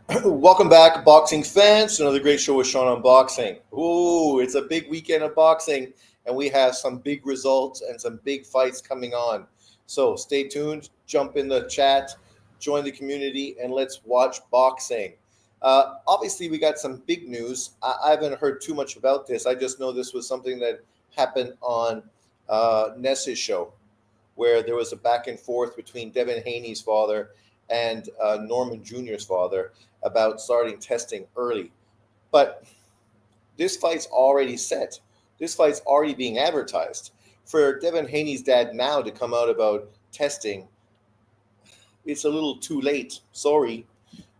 Welcome back, boxing fans, to another great show with Sean on boxing. Ooh, it's a big weekend of boxing, and we have some big results and some big fights coming on. So stay tuned, jump in the chat, join the community, and let's watch boxing. Obviously, we got some big news. I haven't heard too much about this. I just know this was something that happened on Ness's show, where there was a back and forth between Devin Haney's father and Norman Jr.'s father about starting testing early. But this fight's already set. This fight's already being advertised. For Devin Haney's dad now to come out about testing, it's a little too late. Sorry,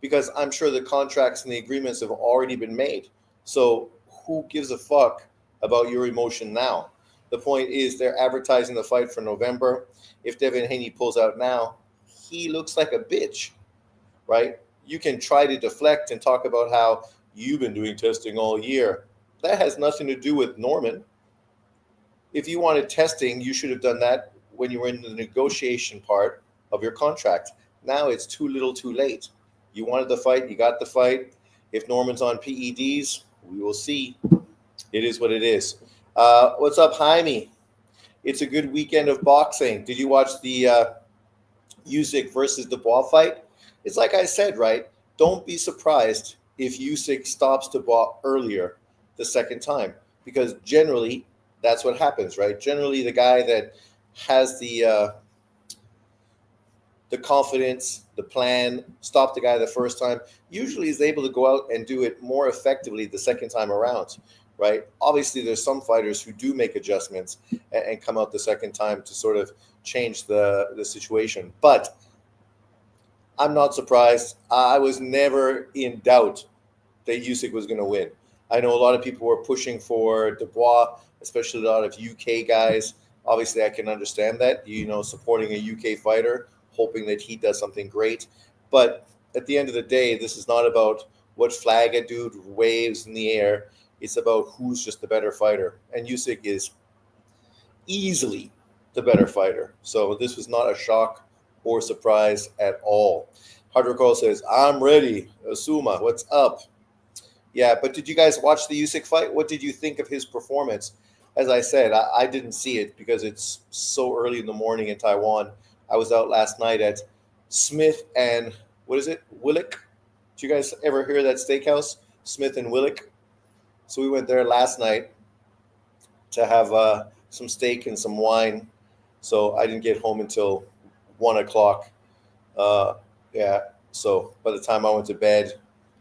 because I'm sure the contracts and the agreements have already been made. So who gives a fuck about your emotion now? The point is they're advertising the fight for November. If Devin Haney pulls out now, he looks like a bitch, right? You can try to deflect and talk about how you've been doing testing all year. That has nothing to do with Norman. If you wanted testing, you should have done that when you were in the negotiation part of your contract. Now it's too little too late. You wanted the fight, you got the fight. If Norman's on PEDs, we will see. It is what it is. What's up, Jaime? It's a good weekend of boxing. Did you watch the Usyk versus Dubois fight? It's like I said, right? Don't be surprised if Usyk stops Dubois earlier the second time, because generally that's what happens, right? Generally, the guy that has the confidence, the plan, stop the guy the first time, usually is able to go out and do it more effectively the second time around, right? Obviously, there's some fighters who do make adjustments and come out the second time to sort of change the situation. But I'm not surprised. I was never in doubt that Usyk was going to win. I know a lot of people were pushing for Dubois, especially a lot of UK guys. Obviously, I can understand that, supporting a UK fighter, hoping that he does something great. But at the end of the day, this is not about what flag a dude waves in the air. It's about who's just the better fighter. And Usyk is easily the better fighter. So this was not a shock or surprise at all. Hard Call says, I'm ready. Asuma, what's up? Yeah, but did you guys watch the Usyk fight? What did you think of his performance? As I said, I didn't see it because it's so early in the morning in Taiwan. I was out last night at Smith and, what is it, Willick? Did you guys ever hear that steakhouse? Smith and Willick? So we went there last night to have some steak and some wine. So I didn't get home until 1 o'clock. Yeah, so by the time I went to bed,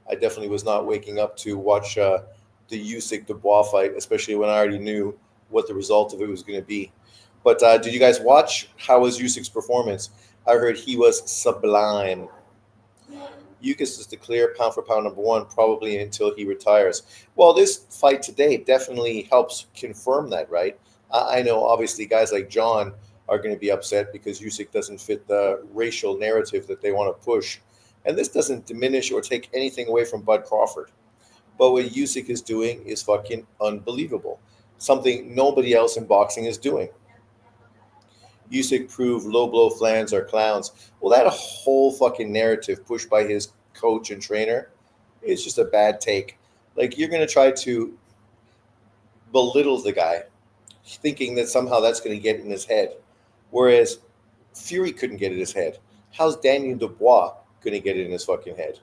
I definitely was not waking up to watch the Usyk Dubois fight, especially when I already knew what the result of it was going to be. But did you guys watch? How was Usyk's performance? I heard he was sublime. Usyk is the clear pound for pound number one, probably until he retires. Well, this fight today definitely helps confirm that, right? I know obviously guys like John are going to be upset because Usyk doesn't fit the racial narrative that they want to push. And this doesn't diminish or take anything away from Bud Crawford. But what Usyk is doing is fucking unbelievable. Something nobody else in boxing is doing. Usyk proved low blow flans are clowns. Well, that whole fucking narrative pushed by his coach and trainer is just a bad take. Like, you're going to try to belittle the guy, thinking that somehow that's going to get in his head. Whereas Fury couldn't get in his head. How's Daniel Dubois going to get in his fucking head?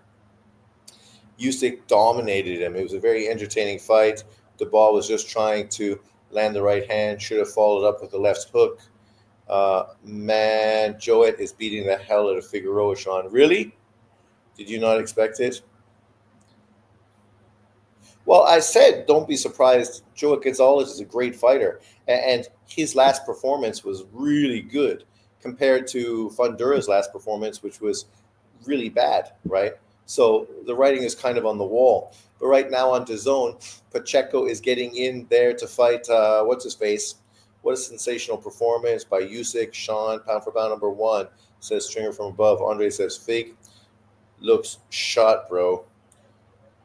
Usyk dominated him. It was a very entertaining fight. Dubois was just trying to land the right hand, should have followed up with the left hook. Man, Joet is beating the hell out of Figueroa, Sean. Really? Did you not expect it? Well, I said don't be surprised. Joet Gonzalez is a great fighter, and his last performance was really good compared to Fundora's last performance, which was really bad, right? So the writing is kind of on the wall. But right now on DAZN, Pacheco is getting in there to fight, what's his face? What a sensational performance by Usyk. Sean, pound for pound number one, says Stringer from above. Andre says fake. Looks shot, bro.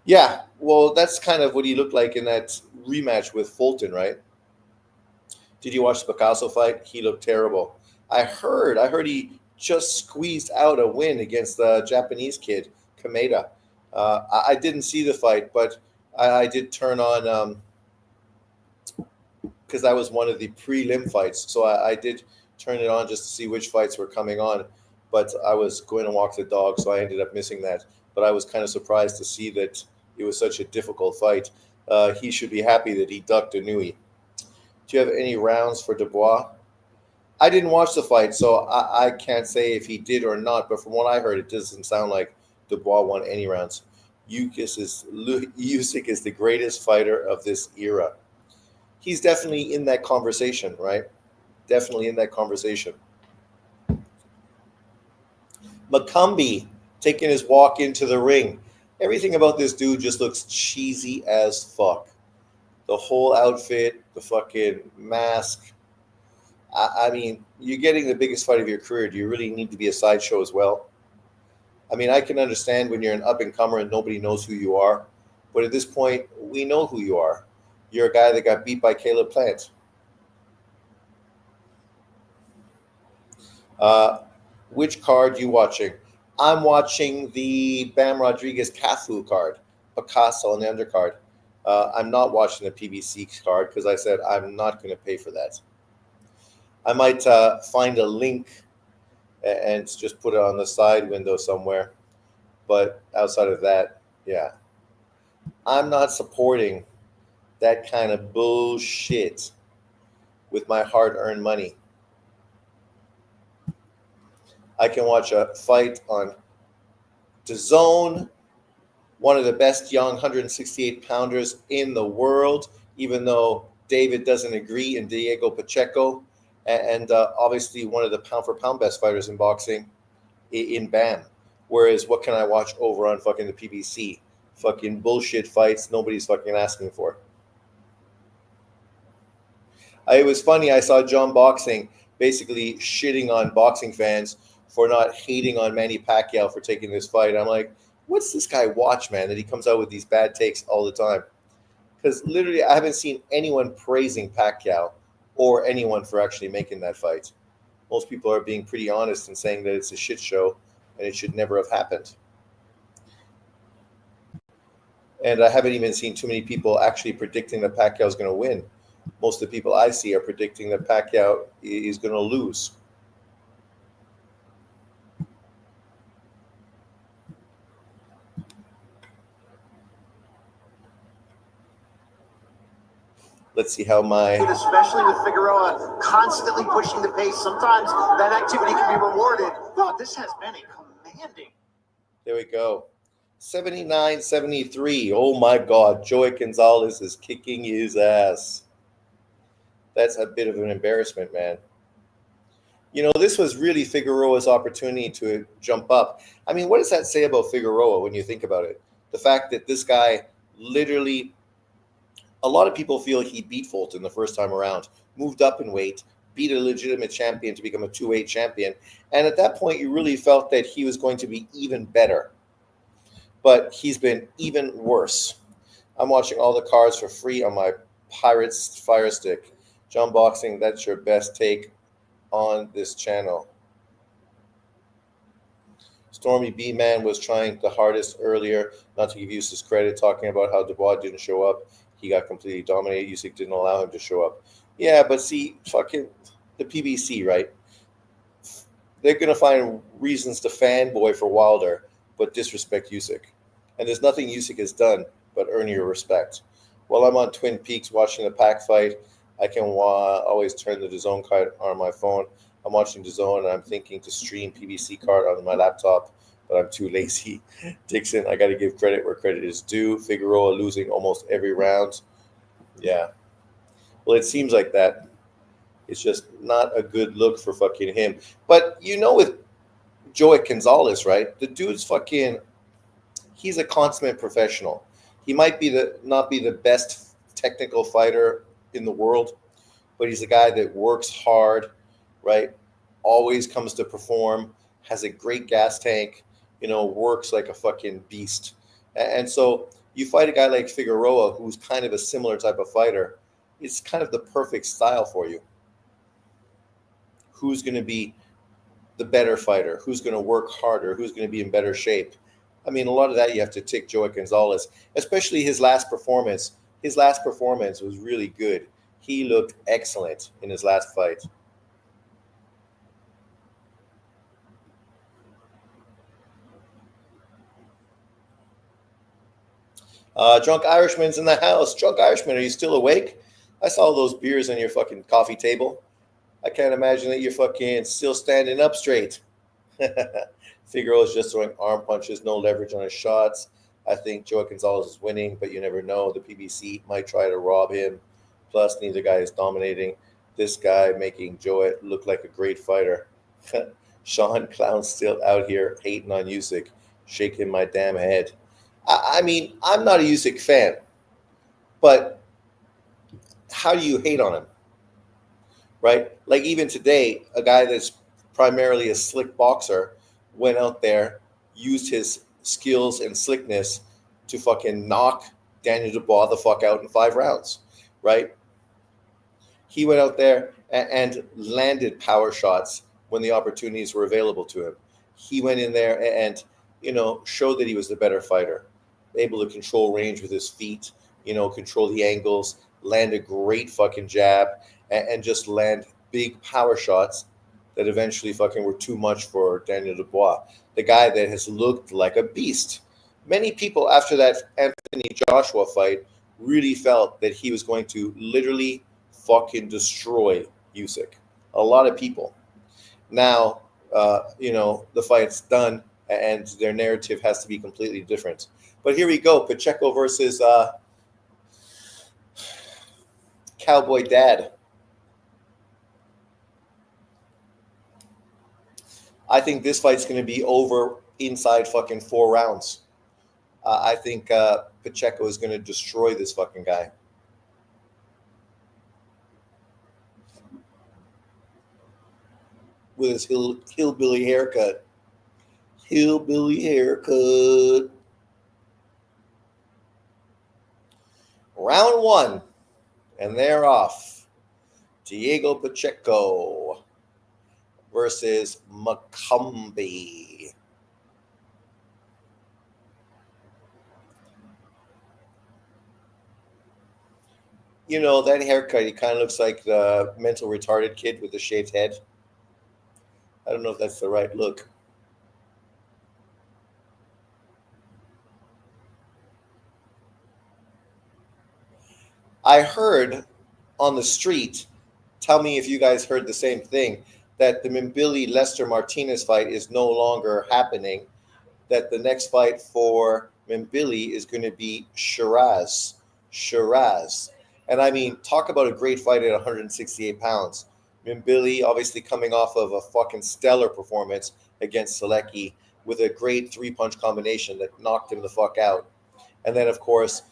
Yeah, well, that's kind of what he looked like in that rematch with Fulton, right? Did you watch the Picasso fight? He looked terrible. I heard he just squeezed out a win against the Japanese kid, Kameda. I didn't see the fight, but I did turn on because that was one of the prelim fights. So I did turn it on just to see which fights were coming on. But I was going to walk the dog, so I ended up missing that. But I was kind of surprised to see that it was such a difficult fight. He should be happy that he ducked a Nui. Do you have any rounds for Dubois? I didn't watch the fight, so I can't say if he did or not. But from what I heard, it doesn't sound like Dubois won any rounds. Usyk is the greatest fighter of this era. He's definitely in that conversation, right? Definitely in that conversation. McCumbi taking his walk into the ring. Everything about this dude just looks cheesy as fuck. The whole outfit, the fucking mask. I mean, you're getting the biggest fight of your career. Do you really need to be a sideshow as well? I mean, I can understand when you're an up and comer and nobody knows who you are. But at this point, we know who you are. You're a guy that got beat by Caleb Plant. Which card you watching? I'm watching the Bam Rodriguez Cafu card, Picasso on the undercard. I'm not watching the PBC card because I said I'm not going to pay for that. I might find a link and just put it on the side window somewhere. But outside of that, yeah, I'm not supporting that kind of bullshit with my hard-earned money. I can watch a fight on DAZN, one of the best young 168 pounders in the world, even though David doesn't agree, and Diego Pacheco, and obviously one of the pound for pound best fighters in boxing in BAM. Whereas what can I watch over on fucking the PBC? Fucking bullshit fights nobody's fucking asking for. It was funny. I saw John Boxing basically shitting on boxing fans for not hating on Manny Pacquiao for taking this fight. I'm like, what's this guy watch, man, that he comes out with these bad takes all the time? Because literally, I haven't seen anyone praising Pacquiao or anyone for actually making that fight. Most people are being pretty honest and saying that it's a shit show and it should never have happened. And I haven't even seen too many people actually predicting that Pacquiao is going to win. Most of the people I see are predicting that Pacquiao is going to lose. Let's see how my... Especially with Figueroa constantly pushing the pace. Sometimes that activity can be rewarded. But this has been a commanding. There we go. 79-73. Oh my God. Joey Gonzalez is kicking his ass. That's a bit of an embarrassment, man. You know, this was really Figueroa's opportunity to jump up. I mean, what does that say about Figueroa when you think about it? The fact that this guy literally, a lot of people feel he beat Fulton the first time around, moved up in weight, beat a legitimate champion to become a 2-weight champion. And at that point, you really felt that he was going to be even better. But he's been even worse. I'm watching all the cards for free on my Pirates Fire Stick. John Boxing, that's your best take on this channel. Stormy B-Man was trying the hardest earlier, not to give Usyk credit, talking about how Dubois didn't show up. He got completely dominated. Usyk didn't allow him to show up. Yeah, but see, fucking the PBC, right? They're going to find reasons to fanboy for Wilder, but disrespect Usyk. And there's nothing Usyk has done but earn your respect. While I'm on Twin Peaks watching the Pac fight, I can always turn the DAZN card on my phone. I'm watching DAZN and I'm thinking to stream PBC card on my laptop, but I'm too lazy. Dixon, I got to give credit where credit is due. Figueroa losing almost every round. Yeah. Well, it seems like that. It's just not a good look for fucking him. But you know, with Joey Gonzalez, right? The dude's fucking, he's a consummate professional. He might be not be the best technical fighter in the world, but he's a guy that works hard, right? Always comes to perform, has a great gas tank, you know, works like a fucking beast. And so you fight a guy like Figueroa, who's kind of a similar type of fighter. It's kind of the perfect style for you. Who's going to be the better fighter? Who's going to work harder? Who's going to be in better shape? I mean, a lot of that you have to tick Joey Gonzalez, especially his last performance. His last performance was really good. He looked excellent in his last fight. Drunk Irishman's in the house. Drunk Irishman, are you still awake? I saw those beers on your fucking coffee table. I can't imagine that you're fucking still standing up straight. Figueroa's just throwing arm punches, no leverage on his shots. I think Joey Gonzalez is winning, but you never know. The PBC might try to rob him. Plus, neither guy is dominating. This guy making Joey look like a great fighter. Sean Clown's still out here hating on Usyk, shaking my damn head. I mean, I'm not a Usyk fan, but how do you hate on him? Right? Like even today, a guy that's primarily a slick boxer went out there, used his skills and slickness to fucking knock Daniel Dubois the fuck out in 5 rounds, right? He went out there and landed power shots when the opportunities were available to him. He went in there and, showed that he was the better fighter, able to control range with his feet, control the angles, land a great fucking jab, and just land big power shots that eventually fucking were too much for Daniel Dubois, the guy that has looked like a beast. Many people after that Anthony Joshua fight really felt that he was going to literally fucking destroy Usyk. A lot of people. Now, the fight's done and their narrative has to be completely different. But here we go, Pacheco versus Cowboy Dad. I think this fight's going to be over inside fucking 4 rounds. I think Pacheco is going to destroy this fucking guy. With his hillbilly haircut. Hillbilly haircut. Round 1. And they're off. Diego Pacheco versus McCumbi. That haircut, he kind of looks like the mental retarded kid with the shaved head. I don't know if that's the right look. I heard on the street, tell me if you guys heard the same thing, that the Mbili Lester Martinez fight is no longer happening, that the next fight for Mbili is going to be Shiraz. And I mean, talk about a great fight at 168 pounds. Mbili obviously coming off of a fucking stellar performance against Selecki with a great 3-punch combination that knocked him the fuck out. And then, of course,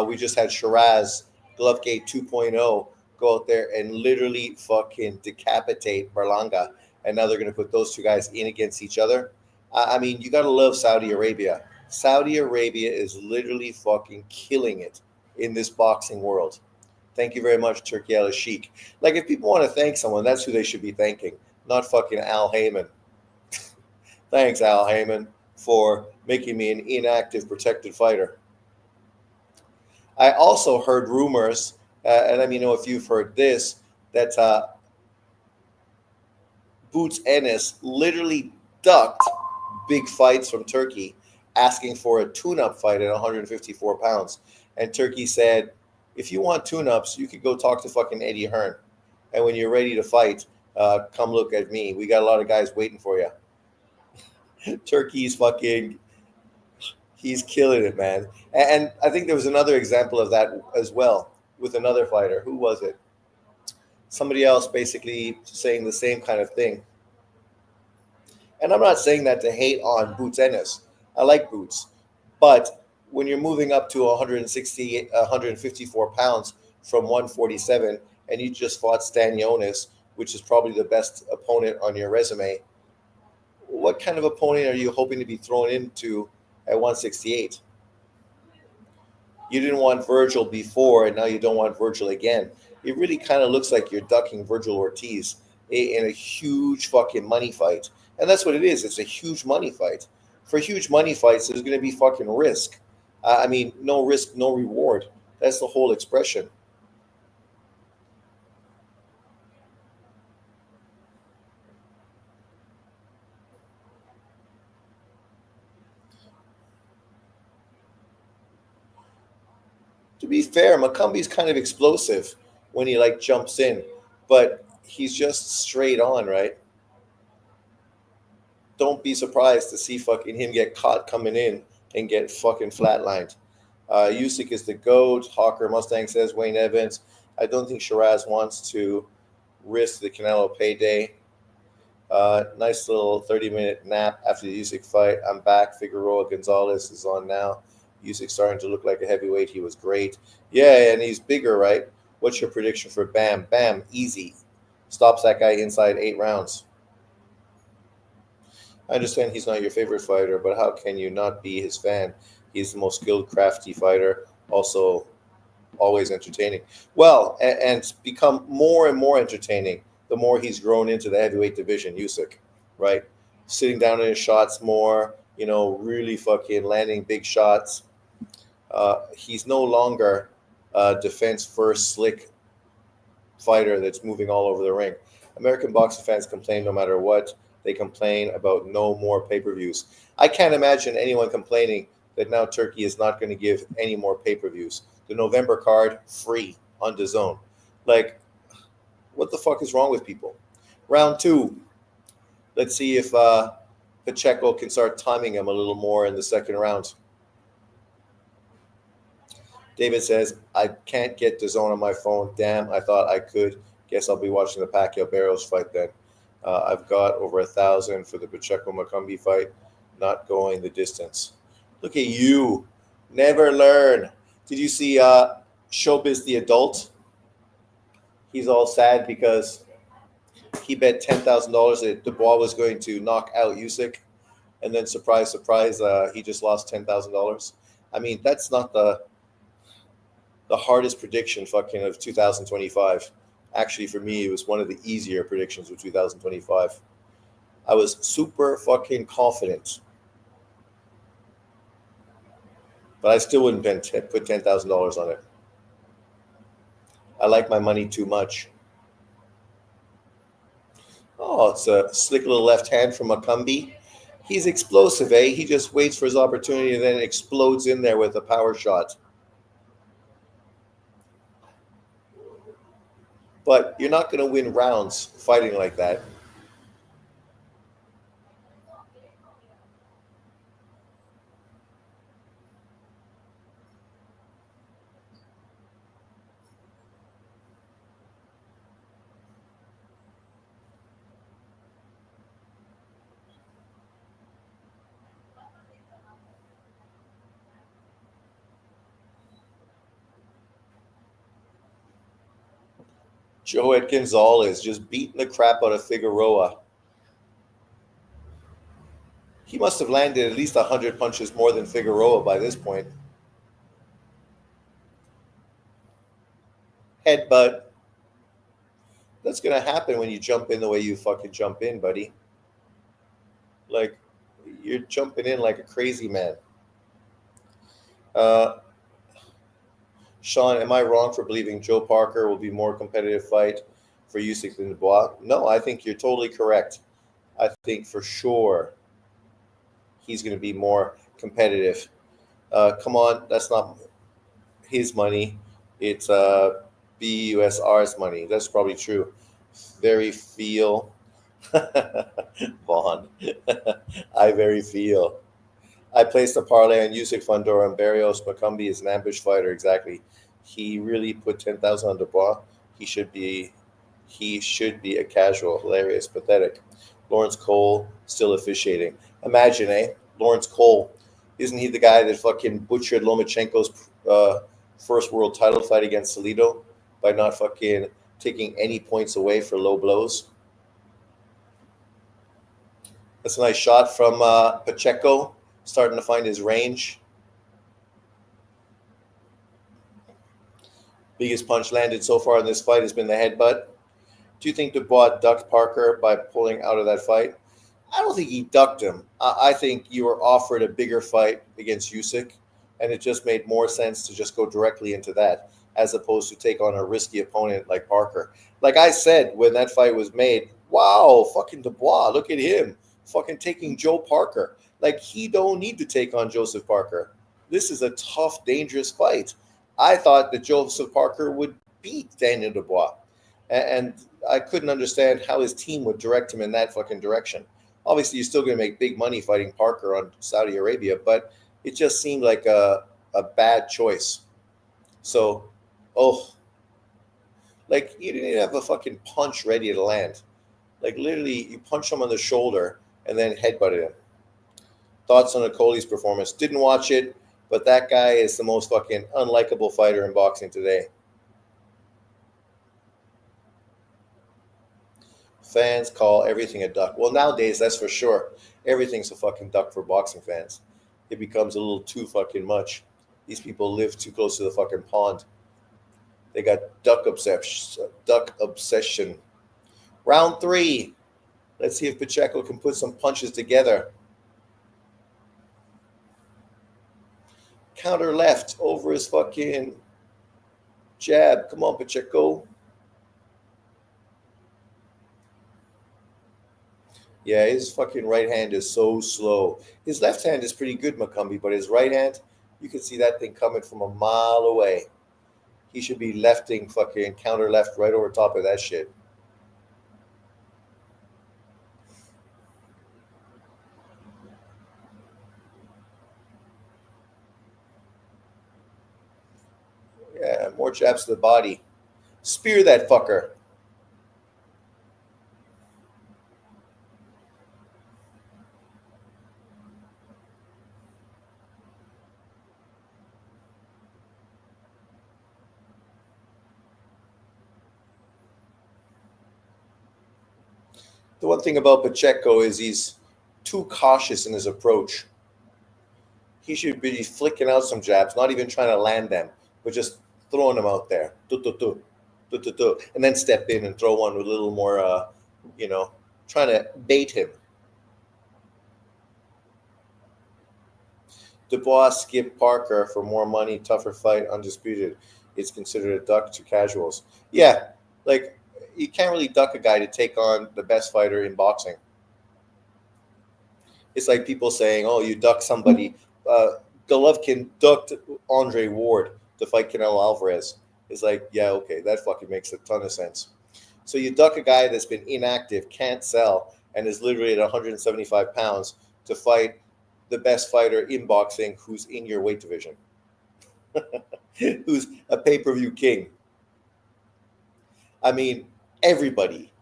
we just had Shiraz, Glovegate 2.0, go out there and literally fucking decapitate Berlanga. And now they're going to put those two guys in against each other. I mean, you got to love Saudi Arabia. Saudi Arabia is literally fucking killing it in this boxing world. Thank you very much, Turki Al-Sheikh. Like, if people want to thank someone, that's who they should be thanking, not fucking Al Heyman. Thanks, Al Heyman, for making me an inactive protected fighter. I also heard rumors, and let me know if you've heard this, that Boots Ennis literally ducked big fights from Turkey, asking for a tune-up fight at 154 pounds. And Turkey said, if you want tune-ups, you could go talk to fucking Eddie Hearn. And when you're ready to fight, come look at me. We got a lot of guys waiting for you. Turkey's fucking, he's killing it, man. And I think there was another example of that as well with another fighter. Who was it? Somebody else basically saying the same kind of thing. And I'm not saying that to hate on Boots Ennis. I like Boots. But when you're moving up to 154 pounds from 147 and you just fought Stanionis, which is probably the best opponent on your resume, what kind of opponent are you hoping to be thrown into at 168? You didn't want Virgil before, and now you don't want Virgil again. It really kind of looks like you're ducking Virgil Ortiz in a huge fucking money fight. And that's what it is. It's a huge money fight For huge money fights, there's going to be fucking risk. I mean, no risk, no reward. That's the whole expression. To be fair, McCumbi's kind of explosive when he like jumps in, but he's just straight on, right? Don't be surprised to see fucking him get caught coming in and get fucking flatlined. Usyk is the GOAT. Hawker Mustang says Wayne Evans. I don't think Shiraz wants to risk the Canelo payday. Nice little 30-minute nap after the Usyk fight. I'm back. Figueroa Gonzalez is on now. Usyk starting to look like a heavyweight. He was great. Yeah, and he's bigger, right? What's your prediction for Bam? Bam, easy. Stops that guy inside 8 rounds. I understand he's not your favorite fighter, but how can you not be his fan? He's the most skilled, crafty fighter, also always entertaining. Well, and become more and more entertaining the more he's grown into the heavyweight division, Usyk, right? Sitting down in his shots more, really fucking landing big shots. He's no longer a defense first, slick fighter that's moving all over the ring. American boxing fans complain no matter what. They complain about no more pay-per-views. I can't imagine anyone complaining that now Turkey is not going to give any more pay-per-views. The November card, free on DAZN. Like, what the fuck is wrong with people? Round 2. Let's see if Pacheco can start timing him a little more in the second round. David says, I can't get DAZN on my phone. Damn, I thought I could. Guess I'll be watching the Pacquiao Barrios fight then. I've got over 1,000 for the Pacheco McCumbi fight, not going the distance. Look at you. Never learn. Did you see Showbiz the Adult? He's all sad because he bet $10,000 that Dubois was going to knock out Usyk. And then surprise, surprise, he just lost $10,000. I mean, that's not the hardest prediction fucking of 2025. Actually, for me, it was one of the easier predictions of 2025. I was super fucking confident. But I still wouldn't put $10,000 on it. I like my money too much. Oh, it's a slick little left hand from McCumbi. He's explosive, eh? He just waits for his opportunity and then explodes in there with a power shot. But you're not going to win rounds fighting like that. Joet Gonzalez just beating the crap out of Figueroa. He must have landed at least 100 punches more than Figueroa by this point. Headbutt. That's going to happen when you jump in the way you fucking jump in, buddy. Like, you're jumping in like a crazy man. Sean, am I wrong for believing Joe Parker will be more competitive fight for Usyk than Dubois? No, I think you're totally correct. I think for sure he's going to be more competitive. Come on, that's not his money. It's BUSR's money. That's probably true. Very feel. Vaughn. I very feel. I placed a parlay on Usyk, Fundora, and Barrios. McCumbi is an ambush fighter. Exactly. He really put 10,000 on Dubois. He should be a casual. Hilarious. Pathetic. Lawrence Cole still officiating. Imagine, Lawrence Cole. Isn't he the guy that fucking butchered Lomachenko's first world title fight against Salido by not fucking taking any points away for low blows? That's a nice shot from Pacheco, starting to find his range. Biggest punch landed so far in this fight has been the headbutt. Do you think Dubois ducked Parker by pulling out of that fight? I don't think he ducked him. I think you were offered a bigger fight against Usyk, and it just made more sense to just go directly into that as opposed to take on a risky opponent like Parker. Like I said when that fight was made, wow, fucking Dubois, look at him, fucking taking Joe Parker. Like he don't need to take on Joseph Parker. This is a tough, dangerous fight. I thought that Joseph Parker would beat Daniel Dubois, and I couldn't understand how his team would direct him in that fucking direction. Obviously, you're still going to make big money fighting Parker on Saudi Arabia, but it just seemed like a bad choice. So, oh, like you didn't even have a fucking punch ready to land. Like literally, you punch him on the shoulder and then headbutted him. Thoughts on Okoly's performance? Didn't watch it, but that guy is the most fucking unlikable fighter in boxing today. Fans call everything a duck. Well, nowadays, that's for sure. Everything's a fucking duck for boxing fans. It becomes a little too fucking much. These people live too close to the fucking pond. They got duck obsession. Duck obsession. Round 3. Let's see if Pacheco can put some punches together. Counter left over his fucking jab. Come on, Pacheco. Yeah, his fucking right hand is so slow. His left hand is pretty good, McCumbi, but his right hand, you can see that thing coming from a mile away. He should be lefting fucking counter left right over top of that shit. Yeah, more jabs to the body. Spear that fucker. The one thing about Pacheco is he's too cautious in his approach. He should be flicking out some jabs, not even trying to land them, but just throwing them out there. And then step in and throw one with a little more, trying to bait him. Dubois skipped Parker for more money, tougher fight, undisputed. It's considered a duck to casuals. Yeah, like you can't really duck a guy to take on the best fighter in boxing. It's like people saying, "Oh, you duck somebody." Golovkin ducked Andre Ward to fight Canelo Alvarez. It's like, yeah, okay, that fucking makes a ton of sense. So you duck a guy that's been inactive, can't sell, and is literally at 175 pounds to fight the best fighter in boxing who's in your weight division, who's a pay-per-view king. I mean, everybody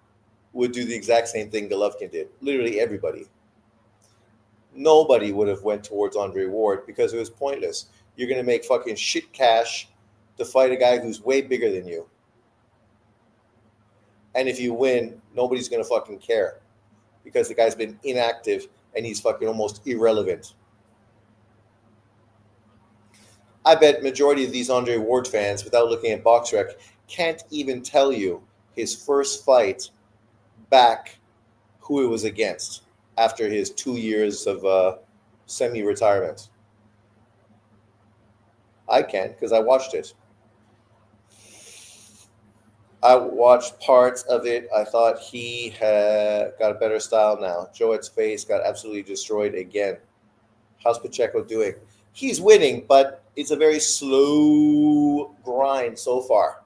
would do the exact same thing Golovkin did. Literally everybody. Nobody would have went towards Andre Ward because it was pointless. You're going to make fucking shit cash to fight a guy who's way bigger than you. And if you win, nobody's going to fucking care because the guy's been inactive and he's fucking almost irrelevant. I bet majority of these Andre Ward fans, without looking at BoxRec, can't even tell you his first fight back who it was against after his 2 years of semi-retirement. I can because I watched it. I watched parts of it. I thought he had got a better style now. Joet's face got absolutely destroyed again. How's Pacheco doing? He's winning, but it's a very slow grind so far.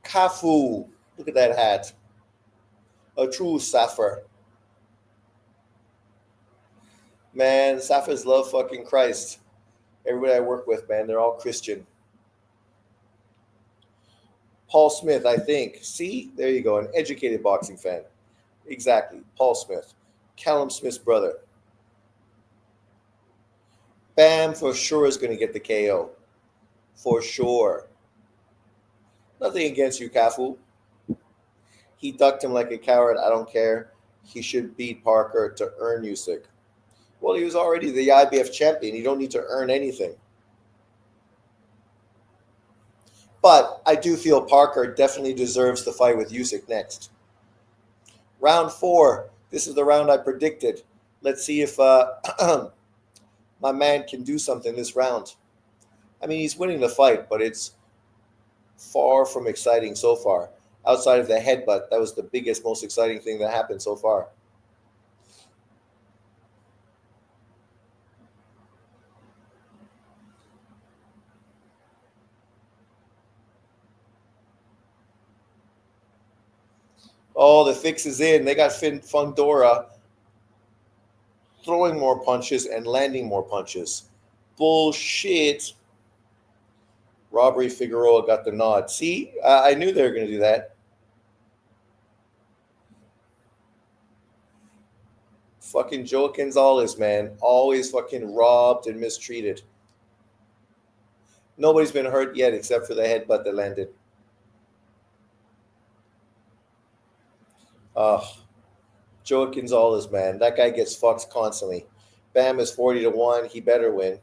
Cafu, look at that hat. A true Safar. Man, Safars love fucking Christ. Everybody I work with, man, they're all Christian. Paul Smith, I think. See? There you go. An educated boxing fan. Exactly. Paul Smith. Callum Smith's brother. Bam for sure is going to get the KO. For sure. Nothing against you, Cafu. He ducked him like a coward. I don't care. He should beat Parker to earn Usyk. Well, he was already the IBF champion. You don't need to earn anything. But I do feel Parker definitely deserves the fight with Usyk next. Round 4. This is the round I predicted. Let's see if my man can do something this round. I mean, he's winning the fight, but it's far from exciting so far. Outside of the headbutt, that was the biggest, most exciting thing that happened so far. Oh, the fix is in. They got Fundora throwing more punches and landing more punches. Bullshit. Robbery Figueroa got the nod. See, I knew they were going to do that. Fucking Joe Gonzalez, man. Always fucking robbed and mistreated. Nobody's been hurt yet except for the headbutt that landed. Joe Gonzalez, man. That guy gets fucked constantly. Bam is 40-1. He better win.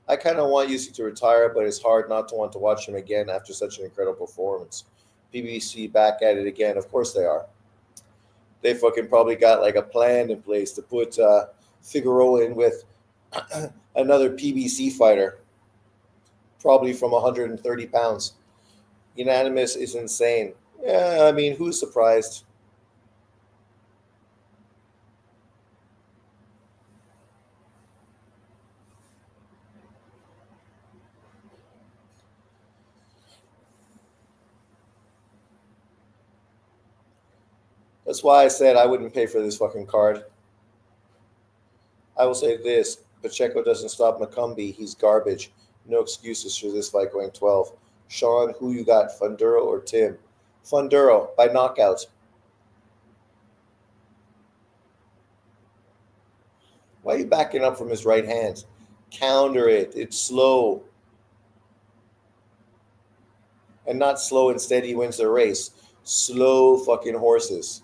I kind of want Usyk to retire, but it's hard not to want to watch him again after such an incredible performance. PBC back at it again. Of course they are. They fucking probably got like a plan in place to put Figueroa in with another PBC fighter, probably from 130 pounds. Unanimous is insane. Yeah, I mean, who's surprised? That's why I said I wouldn't pay for this fucking card. I will say this. Pacheco doesn't stop McCumbi. He's garbage. No excuses for this fight going 12. Sean, who you got, Fundora or Tim? Fundora by knockout. Why are you backing up from his right hand? Counter it. It's slow. And not slow and steady wins the race. Slow fucking horses.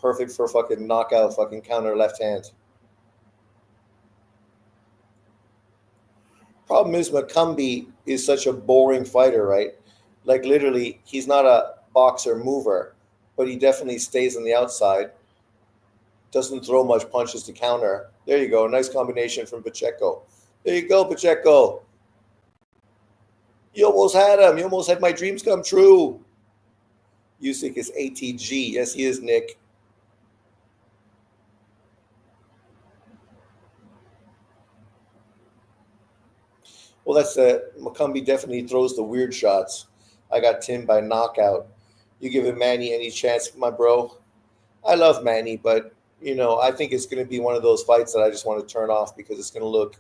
Perfect for fucking knockout, fucking counter left hand. Problem is, McCumbi is such a boring fighter, right? Like, literally, he's not a boxer mover, but he definitely stays on the outside. Doesn't throw much punches to counter. There you go. Nice combination from Pacheco. There you go, Pacheco. You almost had him. You almost had my dreams come true. Usyk is ATG. Yes, he is, Nick. Well, that's McCumbi definitely throws the weird shots. I got Tim by knockout. You giving Manny any chance, my bro? I love Manny, but I think it's going to be one of those fights that I just want to turn off because it's going to look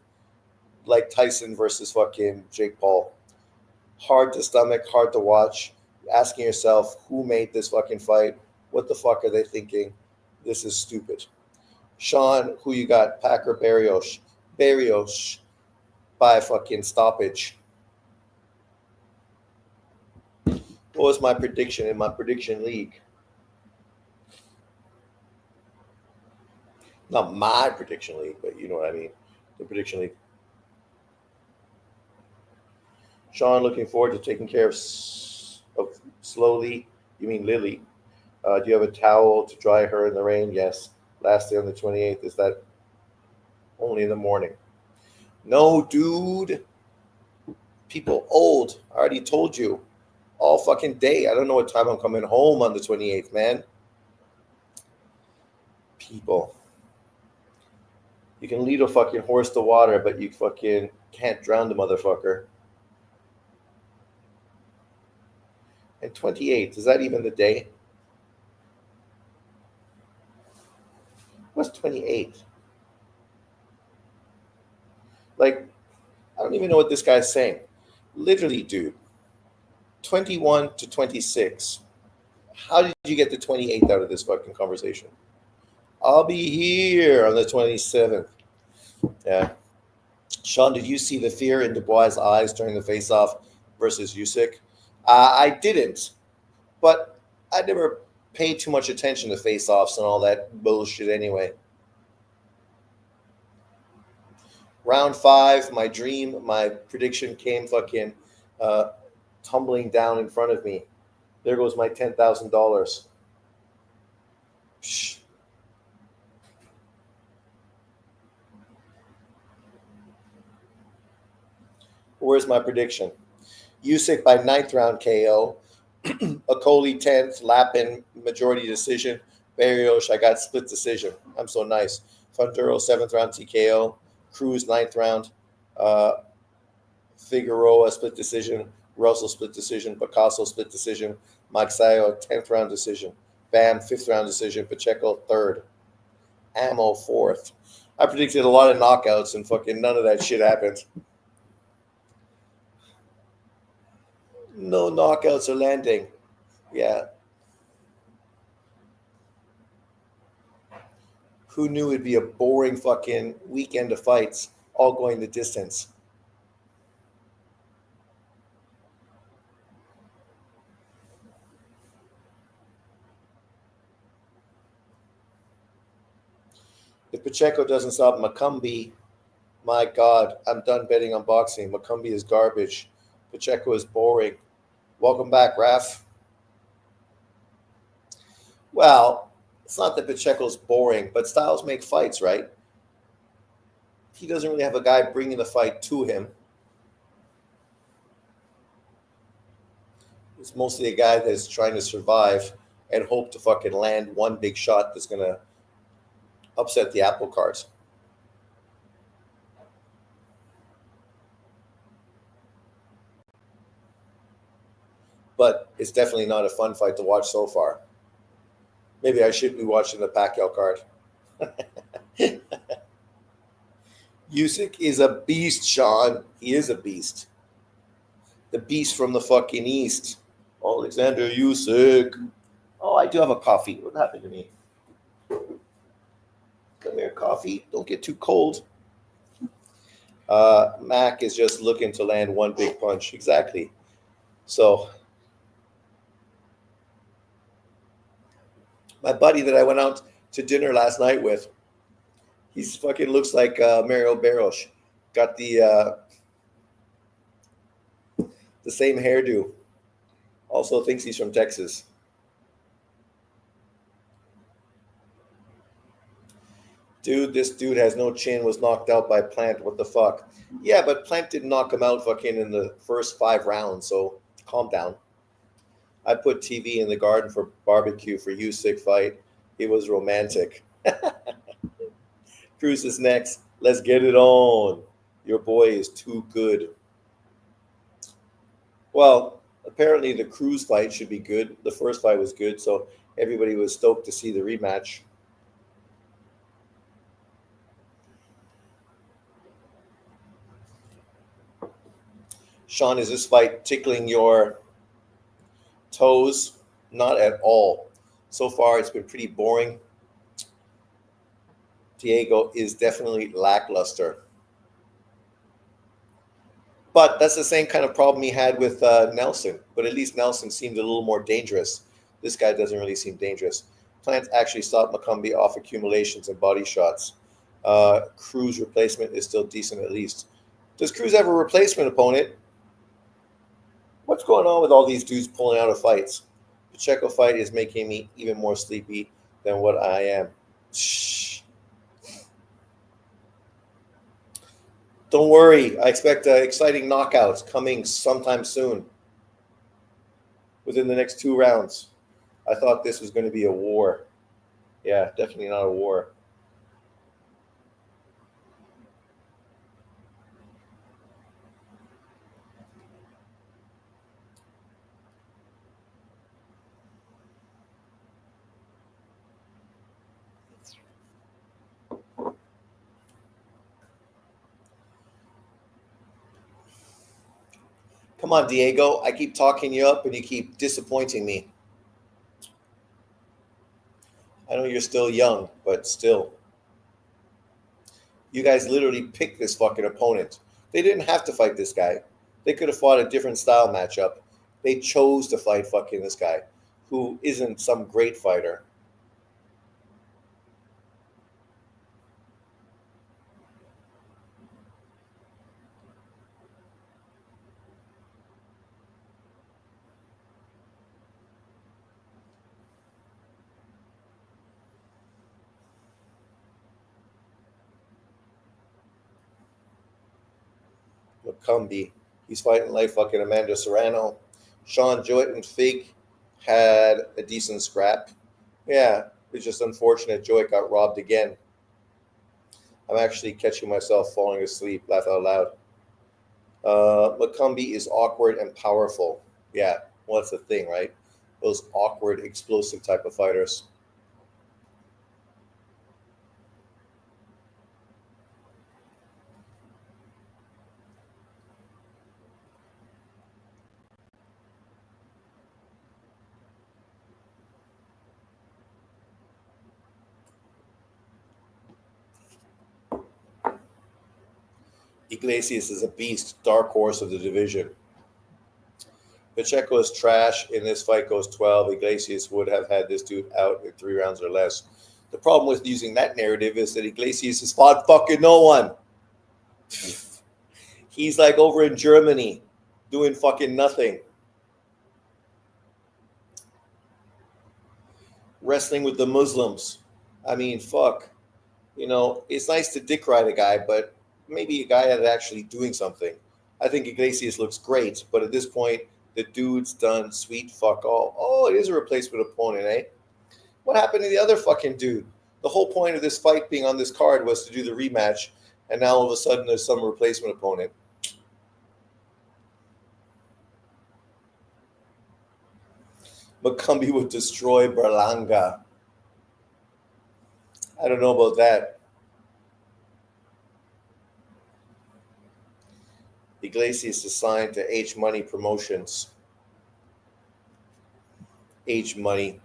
like Tyson versus fucking Jake Paul. Hard to stomach, hard to watch. Asking yourself, who made this fucking fight? What the fuck are they thinking? This is stupid. Sean, who you got? Packer Barrios. Barrios by fucking stoppage. What was my prediction in my prediction league? Not my prediction league, but you know what I mean. The prediction league. Sean, looking forward to taking care of slowly. You mean Lily? Do you have a towel to dry her in the rain? Yes. Last day on the 28th. Is that only in the morning? No, dude. People old. I already told you. All fucking day. I don't know what time I'm coming home on the 28th, man. People. You can lead a fucking horse to water, but you fucking can't drown the motherfucker. And 28th, is that even the day? What's 28th? Like, I don't even know what this guy's saying. Literally, dude. 21 to 26. How did you get the 28th out of this fucking conversation? I'll be here on the 27th. Yeah. Sean, did you see the fear in Dubois' eyes during the face-off versus Usyk? I didn't, but I never paid too much attention to face-offs and all that bullshit anyway. Round 5, my dream, my prediction came fucking tumbling down in front of me. There goes my $10,000. Psh. Where's my prediction? Usyk by 9th round KO. Akoli 10th, Lappin majority decision. Barrios, I got split decision. I'm so nice. Fundora 7th round TKO. Cruz 9th round. Uh, Figueroa split decision. Russell split decision. Picasso split decision. Pacquiao 10th round decision. Bam 5th round decision. Pacheco 3rd. Ammo 4th. I predicted a lot of knockouts and fucking none of that shit happened. No knockouts are landing. Yeah. Who knew it'd be a boring fucking weekend of fights, all going the distance? If Pacheco doesn't stop McCumbi, my God, I'm done betting on boxing. McCumbi is garbage. Pacheco is boring. Welcome back, Raf. Well, it's not that Pacheco's boring, but styles make fights, right? He doesn't really have a guy bringing the fight to him. It's mostly a guy that's trying to survive and hope to fucking land one big shot that's going to upset the apple cart. But it's definitely not a fun fight to watch so far. Maybe I should be watching the Pacquiao card. Usyk is a beast, Sean. He is a beast. The beast from the fucking east. Alexander Usyk. Oh, I do have a coffee. What happened to me? Come here, coffee. Don't get too cold. Mac is just looking to land one big punch. Exactly. So, my buddy that I went out to dinner last night with, he's fucking looks like Mario Barrios. Got the same hairdo. Also thinks he's from Texas. Dude, this dude has no chin, was knocked out by Plant. What the fuck? Yeah, but Plant didn't knock him out fucking in the first 5 rounds, so calm down. I put TV in the garden for barbecue for Usyk fight. It was romantic. Cruz is next. Let's get it on. Your boy is too good. Well, apparently the Cruz fight should be good. The first fight was good, so everybody was stoked to see the rematch. Sean, is this fight tickling your toes? Not at all. So far, it's been pretty boring. Diego is definitely lackluster. But that's the same kind of problem he had with Nelson. But at least Nelson seemed a little more dangerous. This guy doesn't really seem dangerous. Plant actually stopped McCumbi off accumulations and body shots. Cruz replacement is still decent at least. Does Cruz have a replacement opponent? What's going on with all these dudes pulling out of fights? Pacheco fight is making me even more sleepy than what I am. Shh. Don't worry. I expect exciting knockouts coming sometime soon. Within the next 2 rounds. I thought this was going to be a war. Yeah, definitely not a war. Come on, Diego. I keep talking you up and you keep disappointing me. I know you're still young, but still. You guys literally picked this fucking opponent. They didn't have to fight this guy. They could have fought a different style matchup. They chose to fight fucking this guy, who isn't some great fighter. McCumbi. He's fighting like fucking Amanda Serrano. Sean Jewett and Fig had a decent scrap. Yeah, it's just unfortunate Jewett got robbed again. I'm actually catching myself falling asleep, laugh out loud. McCumbi is awkward and powerful. Yeah, well, that's the thing, right? Those awkward, explosive type of fighters. Iglesias is a beast, dark horse of the division. Pacheco is trash. In this fight goes 12. Iglesias would have had this dude out in 3 rounds or less. The problem with using that narrative is that Iglesias has fought fucking no one. He's like over in Germany doing fucking nothing. Wrestling with the Muslims. I mean, fuck. You know, it's nice to dick ride a guy, but maybe a guy that's actually doing something. I think Iglesias looks great, but at this point, the dude's done sweet fuck all. Oh, it is a replacement opponent, eh? What happened to the other fucking dude? The whole point of this fight being on this card was to do the rematch, and now all of a sudden there's some replacement opponent. McCumbi would destroy Berlanga. I don't know about that. Iglesias is signed to H Money Promotions. H Money.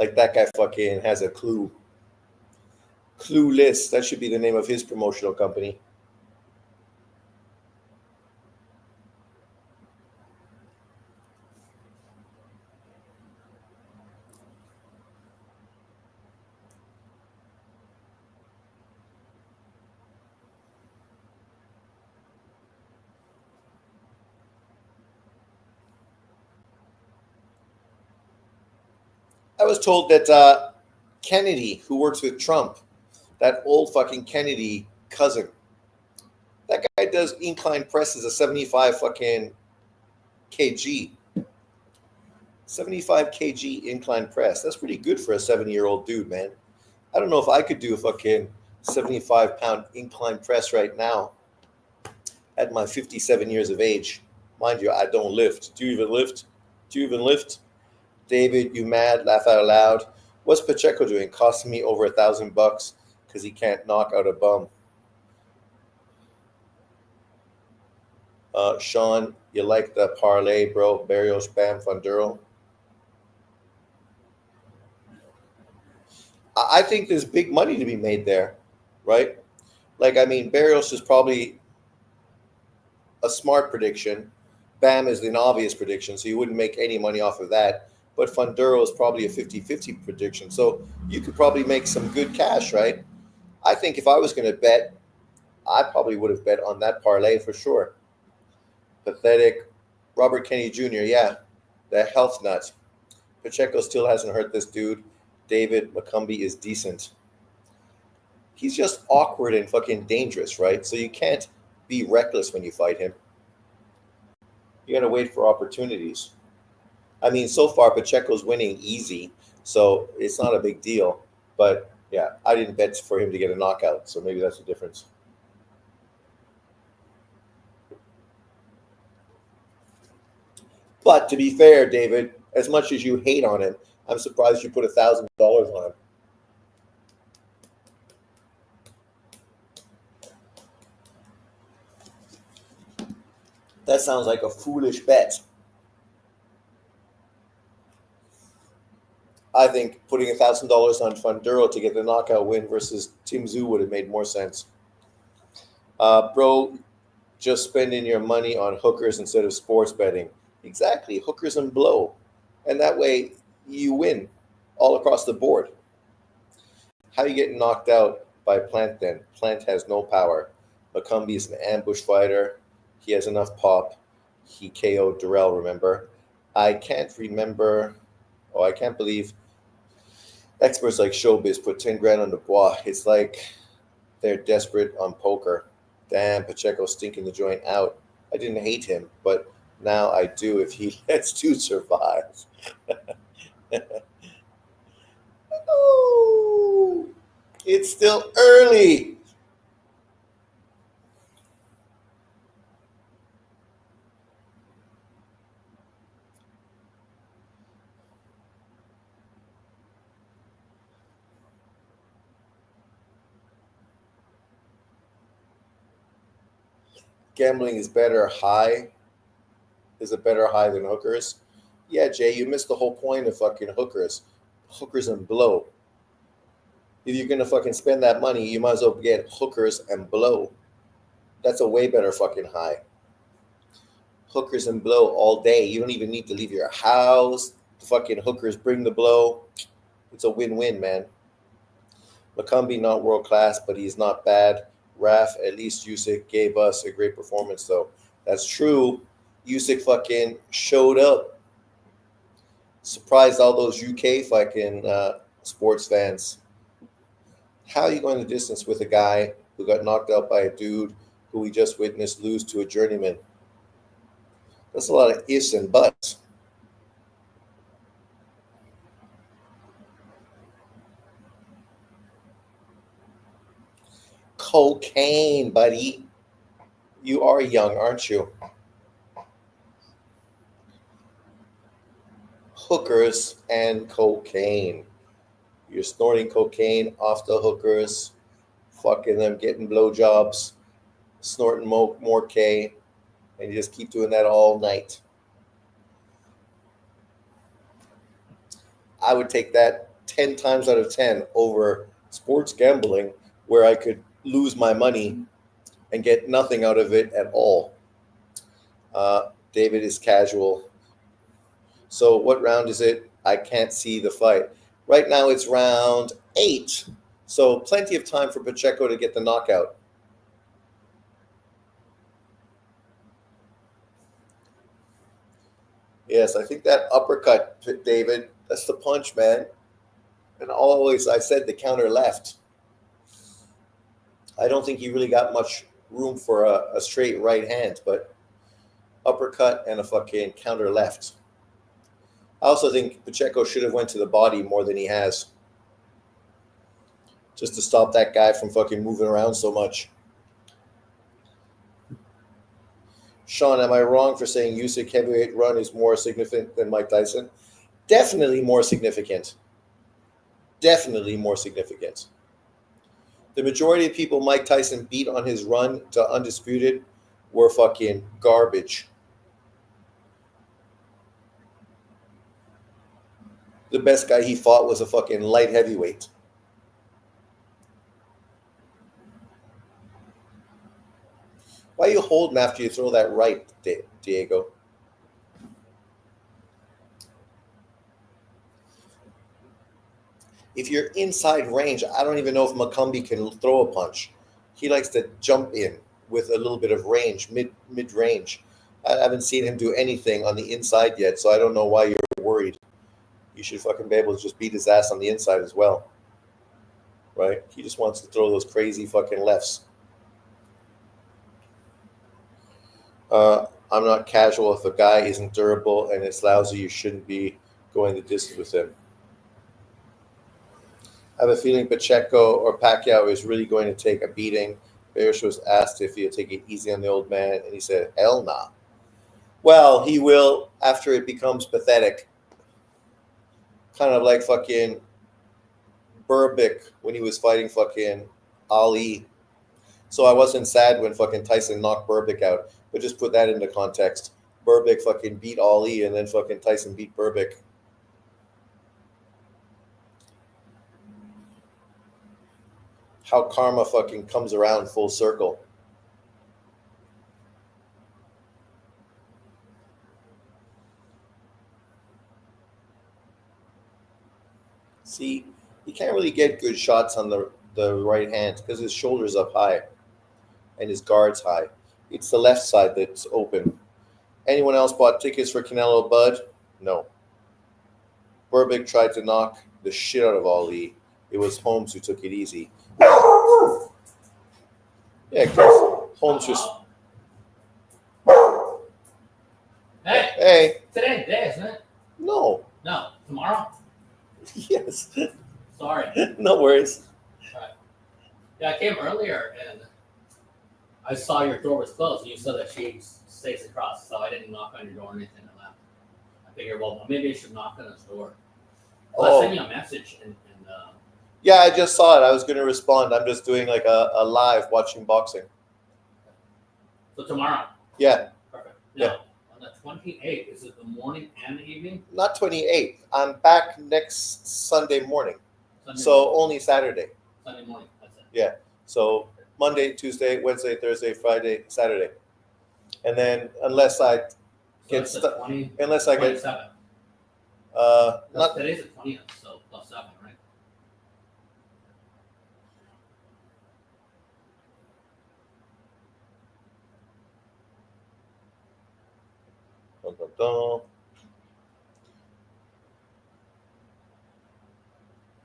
Like that guy fucking has a clue. Clueless. That should be the name of his promotional company. I was told that Kennedy, who works with Trump, that old fucking Kennedy cousin, that guy does incline presses of 75 fucking kg. 75 kg incline press. That's pretty good for a 70-year-old dude, man. I don't know if I could do a fucking 75-pound incline press right now at my 57 years of age. Mind you, I don't lift. Do you even lift? Do you even lift? David, you mad? Laugh out loud. What's Pacheco doing? Costing me over $1,000 because he can't knock out a bum. Sean, you like the parlay, bro? Barrios, Bam, Fundora. I think there's big money to be made there, right? Like, I mean, Barrios is probably a smart prediction. Bam is an obvious prediction, so you wouldn't make any money off of that. But Fundora is probably a 50-50 prediction. So you could probably make some good cash, right? I think if I was going to bet, I probably would have bet on that parlay for sure. Pathetic. Robert Kennedy Jr., yeah, the health nut. Pacheco still hasn't hurt this dude. David McCumbi is decent. He's just awkward and fucking dangerous, right? So you can't be reckless when you fight him. You got to wait for opportunities. I mean, so far, Pacheco's winning easy, so it's not a big deal. But, yeah, I didn't bet for him to get a knockout, so maybe that's the difference. But to be fair, David, as much as you hate on him, I'm surprised you put $1,000 on him. That sounds like a foolish bet. I think putting $1,000 on Fundora to get the knockout win versus Tszyu would have made more sense. Bro, just spending your money on hookers instead of sports betting. Exactly, hookers and blow. And that way you win all across the board. How you get knocked out by Plant then? Plant has no power. McCumbi is an ambush fighter. He has enough pop. He KO'd Durrell, remember? I can't remember. Oh, I can't believe experts like Showbiz put 10 grand on Dubois. It's like they're desperate on poker. Damn, Pacheco stinking the joint out. I didn't hate him, but now I do if he lets two survive. Oh, it's still early. Gambling is better high. Is a better high than hookers. Yeah, Jay, you missed the whole point of fucking hookers. Hookers and blow. If you're gonna fucking spend that money, you might as well get hookers and blow. That's a way better fucking high. Hookers and blow all day. You don't even need to leave your house. The fucking hookers bring the blow. It's a win-win, man. McCumbi not world class, but he's not bad. Raf, at least Usyk gave us a great performance, though. That's true. Usyk fucking showed up. Surprised all those UK fucking sports fans. How are you going the distance with a guy who got knocked out by a dude who we just witnessed lose to a journeyman? That's a lot of ifs and buts. Cocaine, buddy. You are young, aren't you? Hookers and cocaine. You're snorting cocaine off the hookers, fucking them, getting blowjobs, snorting more K, and you just keep doing that all night. I would take that 10 times out of 10 over sports gambling, where I could lose my money and get nothing out of it at all. David is casual. So what round is it? I can't see the fight. Right now it's round 8. So plenty of time for Pacheco to get the knockout. Yes, I think that uppercut, David, that's the punch, man. And always I said the counter left. I don't think he really got much room for a straight right hand, but uppercut and a fucking counter left. I also think Pacheco should have went to the body more than he has, just to stop that guy from fucking moving around so much. Sean, am I wrong for saying Usyk heavyweight run is more significant than Mike Tyson? Definitely more significant. Definitely more significant. The majority of people Mike Tyson beat on his run to undisputed were fucking garbage. The best guy he fought was a fucking light heavyweight. Why are you holding after you throw that right, Diego? If you're inside range, I don't even know if McCumbi can throw a punch. He likes to jump in with a little bit of range, mid range. I haven't seen him do anything on the inside yet, so I don't know why you're worried. You should fucking be able to just beat his ass on the inside as well. Right? He just wants to throw those crazy fucking lefts. I'm not casual. If a guy isn't durable and it's lousy, you shouldn't be going the distance with him. I have a feeling Pacheco or Pacquiao is really going to take a beating. Barrios was asked if he'll take it easy on the old man, and he said, hell nah. Well, he will after it becomes pathetic. Kind of like fucking Burbick when he was fighting fucking Ali. So I wasn't sad when fucking Tyson knocked Burbick out, but just put that into context. Burbick fucking beat Ali, and then fucking Tyson beat Burbick. How karma fucking comes around full circle. See, he can't really get good shots on the right hand because his shoulder's up high and his guard's high. It's the left side that's open. Anyone else bought tickets for Canelo Bud? No. Burbick tried to knock the shit out of Ali. It was Holmes who took it easy. Yeah, because Holmes just... Today, isn't it? No. No, tomorrow. Yes. Sorry. No worries. Right. Yeah, I came earlier and I saw your door was closed. And you said that she stays across, so I didn't knock on your door or anything like that. I figured, well, maybe I should knock on his door. Well, I sent you a message and yeah, I just saw it. I was going to respond. I'm just doing like a live watching boxing. So tomorrow. Yeah. Perfect. Yeah. Now, on the 28th, is it the morning and the evening? Not 28th. I'm back next Sunday morning. Sunday So morning. only Saturday. Sunday morning. That's it. Yeah. So Monday, Tuesday, Wednesday, Thursday, Friday, Saturday. And then unless I So get it's the stuck, 20, unless I get 27. not Today's the 20th, so plus 7, right?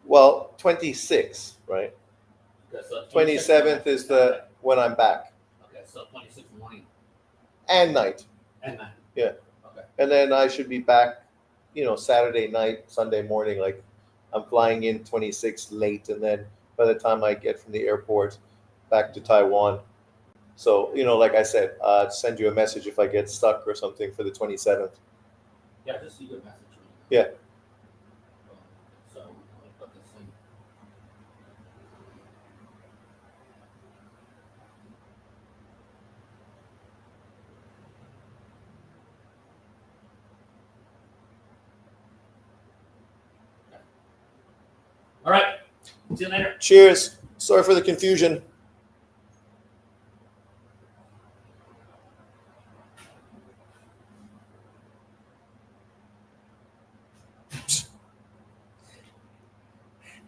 well, 26, right? Okay, so 27th is the when I'm back. Okay, so 26 morning And night. and 9. Yeah. Okay. And then I should be back, Saturday night, Sunday morning. Like I'm flying in 26 late, and then by the time I get from the airport back to Taiwan. So, like I said, send you a message if I get stuck or something for the 27th. Yeah, just see your message. Yeah. So, I'll put this in. All right. See you later. Cheers. Sorry for the confusion.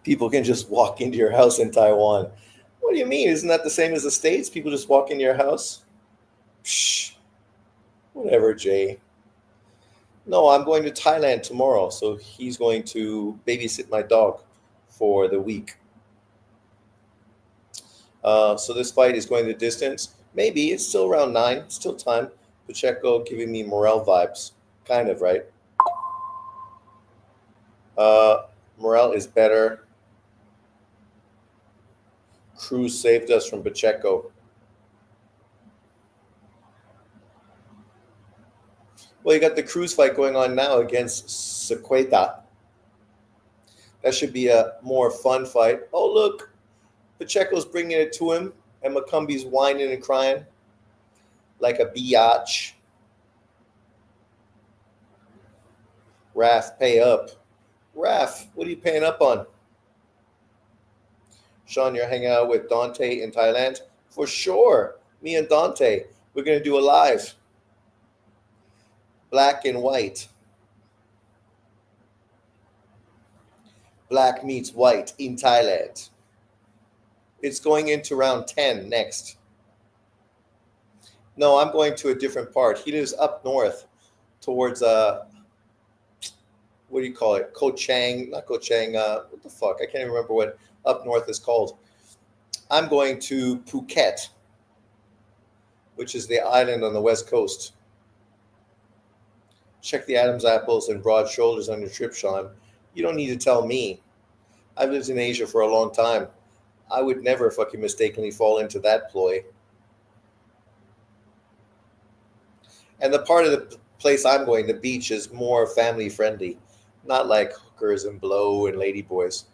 People can just walk into your house in Taiwan. What do you mean? Isn't that the same as the States? People just walk into your house? Psh, whatever, Jay. No, I'm going to Thailand tomorrow, so he's going to babysit my dog for the week. So this fight is going the distance. Maybe it's still around 9. Still time. Pacheco giving me morale vibes, kind of, right? Morale is better. Cruz saved us from Pacheco. Well, you got the Cruz fight going on now against Sequeta. That should be a more fun fight. Oh, look. Pacheco's bringing it to him, and McCumbi's whining and crying like a biatch. Raf, pay up. Raf, what are you paying up on? Sean, you're hanging out with Dante in Thailand? For sure. Me and Dante. We're going to do a live. Black and white. Black meets white in Thailand. It's going into round 10 next. No, I'm going to a different part. He lives up north towards, what do you call it? Koh Chang, not Koh Chang, what the fuck? I can't even remember what up north is called. I'm going to Phuket, which is the island on the west coast. Check the Adam's apples and broad shoulders on your trip, Sean. You don't need to tell me. I've lived in Asia for a long time. I would never fucking mistakenly fall into that ploy. And the part of the place I'm going, the beach, is more family friendly, not like hookers and blow and ladyboys.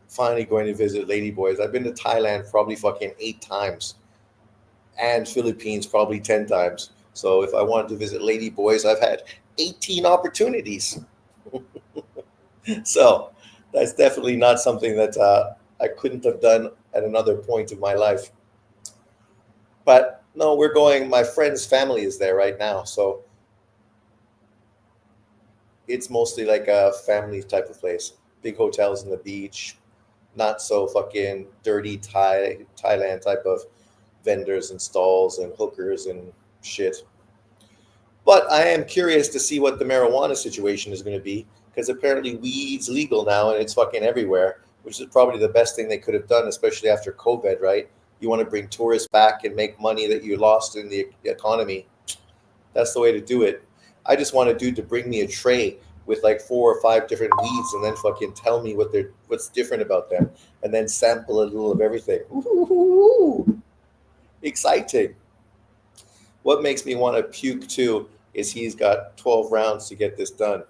Finally going to visit ladyboys. I've been to Thailand probably fucking 8 times, and Philippines probably 10 times. So if I wanted to visit ladyboys, I've had 18 opportunities. So that's definitely not something that I couldn't have done at another point of my life. But no, we're going. My friend's family is there right now, so it's mostly like a family type of place. Big hotels on the beach, not so fucking dirty Thailand type of vendors and stalls and hookers and shit. But I am curious to see what the marijuana situation is going to be, because apparently weed's legal now and it's fucking everywhere, which is probably the best thing they could have done, especially after COVID, right? You want to bring tourists back and make money that you lost in the economy. That's the way to do it. I just want a dude to bring me a tray with like 4 or 5 different weeds and then fucking tell me what's different about them and then sample a little of everything. Ooh, exciting. What makes me want to puke too is he's got 12 rounds to get this done.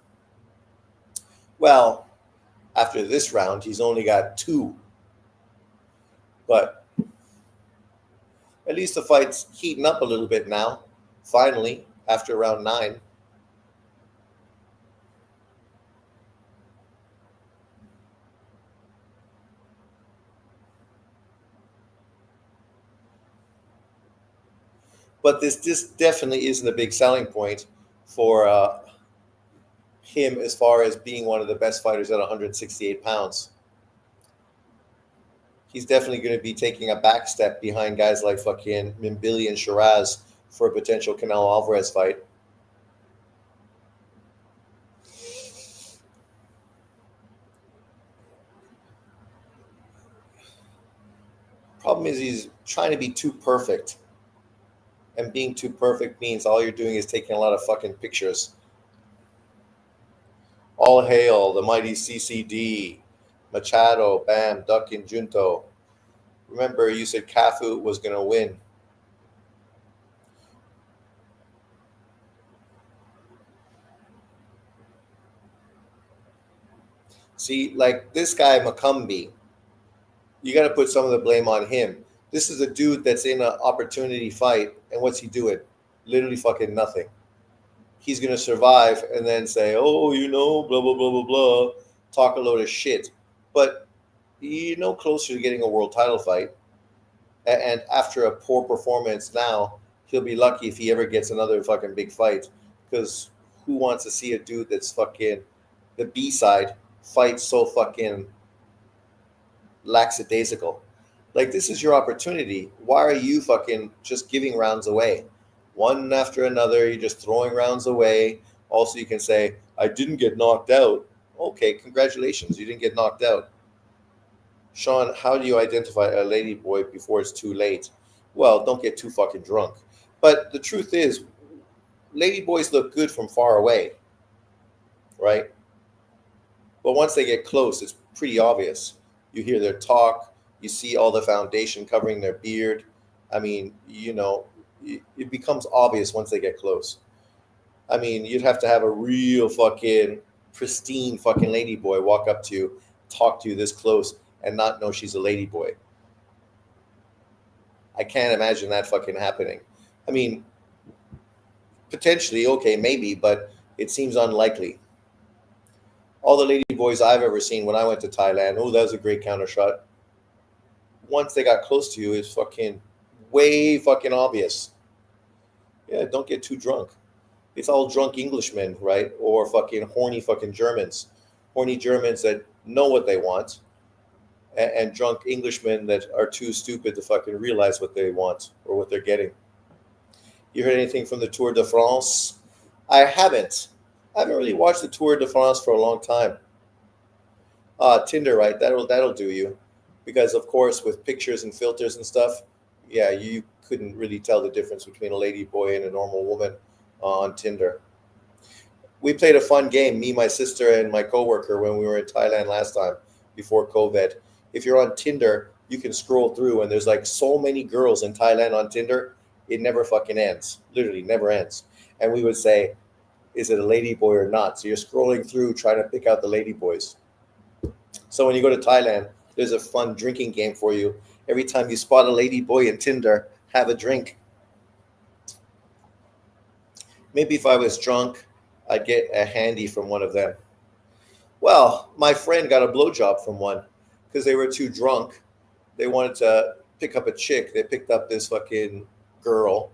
Well, after this round, he's only got 2. But at least the fight's heating up a little bit now, finally, after round 9. But this definitely isn't a big selling point for him as far as being one of the best fighters at 168 pounds. He's definitely going to be taking a back step behind guys like fucking Mimbili and Shiraz for a potential Canelo Alvarez fight. Problem is he's trying to be too perfect. And being too perfect means all you're doing is taking a lot of fucking pictures. All hail the mighty CCD, Machado, Bam, Duck, and Junto. Remember, you said Cafu was going to win. See, like this guy, McCumbi, you got to put some of the blame on him. This is a dude that's in an opportunity fight, and what's he doing? Literally fucking nothing. He's going to survive and then say, oh, blah, blah, blah, blah, blah, talk a load of shit. But closer to getting a world title fight. And after a poor performance now, he'll be lucky if he ever gets another fucking big fight. Because who wants to see a dude that's fucking the B-side fight so fucking lackadaisical? Like, this is your opportunity. Why are you fucking just giving rounds away? One after another, you're just throwing rounds away. Also, you can say, I didn't get knocked out. Okay, congratulations. You didn't get knocked out. Sean, how do you identify a lady boy before it's too late? Well, don't get too fucking drunk. But the truth is, lady boys look good from far away, right? But once they get close, it's pretty obvious. You hear their talk. You see all the foundation covering their beard. I mean, it becomes obvious once they get close. I mean, you'd have to have a real fucking pristine fucking lady boy walk up to you, talk to you this close, and not know she's a lady boy. I can't imagine that fucking happening. I mean, potentially, okay, maybe, but it seems unlikely. All the lady boys I've ever seen when I went to Thailand, oh, that was a great counter shot. Once they got close to you, it's fucking way fucking obvious. Yeah, don't get too drunk. It's all drunk Englishmen, right? Or fucking horny fucking Germans. Horny Germans that know what they want. And drunk Englishmen that are too stupid to fucking realize what they want or what they're getting. You heard anything from the Tour de France? I haven't. I haven't really watched the Tour de France for a long time. Tinder, right? That'll do you. Because, of course, with pictures and filters and stuff, yeah, you couldn't really tell the difference between a lady boy and a normal woman on Tinder. We played a fun game, me, my sister, and my coworker when we were in Thailand last time before COVID. If you're on Tinder, you can scroll through, and there's like so many girls in Thailand on Tinder, it never fucking ends. Literally never ends. And we would say, is it a lady boy or not? So you're scrolling through trying to pick out the lady boys. So when you go to Thailand, there's a fun drinking game for you. Every time you spot a lady boy in Tinder, have a drink. Maybe if I was drunk, I'd get a handy from one of them. Well, my friend got a blowjob from one because they were too drunk. They wanted to pick up a chick. They picked up this fucking girl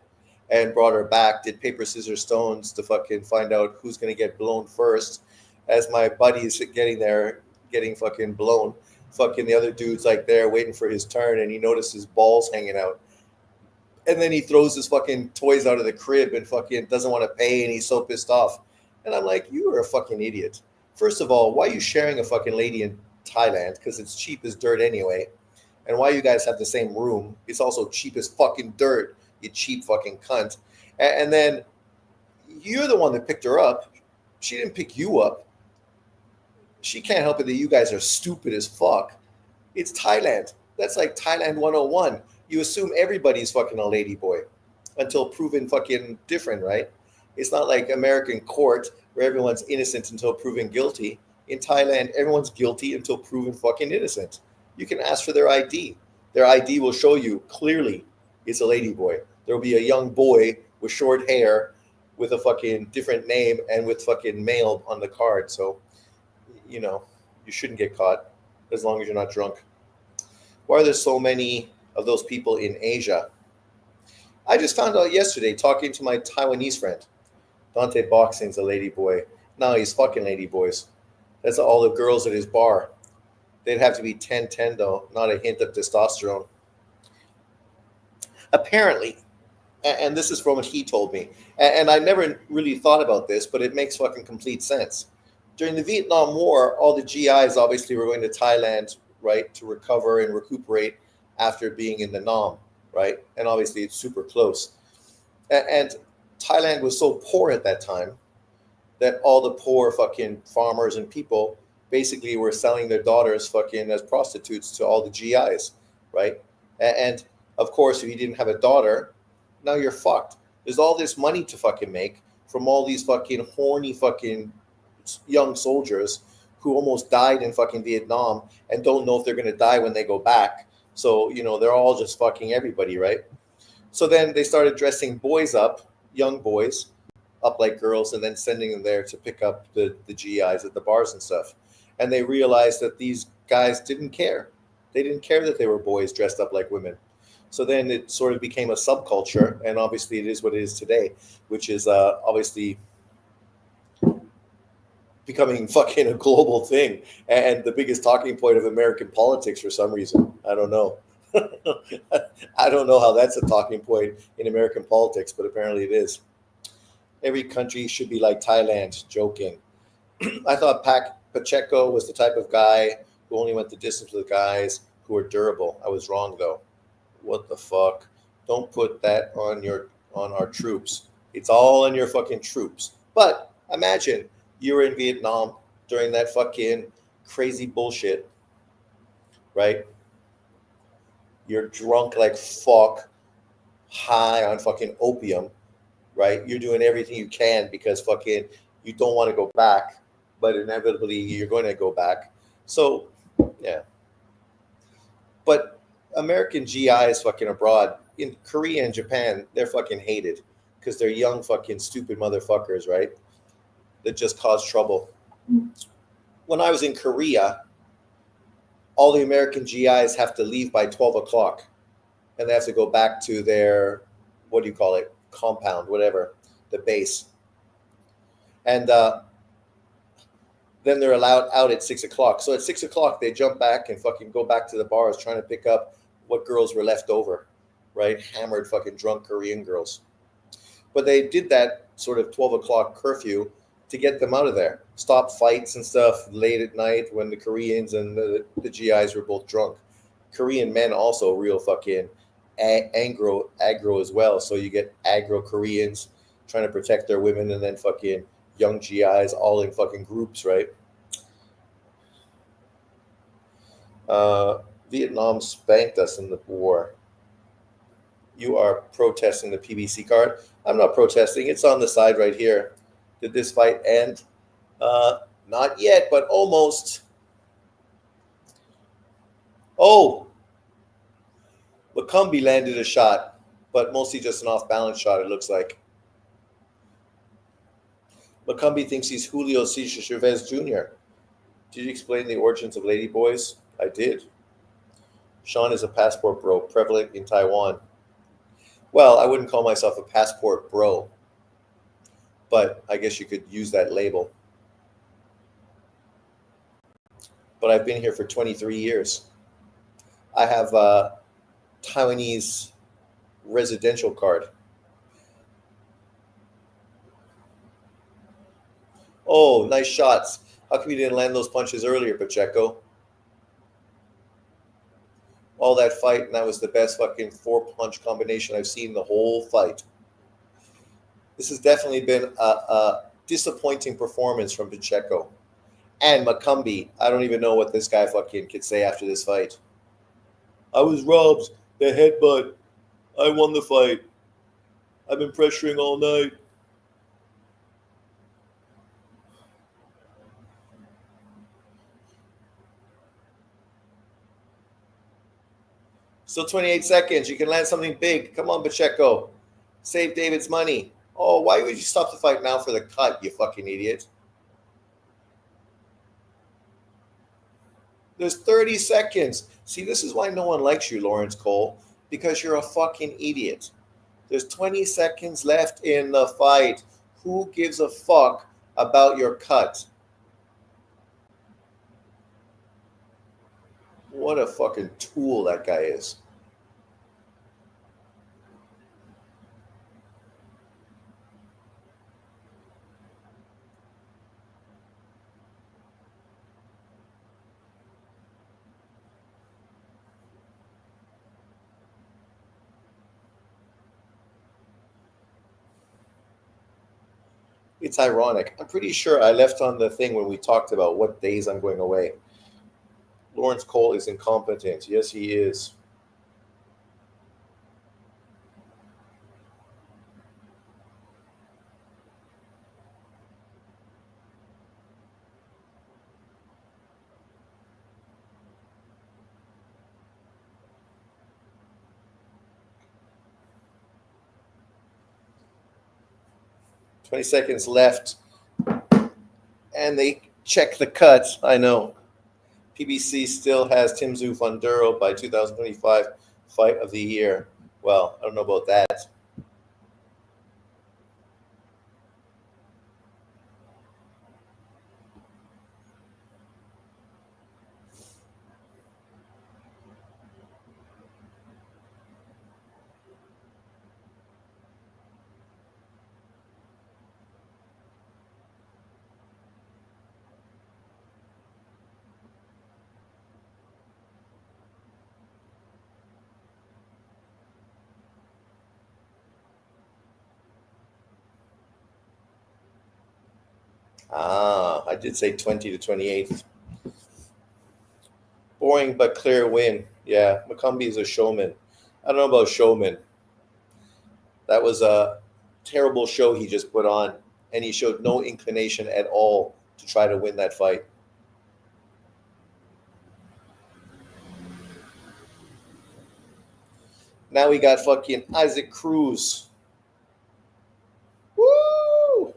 and brought her back, did paper, scissors, stones to fucking find out who's going to get blown first. As my buddy is getting there, getting fucking blown, fucking the other dude's like there waiting for his turn, and he notices balls hanging out. And then he throws his fucking toys out of the crib and fucking doesn't want to pay, and he's so pissed off. And I'm like, you are a fucking idiot. First of all, why are you sharing a fucking lady in Thailand? Because it's cheap as dirt anyway. And why you guys have the same room? It's also cheap as fucking dirt, you cheap fucking cunt. And then You're the one that picked her up. She didn't pick you up. She can't help it that you guys are stupid as fuck. It's Thailand. That's like Thailand 101. You assume everybody's fucking a ladyboy until proven fucking different, right? It's not like American court where everyone's innocent until proven guilty. In Thailand, everyone's guilty until proven fucking innocent. You can ask for their ID. Their ID will show you clearly it's a ladyboy. There will be a young boy with short hair with a fucking different name and with fucking male on the card. So, you know, you shouldn't get caught as long as you're not drunk. Why are there so many of those people in Asia? I just found out yesterday talking to my Taiwanese friend. Dante Boxing's a ladyboy. No, he's fucking ladyboys. That's all the girls at his bar. They'd have to be 10-10 though, not a hint of testosterone. Apparently, and this is from what he told me, and I never really thought about this, but it makes fucking complete sense. During the Vietnam War, all the GIs obviously were going to Thailand, right, to recover and recuperate after being in the Nam, right? And obviously it's super close. And Thailand was so poor at that time that all the poor fucking farmers and people basically were selling their daughters fucking as prostitutes to all the GIs, right? And of course, if you didn't have a daughter, now you're fucked. There's all this money to fucking make from all these fucking horny fucking young soldiers who almost died in fucking Vietnam and don't know if they're going to die when they go back. So, you know, they're all just fucking everybody, right? So then they started dressing boys up, young boys, up like girls, and then sending them there to pick up the GIs at the bars and stuff. And they realized that these guys didn't care. They didn't care that they were boys dressed up like women. So then it sort of became a subculture, and obviously it is what it is today, which is obviously becoming fucking a global thing and the biggest talking point of American politics for some reason. I don't know. I don't know how that's a talking point in American politics, but apparently it is. Every country should be like Thailand. Joking. I thought Pacheco was the type of guy who only went the distance with guys who are durable. I was wrong though. What the fuck? Don't put that on our troops. It's all on your fucking troops. But imagine you were in Vietnam during that fucking crazy bullshit, right? You're drunk like fuck, high on fucking opium, right? You're doing everything you can because fucking you don't want to go back, but inevitably you're going to go back. So, yeah. But American GIs fucking abroad, in Korea and Japan, they're fucking hated because they're young fucking stupid motherfuckers, right? That just cause trouble. When I was in Korea, all the American GIs have to leave by 12 o'clock and they have to go back to their, what do you call it? Compound, whatever, the base. And then they're allowed out at 6 o'clock. So at 6 o'clock, they jump back and fucking go back to the bars trying to pick up what girls were left over, right? Hammered fucking drunk Korean girls. But they did that sort of 12 o'clock curfew to get them out of there. Stop fights and stuff late at night when the Koreans and the GIs were both drunk. Korean men also real fucking aggro as well. So you get aggro Koreans trying to protect their women and then fucking young GIs all in fucking groups, right? Vietnam spanked us in the war. You are protesting the PBC card. I'm not protesting. It's on the side right here. Did this fight end? Not yet, but almost. Oh, McCumbi landed a shot, but mostly just an off-balance shot, it looks like. McCumbi thinks he's Julio Cesar Chavez Jr. Did you explain the origins of ladyboys? I did. Sean is a passport bro, prevalent in Taiwan. Well, I wouldn't call myself a passport bro, but I guess you could use that label. But I've been here for 23 years. I have a Taiwanese residential card. Oh, nice shots. How come you didn't land those punches earlier, Pacheco? All that fight, and that was the best fucking 4-punch combination I've seen the whole fight. This has definitely been a disappointing performance from Pacheco. And McCumbi, I don't even know what this guy fucking could say after this fight. I was robbed. The headbutt. I won the fight. I've been pressuring all night. Still 28 seconds. You can land something big. Come on, Pacheco. Save David's money. Oh, why would you stop the fight now for the cut, you fucking idiot? There's 30 seconds. See, this is why no one likes you, Lawrence Cole, because you're a fucking idiot. There's 20 seconds left in the fight. Who gives a fuck about your cut? What a fucking tool that guy is. It's ironic. I'm pretty sure I left on the thing when we talked about what days I'm going away. Lawrence Cole is incompetent. Yes, he is. "20 seconds left, and they check the cut. I know. PBC still has Tszyu Fundora by 2025 Fight of the Year. Well, I don't know about that. I did say 20 to 28. Boring but clear win. Yeah, McCumbi is a showman. I don't know about showman. That was a terrible show he just put on, and he showed no inclination at all to try to win that fight. Now we got fucking Isaac Cruz. Woo!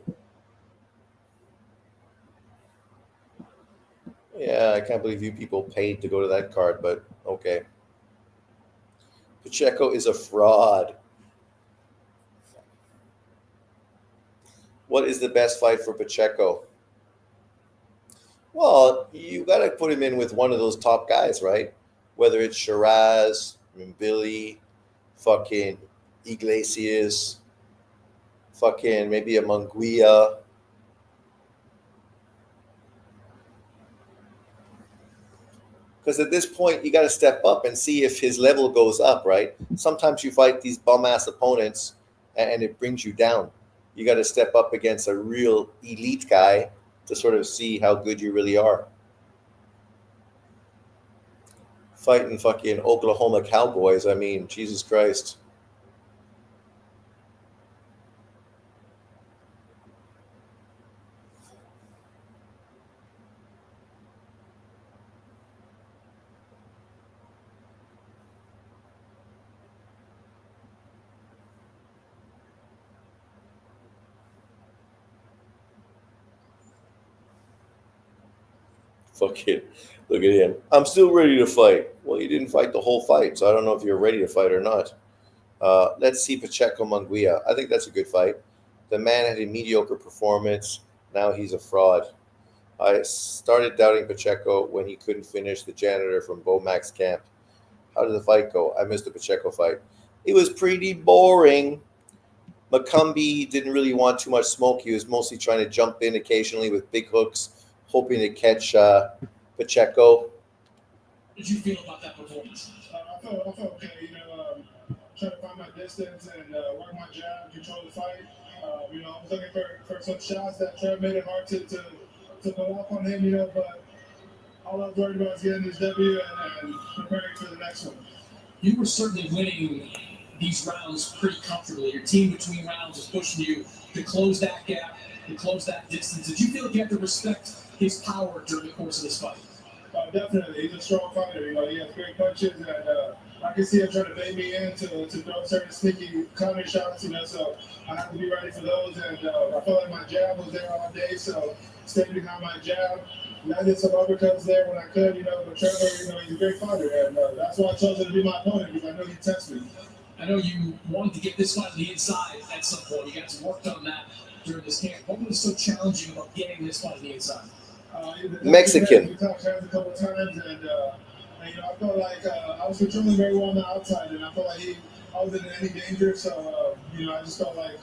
Yeah, I can't believe you people paid to go to that card, but okay. Pacheco is a fraud. What is the best fight for Pacheco? Well, you got to put him in with one of those top guys, right? Whether it's Shiraz, Billy, fucking Iglesias, fucking maybe a Munguia. Because at this point, you got to step up and see if his level goes up, right? Sometimes you fight these bum-ass opponents and it brings you down. You got to step up against a real elite guy to sort of see how good you really are. Fighting fucking Oklahoma Cowboys, I mean, Jesus Christ. Fucking look at him. I'm still ready to fight. Well, you didn't fight the whole fight, so I don't know if you're ready to fight or not. Let's see Pacheco Munguia. I think that's a good fight. The man had a mediocre performance. Now he's a fraud. I started doubting Pacheco when he couldn't finish the janitor from Bomax camp. How did the fight go? I missed the Pacheco fight. It was pretty boring. McCumbi didn't really want too much smoke. He was mostly trying to jump in occasionally with big hooks, hoping to catch Pacheco. What did you feel about that performance? I felt okay. trying to find my distance and work my jab, control the fight. I was looking for some shots that Trev made it hard to go off on him, but all I was worried about was getting this W and preparing for the next one. You were certainly winning these rounds pretty comfortably. Your team between rounds was pushing you to close that gap, to close that distance. Did you feel like you had to respect his power during the course of this fight? Definitely. He's a strong fighter. He has great punches, and I can see him trying to bait me in to throw certain sneaky counter shots, so I have to be ready for those. And I felt like my jab was there all day, so stayed behind my jab. Landed some uppercuts there when I could, but Trevor, he's a great fighter, and that's why I chose him to be my opponent, because I know he'd test me. I know you wanted to get this fight on the inside at some point. You guys worked on that during this camp. What was so challenging about getting this fight on the inside? Mexican. We talked hands a couple of times, and I felt like I was controlling very well on the outside, and I felt like I wasn't in any danger, so I just felt like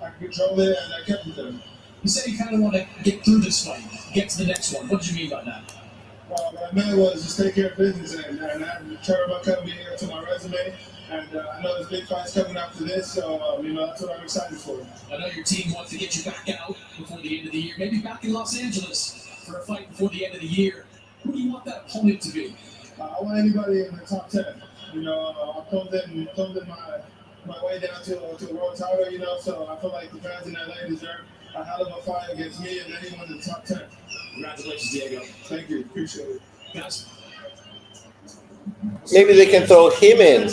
I could control it, and I kept it there. You said you kind of want to get through this fight, get to the next one. What did you mean by that? What I meant was just take care of business and have Tszyu McCumbi to my resume. And I know there's big fights coming after this, so that's what I'm excited for. I know your team wants to get you back out before the end of the year, maybe back in Los Angeles for a fight before the end of the year. Who do you want that opponent to be? I want anybody in the top 10. I plumbed in my way down to a world title, so I feel like the fans in LA deserve a hell of a fight against me and anyone in the top 10. Congratulations, Diego. Thank you. Appreciate it. Guys. Maybe they can throw him in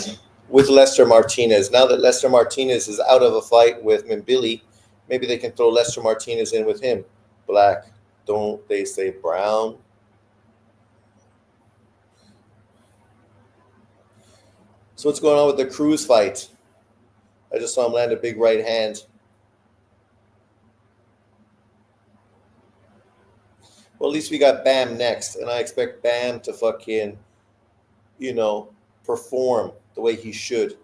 with Lester Martinez. Now that Lester Martinez is out of a fight with Mbili, maybe they can throw Lester Martinez in with him. Black. Don't they say brown? So what's going on with the Cruz fight? I just saw him land a big right hand. Well, at least we got Bam next, and I expect Bam to fucking, perform the way he should.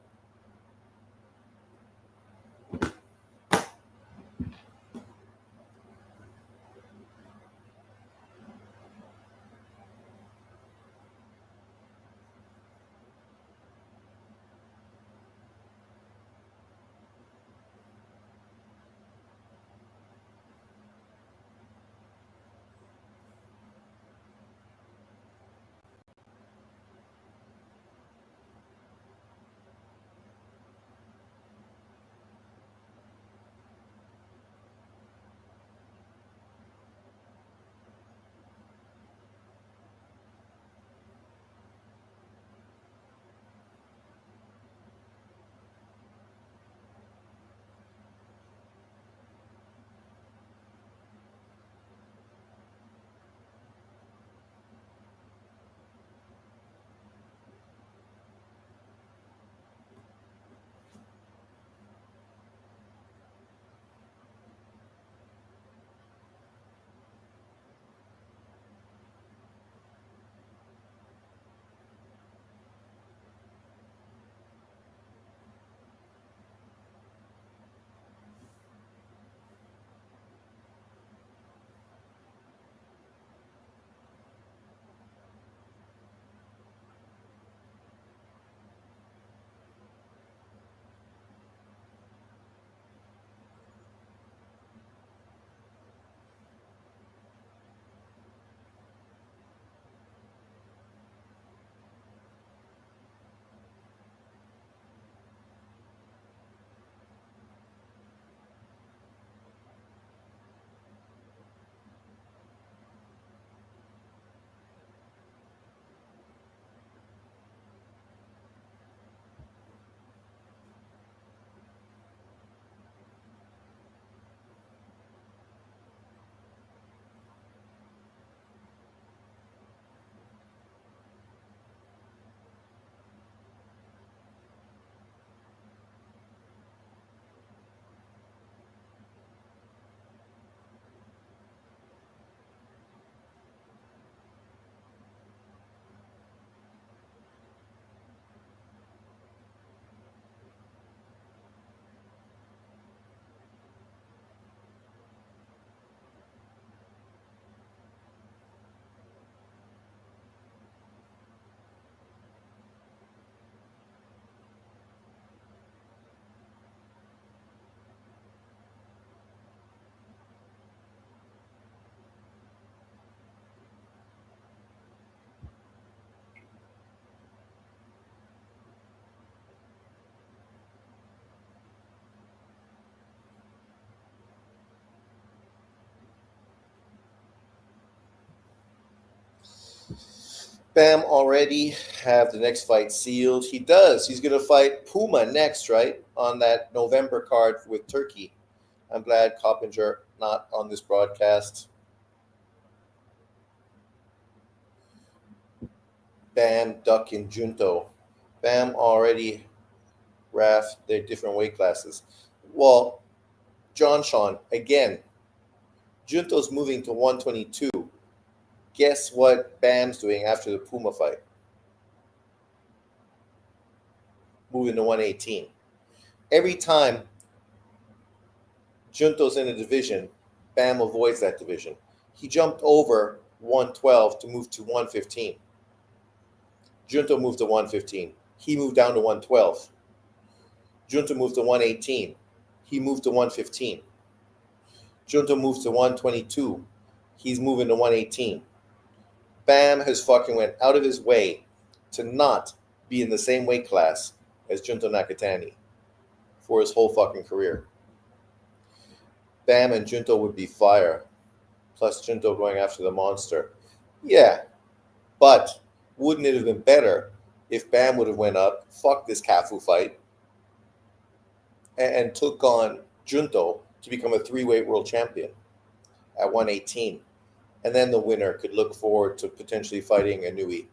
Bam already have the next fight sealed. He does. He's going to fight Puma next, right? On that November card with Turkey. I'm glad Coppinger not on this broadcast. Bam, Duck, and Junto. Bam already Raf, they're different weight classes. Well, John Sean, again, Junto's moving to 122. Guess what Bam's doing after the Puma fight? Moving to 118. Every time Junto's in a division, Bam avoids that division. He jumped over 112 to move to 115. Junto moved to 115. He moved down to 112. Junto moved to 118. He moved to 115. Junto moves to 122. He's moving to 118. Bam has fucking went out of his way to not be in the same weight class as Junto Nakatani for his whole fucking career. Bam and Junto would be fire. Plus Junto going after the monster. Yeah, but wouldn't it have been better if Bam would have went up, fuck this Cafu fight, and took on Junto to become a three-weight world champion at 118. And then the winner could look forward to potentially fighting Inui.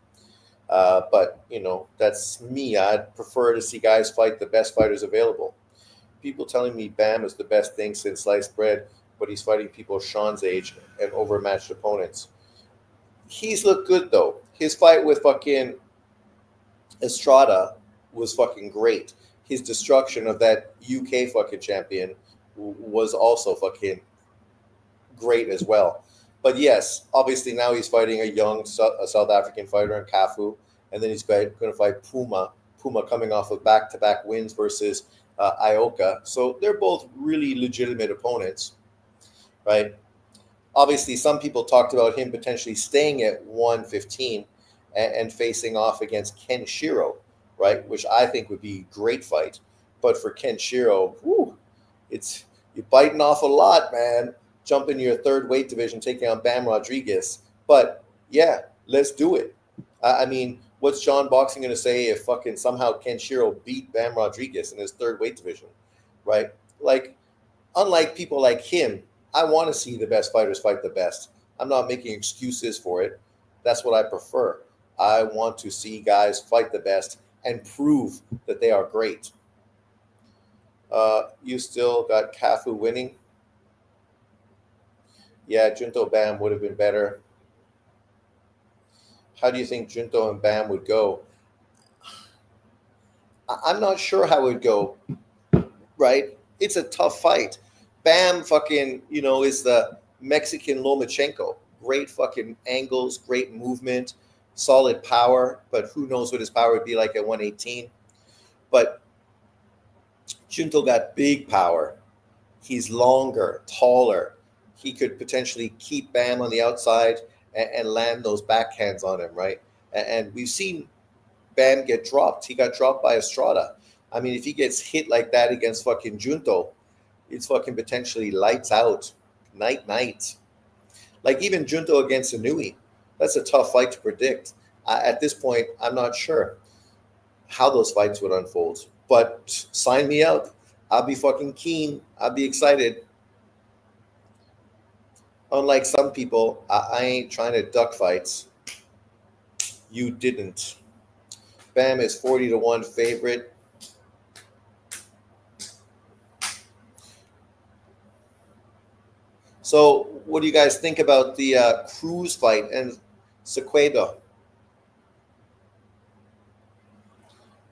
But, you know, that's me. I'd prefer to see guys fight the best fighters available. People telling me Bam is the best thing since sliced bread, but he's fighting people Sean's age and overmatched opponents. He's looked good, though. His fight with fucking Estrada was fucking great. His destruction of that UK fucking champion was also fucking great as well. But yes, obviously now he's fighting a young South African fighter in Cafu, and then he's going to fight Puma. Puma coming off of back-to-back wins versus Ioka. So they're both really legitimate opponents, right? Obviously, some people talked about him potentially staying at 115 and facing off against Ken Shiro, right? Which I think would be a great fight. But for Ken Shiro, you're biting off a lot, man. Jumping your third weight division, taking on Bam Rodriguez. But yeah, let's do it. I mean, what's John Boxing going to say if fucking somehow Ken Shiro beat Bam Rodriguez in his third weight division, right? Like, unlike people like him, I want to see the best fighters fight the best. I'm not making excuses for it. That's what I prefer. I want to see guys fight the best and prove that they are great. You still got Kafu winning. Yeah, Junto Bam would have been better. How do you think Junto and Bam would go? I'm not sure how it would go, right? It's a tough fight. Bam fucking, is the Mexican Lomachenko. Great fucking angles, great movement, solid power, but who knows what his power would be like at 118. But Junto got big power. He's longer, taller. He could potentially keep Bam on the outside and land those backhands on him, right? And we've seen Bam get dropped. He got dropped by Estrada. I mean, if he gets hit like that against fucking Junto, it's fucking potentially lights out, night. Like even Junto against Inui, that's a tough fight to predict. At this point, I'm not sure how those fights would unfold. But sign me up. I'll be fucking keen. I'll be excited. Unlike some people, I ain't trying to duck fights. You didn't. Bam is 40-1 favorite. So what do you guys think about the Cruz fight and Sequedo?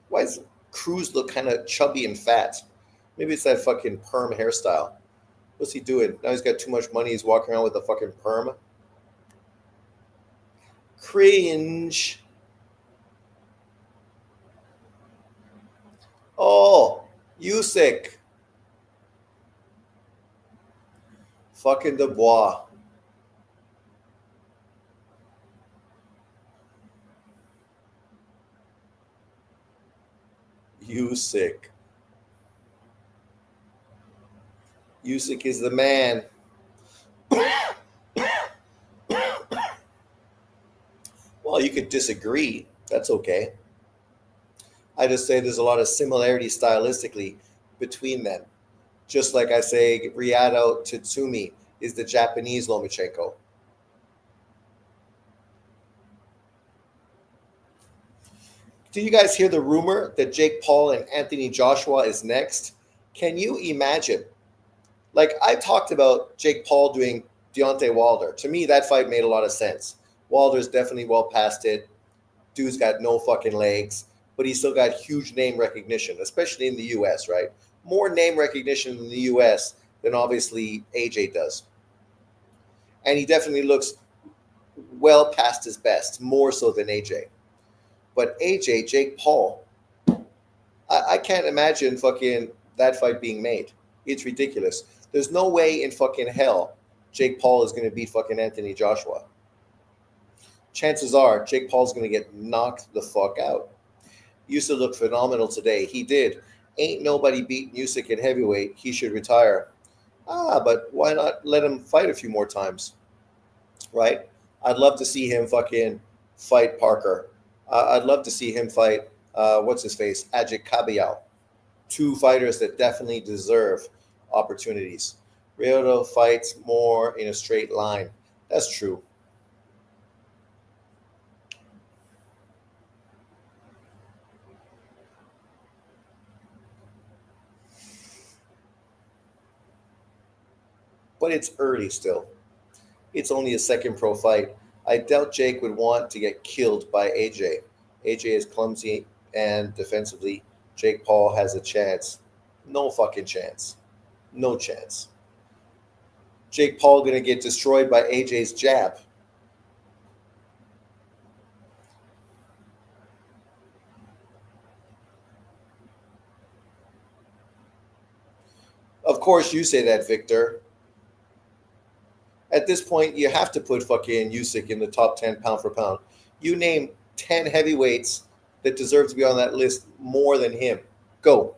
Why does Cruz look kind of chubby and fat? Maybe it's that fucking perm hairstyle. What's he doing? Now he's got too much money. He's walking around with a fucking perm. Cringe. Oh, Usyk. Fucking Dubois. Usyk. Usyk is the man. Well, you could disagree. That's okay. I just say there's a lot of similarity stylistically between them. Just like I say, Riyado Tatsumi is the Japanese Lomachenko. Did you guys hear the rumor that Jake Paul and Anthony Joshua is next? Can you imagine? Like, I talked about Jake Paul doing Deontay Wilder. To me, that fight made a lot of sense. Wilder's definitely well past it. Dude's got no fucking legs, but he's still got huge name recognition, especially in the U.S., right? More name recognition in the U.S. than obviously AJ does. And he definitely looks well past his best, more so than AJ. But AJ, Jake Paul, I can't imagine fucking that fight being made. It's ridiculous. There's no way in fucking hell Jake Paul is going to beat fucking Anthony Joshua. Chances are Jake Paul's going to get knocked the fuck out. Usyk looked phenomenal today. He did. Ain't nobody beating Usyk at heavyweight. He should retire. But why not let him fight a few more times? Right? I'd love to see him fucking fight Parker. I'd love to see him fight, what's his face, Ajit Kabiao. Two fighters that definitely deserve opportunities. Rioto fights more in a straight line. That's true. But it's early still. It's only a second pro fight. I doubt Jake would want to get killed by AJ. AJ is clumsy and defensively, Jake Paul has a chance. No fucking chance. No chance. Jake Paul going to get destroyed by AJ's jab. Of course you say that, Victor. At this point, you have to put fucking Usyk in the top 10 pound for pound. You name 10 heavyweights that deserve to be on that list more than him. Go.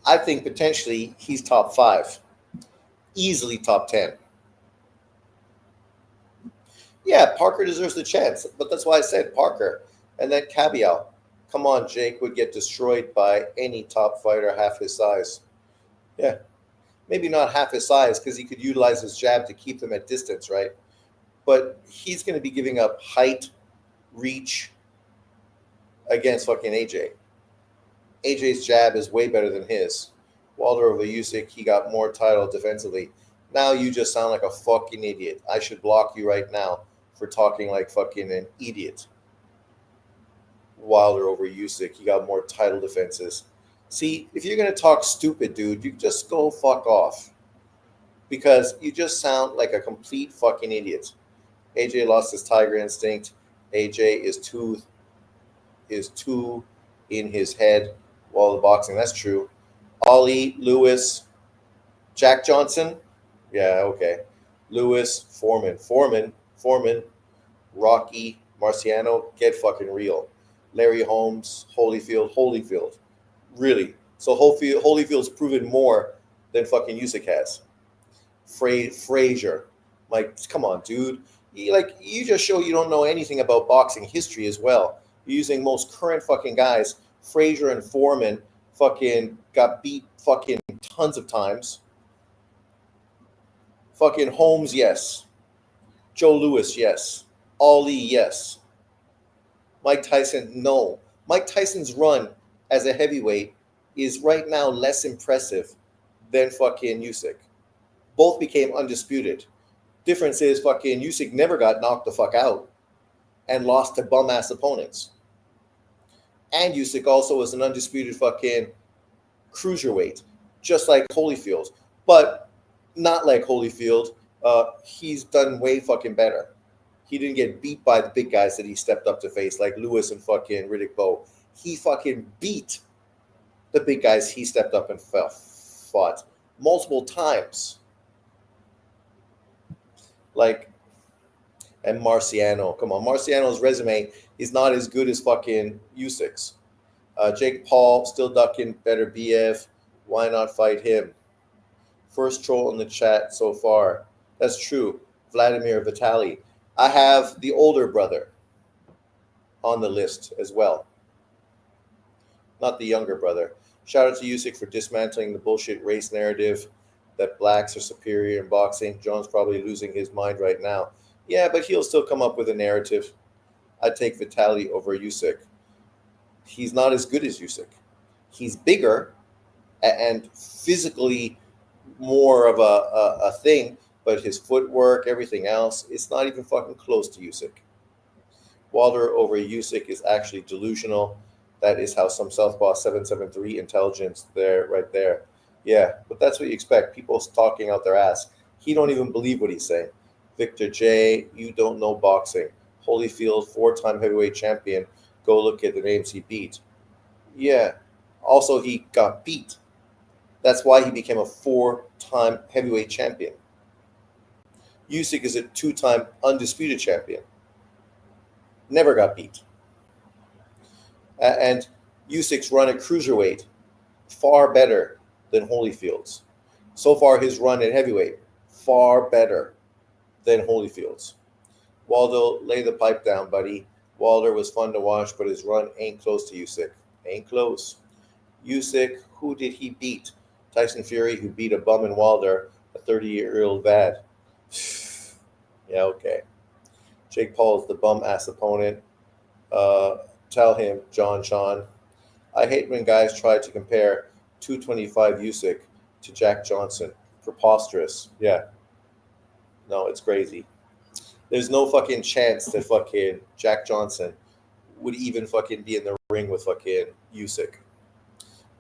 I think potentially he's top 5. Easily top 10. Yeah, Parker deserves the chance, but that's why I said Parker. And then Kabiao. Come on, Jake would get destroyed by any top fighter half his size. Yeah, maybe not half his size because he could utilize his jab to keep them at distance, right? But he's going to be giving up height, reach against fucking AJ. AJ's jab is way better than his. Wilder over Usyk, he got more title defensively. Now you just sound like a fucking idiot. I should block you right now for talking like fucking an idiot. Wilder over Usyk, he got more title defenses. See, if you're going to talk stupid, dude, you just go fuck off. Because you just sound like a complete fucking idiot. AJ lost his tiger instinct. AJ is too in his head while the boxing. That's true. Ali, Lewis, Jack Johnson. Yeah, okay. Lewis, Foreman, Rocky, Marciano, get fucking real. Larry Holmes, Holyfield. Really. So Holyfield's proven more than fucking Usyk has. Frazier. Like, come on, dude. You just show you don't know anything about boxing history as well. You're using most current fucking guys. Frazier and Foreman fucking got beat fucking tons of times. Fucking Holmes, yes. Joe Louis, yes. Ali, yes. Mike Tyson, no. Mike Tyson's run as a heavyweight is right now less impressive than fucking Usyk. Both became undisputed. Difference is fucking Usyk never got knocked the fuck out and lost to bum-ass opponents. And Usyk also was an undisputed fucking cruiserweight, just like Holyfield. But not like Holyfield. He's done way fucking better. He didn't get beat by the big guys that he stepped up to face, like Lewis and fucking Riddick Bowe. He fucking beat the big guys he stepped up and fought multiple times. Like, and Marciano. Come on, Marciano's resume is not as good as fucking Usyk's. Jake Paul still ducking, better BF. Why not fight him? First troll in the chat so far. That's true. Vladimir Vitali. I have the older brother on the list as well. Not the younger brother. Shout out to Usyk for dismantling the bullshit race narrative that blacks are superior in boxing. John's probably losing his mind right now. Yeah, but he'll still come up with a narrative. I'd take Vitali over Usyk. He's not as good as Usyk. He's bigger and physically more of a thing, but his footwork, everything else, it's not even fucking close to Usyk. Wilder over Usyk is actually delusional. That is how some Southpaw 773 intelligence there, right there. Yeah, but that's what you expect. People talking out their ass. He don't even believe what he's saying. Victor J, you don't know boxing. Holyfield, 4-time heavyweight champion. Go look at the names he beat. Yeah. Also, he got beat. That's why he became a 4-time heavyweight champion. Usyk is a 2-time undisputed champion. Never got beat. And Usyk's run at cruiserweight far better than Holyfield's. So far, his run at heavyweight far better than Holyfield's. Waldo, lay the pipe down, buddy. Wilder was fun to watch, but his run ain't close to Usyk. Ain't close. Usyk, who did he beat? Tyson Fury, who beat a bum in Wilder, a 30-year-old vad. Yeah, okay. Jake Paul is the bum-ass opponent. Tell him, John Sean. I hate when guys try to compare 225 Usyk to Jack Johnson. Preposterous. Yeah. No, it's crazy. There's no fucking chance that fucking Jack Johnson would even fucking be in the ring with fucking Usyk.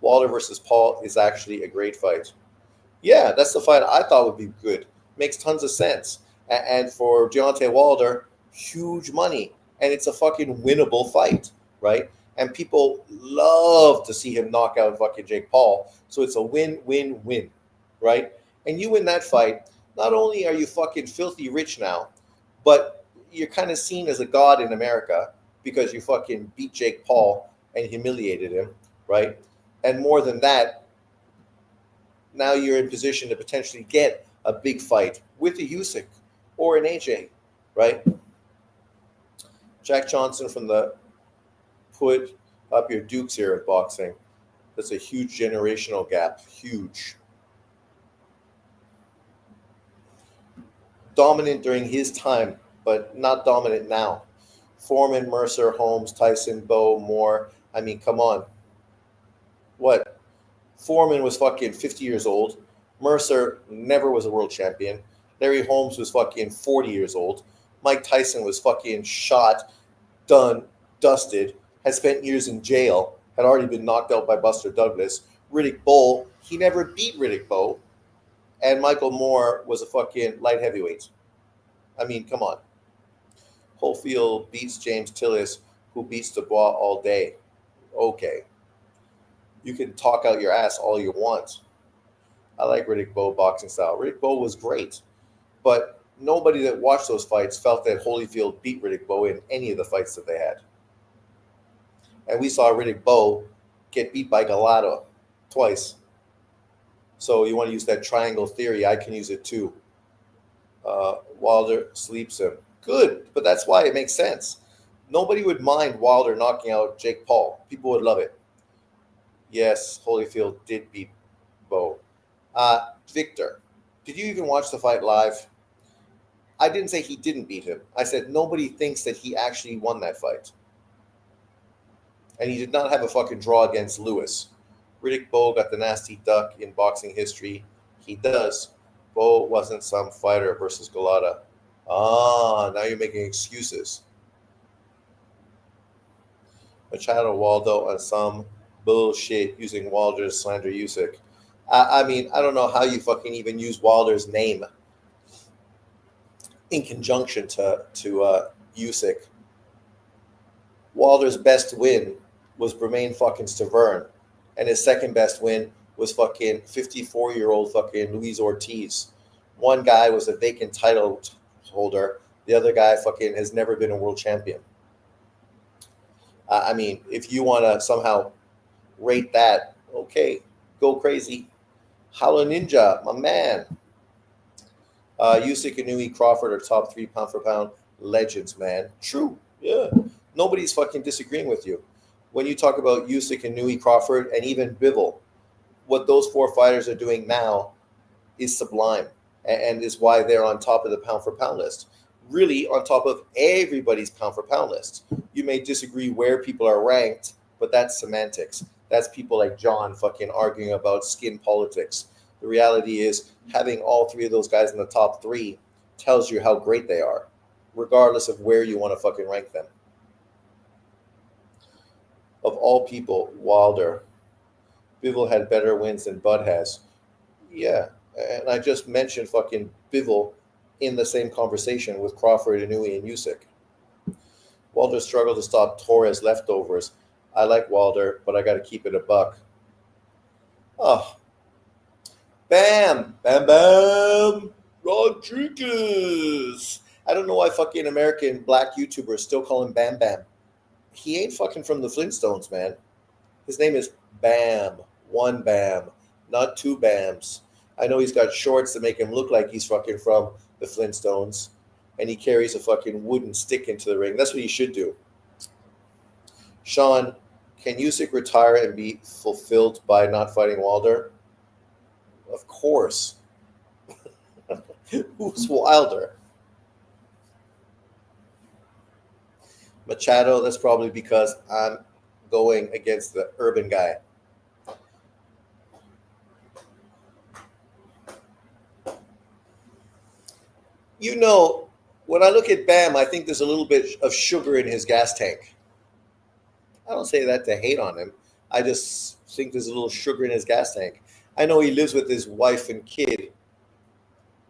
Wilder versus Paul is actually a great fight. Yeah, that's the fight I thought would be good. Makes tons of sense. And for Deontay Wilder, huge money. And it's a fucking winnable fight, right? And people love to see him knock out fucking Jake Paul. So it's a win-win-win, right? And you win that fight, not only are you fucking filthy rich now, but you're kind of seen as a god in America because you fucking beat Jake Paul and humiliated him, right? And more than that, now you're in position to potentially get a big fight with a Usyk or an AJ, right? Jack Johnson from the put up your Dukes here of boxing. That's a huge generational gap. Huge. Dominant during his time, but not dominant now. Foreman, Mercer, Holmes, Tyson, Bowe, Moore. I mean, come on. What? Foreman was fucking 50 years old. Mercer never was a world champion. Larry Holmes was fucking 40 years old. Mike Tyson was fucking shot, done, dusted, had spent years in jail, had already been knocked out by Buster Douglas. Riddick Bowe, he never beat Riddick Bowe. And Michael Moore was a fucking light heavyweight. I mean, come on. Holyfield beats James Tillis, who beats Dubois all day. Okay. You can talk out your ass all you want. I like Riddick Bowe boxing style. Riddick Bowe was great. But nobody that watched those fights felt that Holyfield beat Riddick Bowe in any of the fights that they had. And we saw Riddick Bowe get beat by Gallardo twice. So you want to use that triangle theory, I can use it too. Wilder sleeps him. Good, but that's why it makes sense. Nobody would mind Wilder knocking out Jake Paul. People would love it. Yes, Holyfield did beat Bowe. Victor, did you even watch the fight live? I didn't say he didn't beat him. I said nobody thinks that he actually won that fight. And he did not have a fucking draw against Lewis. Riddick Bowe got the nasty duck in boxing history. He does. Bowe wasn't some fighter versus Galata. Now you're making excuses. Machado Waldo on some bullshit using Wilder to slander Usyk. I mean, I don't know how you fucking even use Wilder's name in conjunction to Usyk. Wilder's best win was Bermain fucking Stavern and his second best win was fucking 54-year-old fucking Luis Ortiz. One guy was a vacant title holder. The other guy fucking has never been a world champion. I mean, if you want to somehow rate that, okay, go crazy. Hala Ninja, my man. Usyk and Nui Crawford are top 3 pound for pound legends, man. True. Yeah. Nobody's fucking disagreeing with you. When you talk about Usyk and Nui Crawford and even Bivol, what those 4 fighters are doing now is sublime and is why they're on top of the pound for pound list. Really on top of everybody's pound for pound list. You may disagree where people are ranked, but that's semantics. That's people like John fucking arguing about skin politics. The reality is having all 3 of those guys in the top 3 tells you how great they are, regardless of where you want to fucking rank them. Of all people, Wilder. Bivol had better wins than Bud has. Yeah, and I just mentioned fucking Bivol in the same conversation with Crawford, Inouye, and Usyk. Wilder struggled to stop Torres' leftovers. I like Wilder, but I got to keep it a buck. Oh. Bam! Bam, bam! Rodriguez! I don't know why fucking American black YouTubers still call him Bam Bam. He ain't fucking from the Flintstones, man. His name is Bam. 1 Bam. Not 2 Bams. I know he's got shorts that make him look like he's fucking from the Flintstones, and he carries a fucking wooden stick into the ring. That's what he should do. Sean, can Usyk retire and be fulfilled by not fighting Wilder? Of course. Who's Wilder? Machado, that's probably because I'm going against the urban guy. You know, when I look at Bam, I think there's a little bit of sugar in his gas tank. I don't say that to hate on him. I just think there's a little sugar in his gas tank. I know he lives with his wife and kid,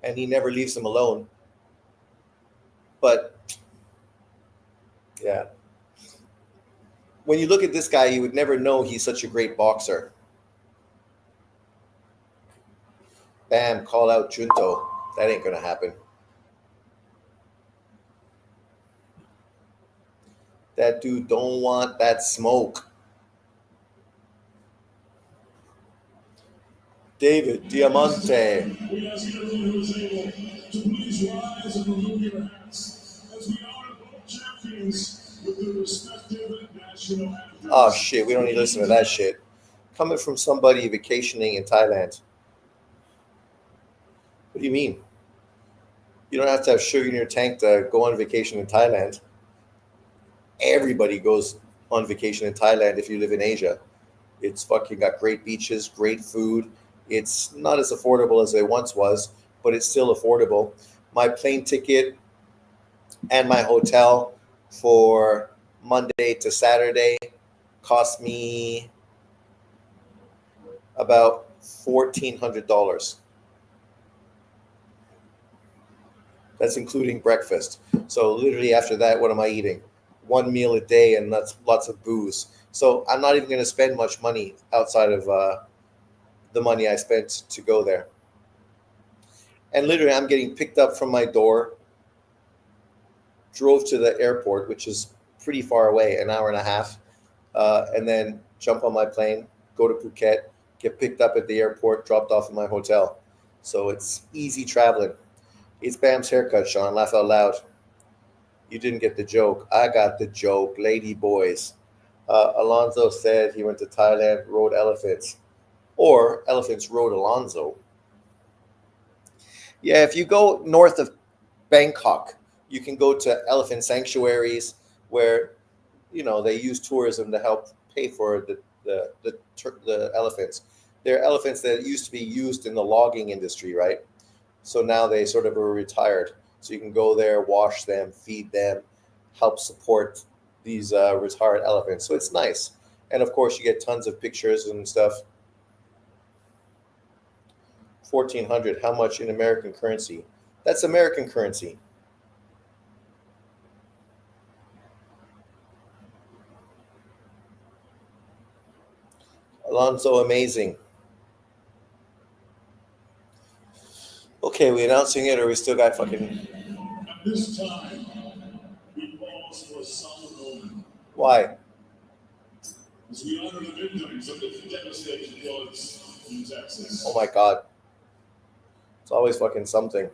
and he never leaves them alone. But, yeah. When you look at this guy, you would never know he's such a great boxer. Bam, call out Junto. That ain't going to happen. That dude don't want that smoke. David Diamante. We ask everyone who is able to please rise and remove your hats as we honor both champions with their respective national anthems. Oh shit, we don't need to listen to that shit. Coming from somebody vacationing in Thailand. What do you mean? You don't have to have sugar in your tank to go on vacation in Thailand. Everybody goes on vacation in Thailand if you live in Asia. It's fucking got great beaches, great food. It's not as affordable as it once was, but it's still affordable. My plane ticket and my hotel for Monday to Saturday cost me about $1,400. That's including breakfast. So literally after that, what am I eating? 1 meal a day and that's lots of booze. So I'm not even going to spend much money outside of the money I spent to go there. And literally I'm getting picked up from my door, drove to the airport, which is pretty far away, an hour and a half, and then jump on my plane, go to Phuket, get picked up at the airport, dropped off in my hotel. So it's easy traveling. It's Bam's haircut, Sean. Laugh out loud. You didn't get the joke. I got the joke. Lady boys. Alonzo said he went to Thailand, rode elephants. Or elephants rode Alonzo. Yeah, if you go north of Bangkok, you can go to elephant sanctuaries where, you know, they use tourism to help pay for the elephants. They're elephants that used to be used in the logging industry, right? So now they sort of are retired. So you can go there, wash them, feed them, help support these retired elephants. So it's nice. And of course, you get tons of pictures and stuff. 1,400, how much in American currency? That's American currency. Alonso, amazing. Okay, we announcing it, or we still got fucking... At this time, we pause for a solemn moment Why? as we honor the victims of the devastating floods in Texas. Oh my God. It's always fucking something.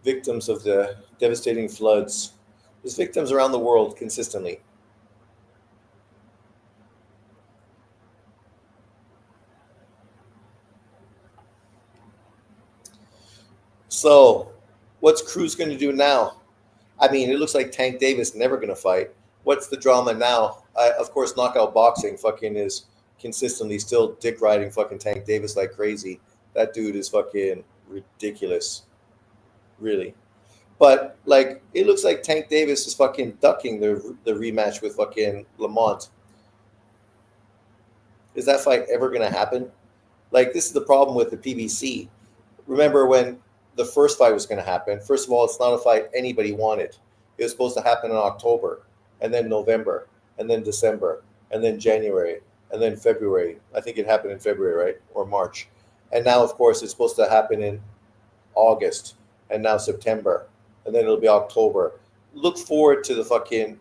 Victims of the devastating floods. There's victims around the world consistently. So, what's Cruz going to do now? I mean, it looks like Tank Davis never going to fight. What's the drama now? Of course, knockout boxing fucking is consistently still dick riding fucking Tank Davis like crazy. That dude is fucking ridiculous. Really. But, like, it looks like Tank Davis is fucking ducking the rematch with fucking Lamont. Is that fight ever going to happen? Like, this is the problem with the PBC. Remember when the first fight was going to happen? First of all, it's not a fight anybody wanted. It was supposed to happen in October, and then November, and then December, and then January, and then February. I think it happened in February, right? Or March. And now, of course, it's supposed to happen in August, and now September, and then it'll be October. Look forward to the fucking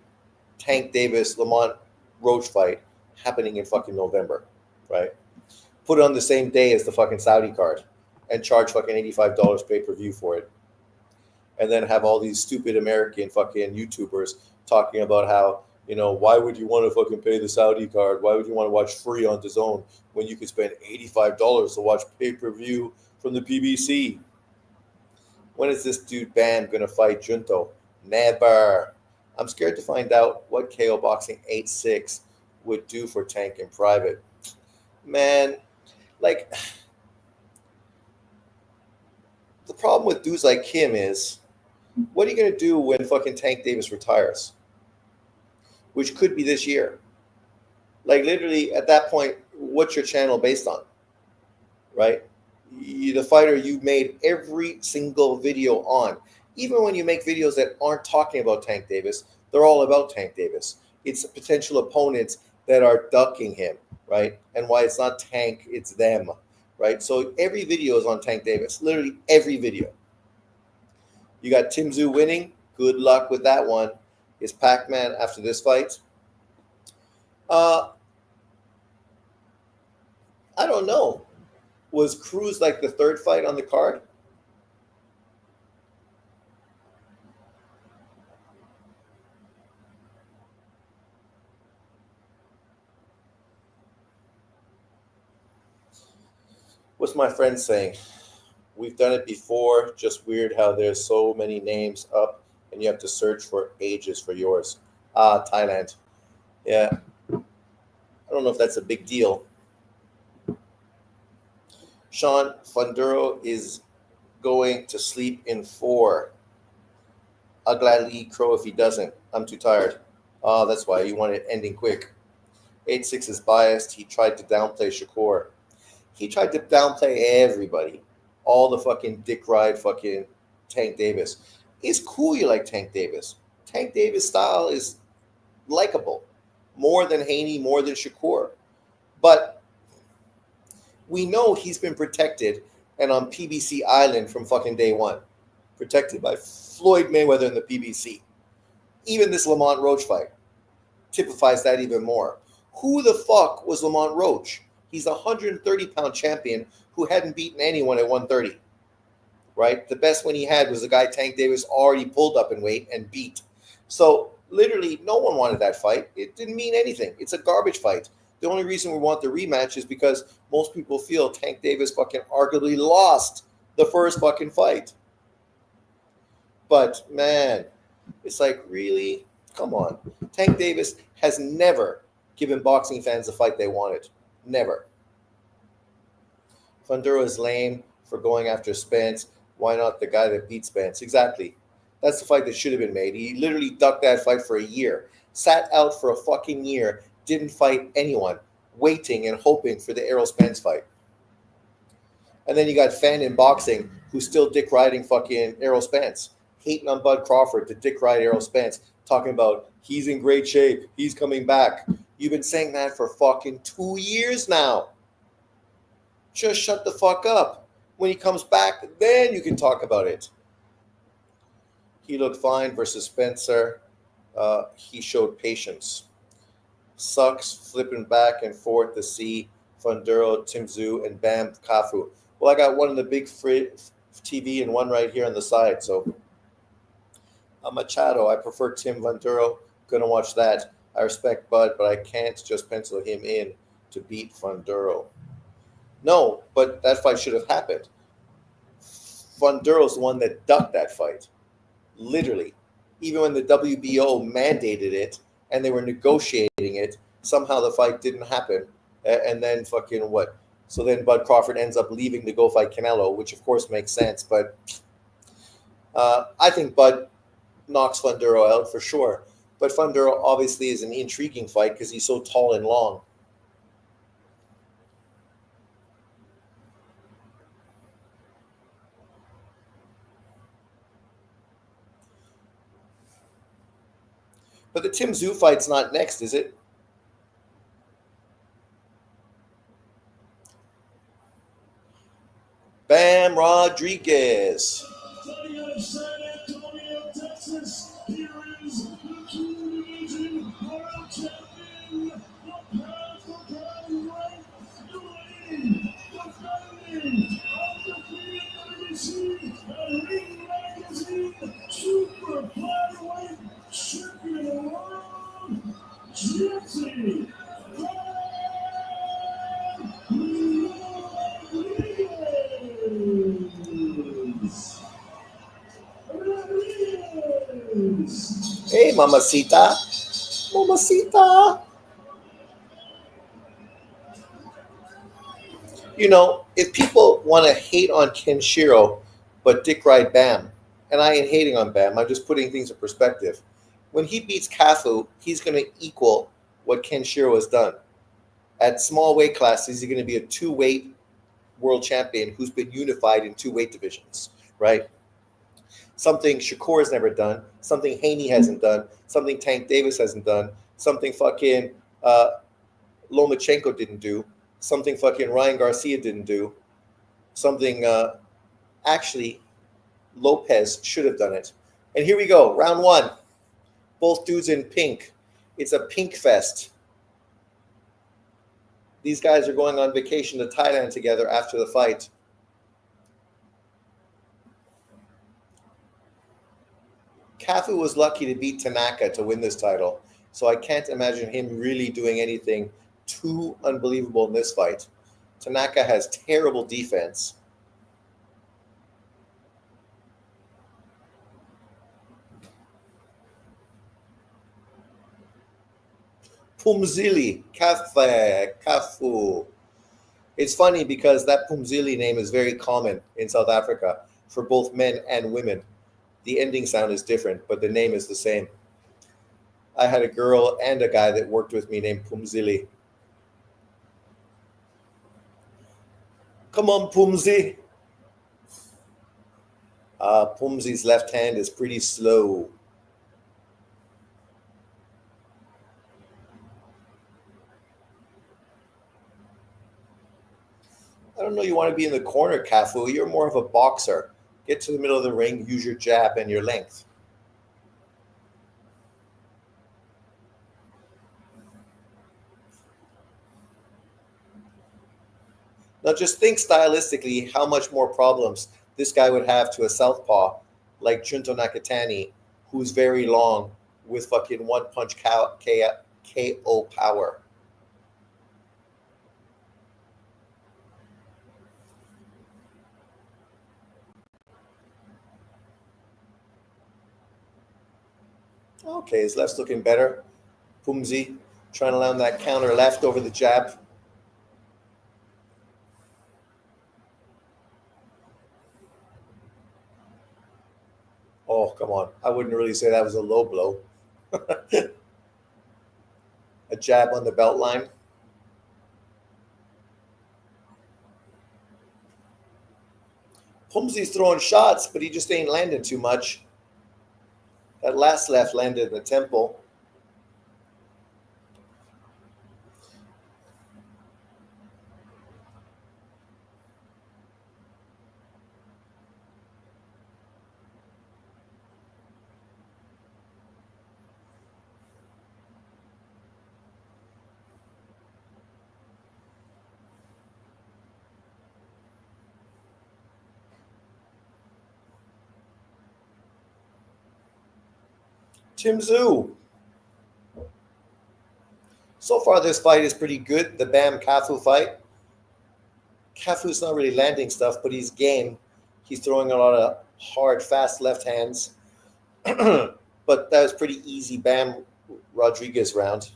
Tank Davis Lamont Roach fight happening in fucking November, right? Put it on the same day as the fucking Saudi card and charge fucking $85 pay-per-view for it. And then have all these stupid American fucking YouTubers talking about how, you know, why would you want to fucking pay the Saudi card? Why would you want to watch free on DAZN when you could spend $85 to watch pay-per-view from the PBC? When is this dude Bam going to fight Junto? Never. I'm scared to find out what KO Boxing 8-6 would do for Tank in private. Man, like, the problem with dudes like him is, what are you going to do when fucking Tank Davis retires? Which could be this year. Like, literally, at that point, what's your channel based on? Right? You're the fighter you made every single video on. Even when you make videos that aren't talking about Tank Davis, they're all about Tank Davis. It's potential opponents that are ducking him, right? And why it's not Tank, it's them, right? So every video is on Tank Davis, literally every video. You got Tszyu winning. Good luck with that one. Is Pac-Man after this fight? I don't know. Was Cruz like the third fight on the card? What's my friend saying? We've done it before. Just weird how there's so many names up and you have to search for ages for yours. Thailand. Yeah. I don't know if that's a big deal. Sean, Fundora is going to sleep in 4. I'll gladly eat crow if he doesn't. I'm too tired. That's why you want it ending quick. 8-6 is biased. He tried to downplay Shakur. He tried to downplay everybody. All the fucking dick ride fucking Tank Davis. It's cool you like Tank Davis. Tank Davis' style is likable. More than Haney, more than Shakur. But we know he's been protected and on PBC Island from fucking day one. Protected by Floyd Mayweather in the PBC. Even this Lamont Roach fight typifies that even more. Who the fuck was Lamont Roach? He's a 130-pound champion who hadn't beaten anyone at 130, right? The best one he had was the guy Tank Davis already pulled up in weight and beat. So literally no one wanted that fight. It didn't mean anything. It's a garbage fight. The only reason we want the rematch is because most people feel Tank Davis fucking arguably lost the first fucking fight. But, man, it's like, really? Come on. Tank Davis has never given boxing fans the fight they wanted. Never. Fundora is lame for going after Spence. Why not the guy that beat Spence? Exactly. That's the fight that should have been made. He literally ducked that fight for a year. Sat out for a fucking year. Didn't fight anyone. Waiting and hoping for the Errol Spence fight. And then you got Fan in boxing who's still dick riding fucking Errol Spence. Hating on Bud Crawford to dick ride Errol Spence. Talking about he's in great shape. He's coming back. You've been saying that for fucking 2 years now. Just shut the fuck up. When he comes back, then you can talk about it. He looked fine versus Spencer. He showed patience. Sucks flipping back and forth to see Fundora, Tszyu, and Bam Cafu. Well, I got one in the big TV and one right here on the side. So I'm Machado. I prefer Tim Fundora. Gonna watch that. I respect Bud, but I can't just pencil him in to beat Fundora. No, but that fight should have happened. Fundora's the one that ducked that fight. Literally. Even when the WBO mandated it and they were negotiating it, somehow the fight didn't happen. And then fucking what? So then Bud Crawford ends up leaving to go fight Canelo, which of course makes sense. But I think Bud knocks Fundora out for sure. But Fundora obviously is an intriguing fight because he's so tall and long. But the Tszyu fight's not next, is it? Bam Rodriguez. Texas, here is the two-division world champion, the powerful flyweight, the founding, undefeated legacy, and ring magazine, super flyweight champion of the world, Tszyu Hey, mamacita. Mamacita. You know, if people want to hate on Kenshiro, but dick ride Bam, and I ain't hating on Bam, I'm just putting things in perspective. When he beats Cafu, he's going to equal what Kenshiro has done. At small weight classes, he's going to be a two-weight world champion who's been unified in two weight divisions, right? Something Shakur has never done, something Haney hasn't done, something Tank Davis hasn't done, something fucking Lomachenko didn't do, something fucking Ryan Garcia didn't do, something actually Lopez should have done it. And here we go, round one. Both dudes in pink. It's a pink fest. These guys are going on vacation to Thailand together after the fight. Cafu was lucky to beat Tanaka to win this title, so I can't imagine him really doing anything too unbelievable in this fight. Tanaka has terrible defense. Pumzili, Kafu. It's funny because that Pumzili name is very common in South Africa for both men and women. The ending sound is different, but the name is the same. I had a girl and a guy that worked with me named Pumzili. Come on, Pumzi. Pumzi's left hand is pretty slow. I don't know you want to be in the corner, Cafu. You're more of a boxer. Get to the middle of the ring, use your jab and your length. Now just think stylistically how much more problems this guy would have to a southpaw like Junto Nakatani, who's very long with fucking one-punch KO power. Okay, his left's looking better. Pumzi trying to land that counter left over the jab. Oh, come on. I wouldn't really say that was a low blow. A jab on the belt line. Pumzi's throwing shots, but he just ain't landing too much. That last left landed in the temple. Tszyu. So far, this fight is pretty good. The Bam Cafu fight. Cafu's not really landing stuff, but he's game. He's throwing a lot of hard, fast left hands. But that was pretty easy Bam Rodriguez round.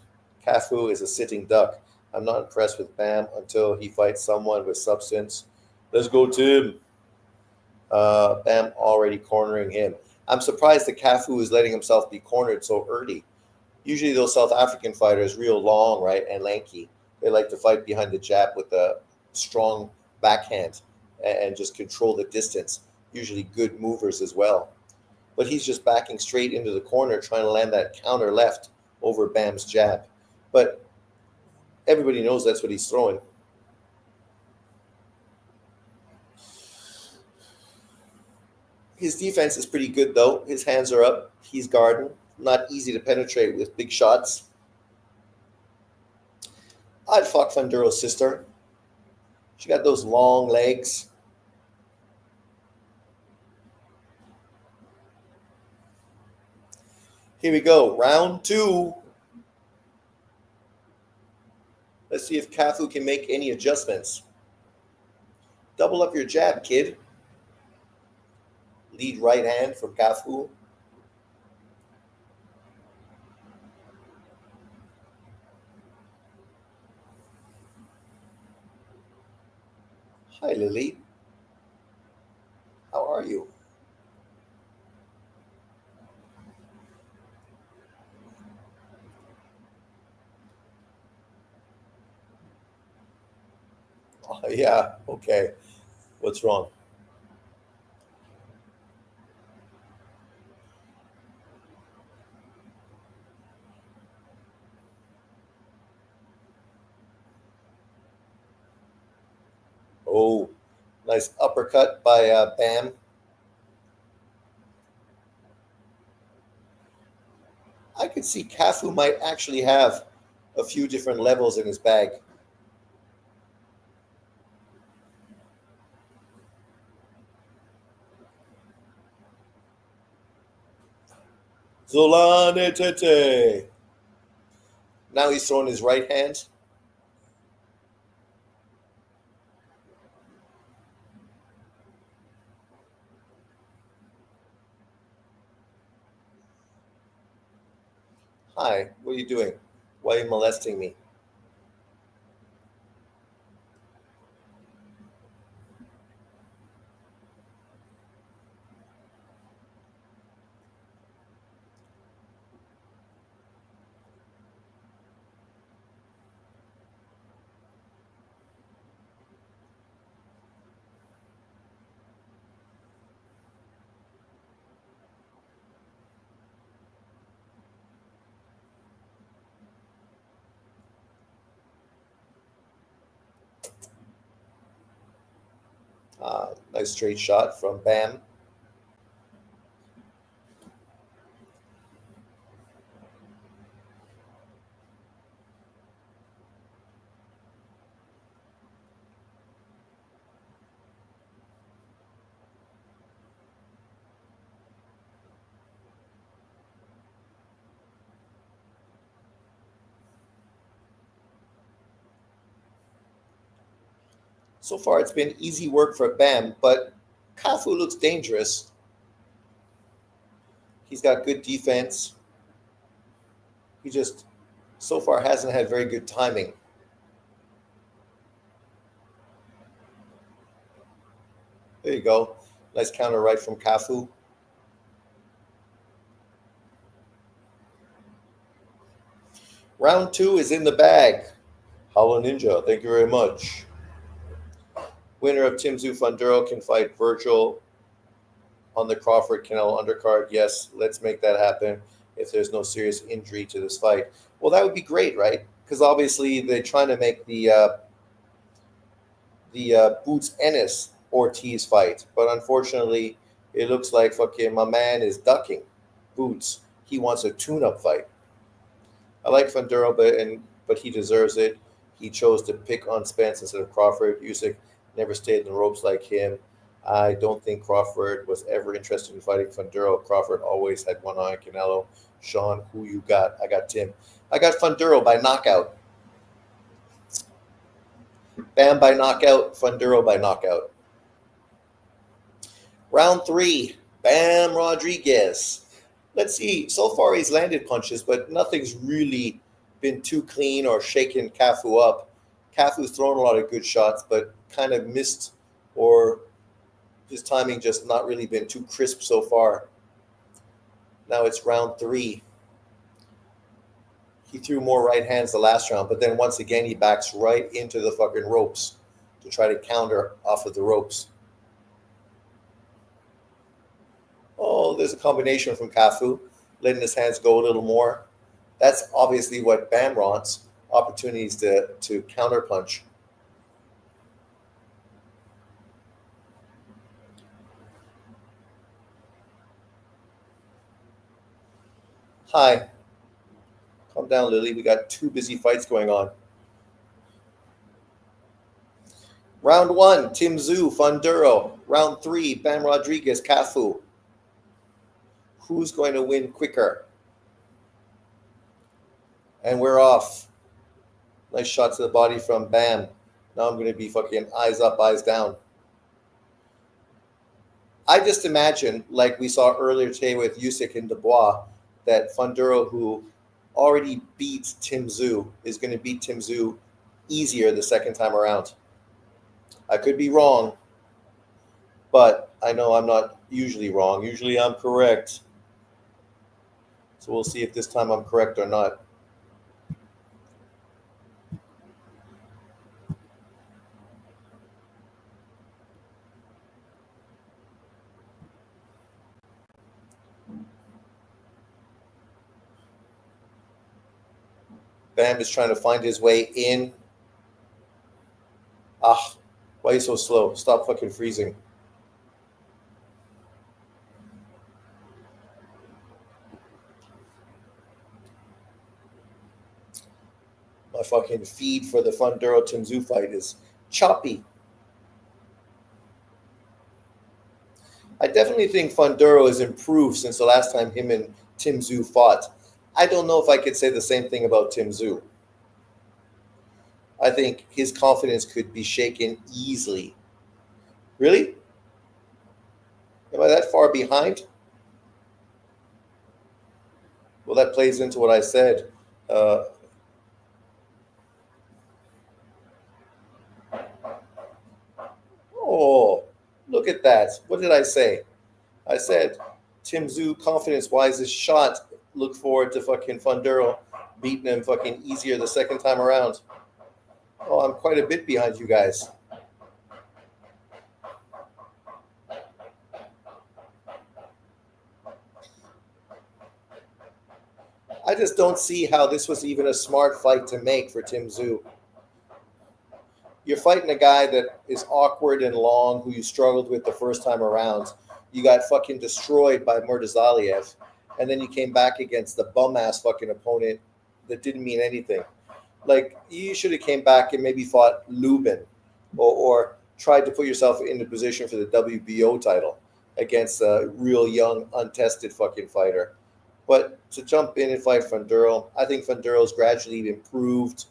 Cafu is a sitting duck. I'm not impressed with Bam until he fights someone with substance. Let's go, Tim. Bam already cornering him. I'm surprised that Cafu is letting himself be cornered so early. Usually those South African fighters, real long, right, and lanky, they like to fight behind the jab with a strong backhand and just control the distance. Usually good movers as well. But he's just backing straight into the corner, trying to land that counter left over Bam's jab. But everybody knows that's what he's throwing. His defense is pretty good, though. His hands are up. He's guarding. Not easy to penetrate with big shots. I'd fuck Fundora's sister. She got those long legs. Here we go. Round 2. Let's see if Kafu can make any adjustments. Double up your jab, kid. Lead right hand from Kafu. Hi, Lily. How are you? Oh, yeah, okay. What's wrong? Oh, nice uppercut by Bam. I could see Cafu might actually have a few different levels in his bag. Zolane Tete. Now he's throwing his right hand. Hi, what are you doing? Why are you molesting me? Nice straight shot from Bam. So far, it's been easy work for Bam, but Kafu looks dangerous. He's got good defense. He just, so far, hasn't had very good timing. There you go. Nice counter right from Kafu. Round 2 is in the bag. Howler Ninja, thank you very much. Winner of Tszyu Fundora can fight Virgil on the Crawford Canelo undercard. Yes, let's make that happen if there's no serious injury to this fight. Well, that would be great, right? Because obviously they're trying to make the Boots Ennis Ortiz fight, but unfortunately, it looks like fucking my man is ducking Boots. He wants a tune-up fight. I like Fundora, but he deserves it. He chose to pick on Spence instead of Crawford. Usyk never stayed in the ropes like him. I don't think Crawford was ever interested in fighting Fundora. Crawford always had one eye on Canelo. Sean, who you got? I got Tim. I got Fundora by knockout. Bam by knockout. Fundora by knockout. Round 3. Bam Rodriguez. Let's see. So far he's landed punches, but nothing's really been too clean or shaken Cafu up. Cafu's thrown a lot of good shots, but kind of missed, or his timing just not really been too crisp so far. Now it's round 3. He threw more right hands the last round, but then once again he backs right into the fucking ropes to try to counter off of the ropes. Oh, there's a combination from Cafu, letting his hands go a little more. That's obviously what Bam wants, opportunities to counter punch. Hi. Calm down, Lily. We got 2 busy fights going on. Round 1, Tszyu, Fundora. Round 3, Bam Rodriguez, Cafu. Who's going to win quicker? And we're off. Nice shot to the body from Bam. Now I'm going to be fucking eyes up, eyes down. I just imagine, like we saw earlier today with Usyk and Dubois, that Fundora, who already beat Tszyu, is going to beat Tszyu easier the second time around. I could be wrong, but I know I'm not usually wrong. Usually I'm correct. So we'll see if this time I'm correct or not. Bam is trying to find his way in. Ah, why are you so slow? Stop fucking freezing. My fucking feed for the Fundora Tszyu fight is choppy. I definitely think Fundora has improved since the last time him and Tszyu fought. I don't know if I could say the same thing about Tszyu. I think his confidence could be shaken easily. Really? Am I that far behind? Well, that plays into what I said. Oh, look at that. What did I say? I said Tszyu, confidence-wise, his shot. Look forward to fucking Fundora beating him fucking easier the second time around. Oh, I'm quite a bit behind you guys. I just don't see how this was even a smart fight to make for Tszyu. You're fighting a guy that is awkward and long, who you struggled with the first time around. You got fucking destroyed by Murdazaliev, and then you came back against the bum-ass fucking opponent that didn't mean anything. Like, you should have came back and maybe fought Lubin or tried to put yourself in the position for the WBO title against a real young, untested fucking fighter. But to jump in and fight Fundora, I think Fundora's gradually improved,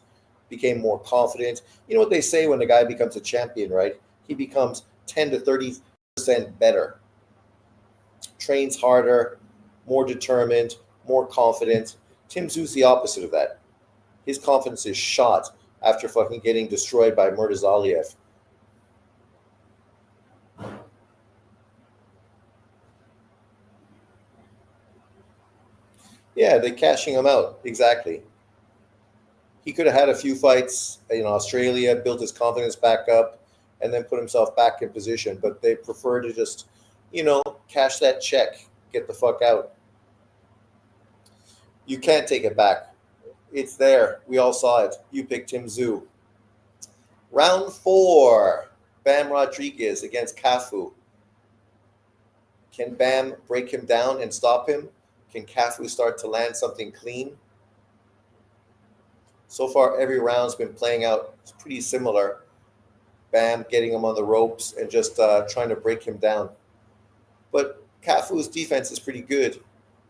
became more confident. You know what they say when a guy becomes a champion, right? He becomes 10 to 30% better. Trains harder, more determined, more confident. Tszyu's the opposite of that. His confidence is shot after fucking getting destroyed by Murdazaliev. Yeah, they're cashing him out. Exactly. He could have had a few fights in Australia, built his confidence back up, and then put himself back in position. But they prefer to just, cash that check, get the fuck out. You can't take it back. It's there. We all saw it. You picked Tszyu. Round 4, Bam Rodriguez against Cafu. Can Bam break him down and stop him? Can Cafu start to land something clean? So far, every round's been playing out pretty similar. Bam getting him on the ropes and just trying to break him down. But Cafu's defense is pretty good.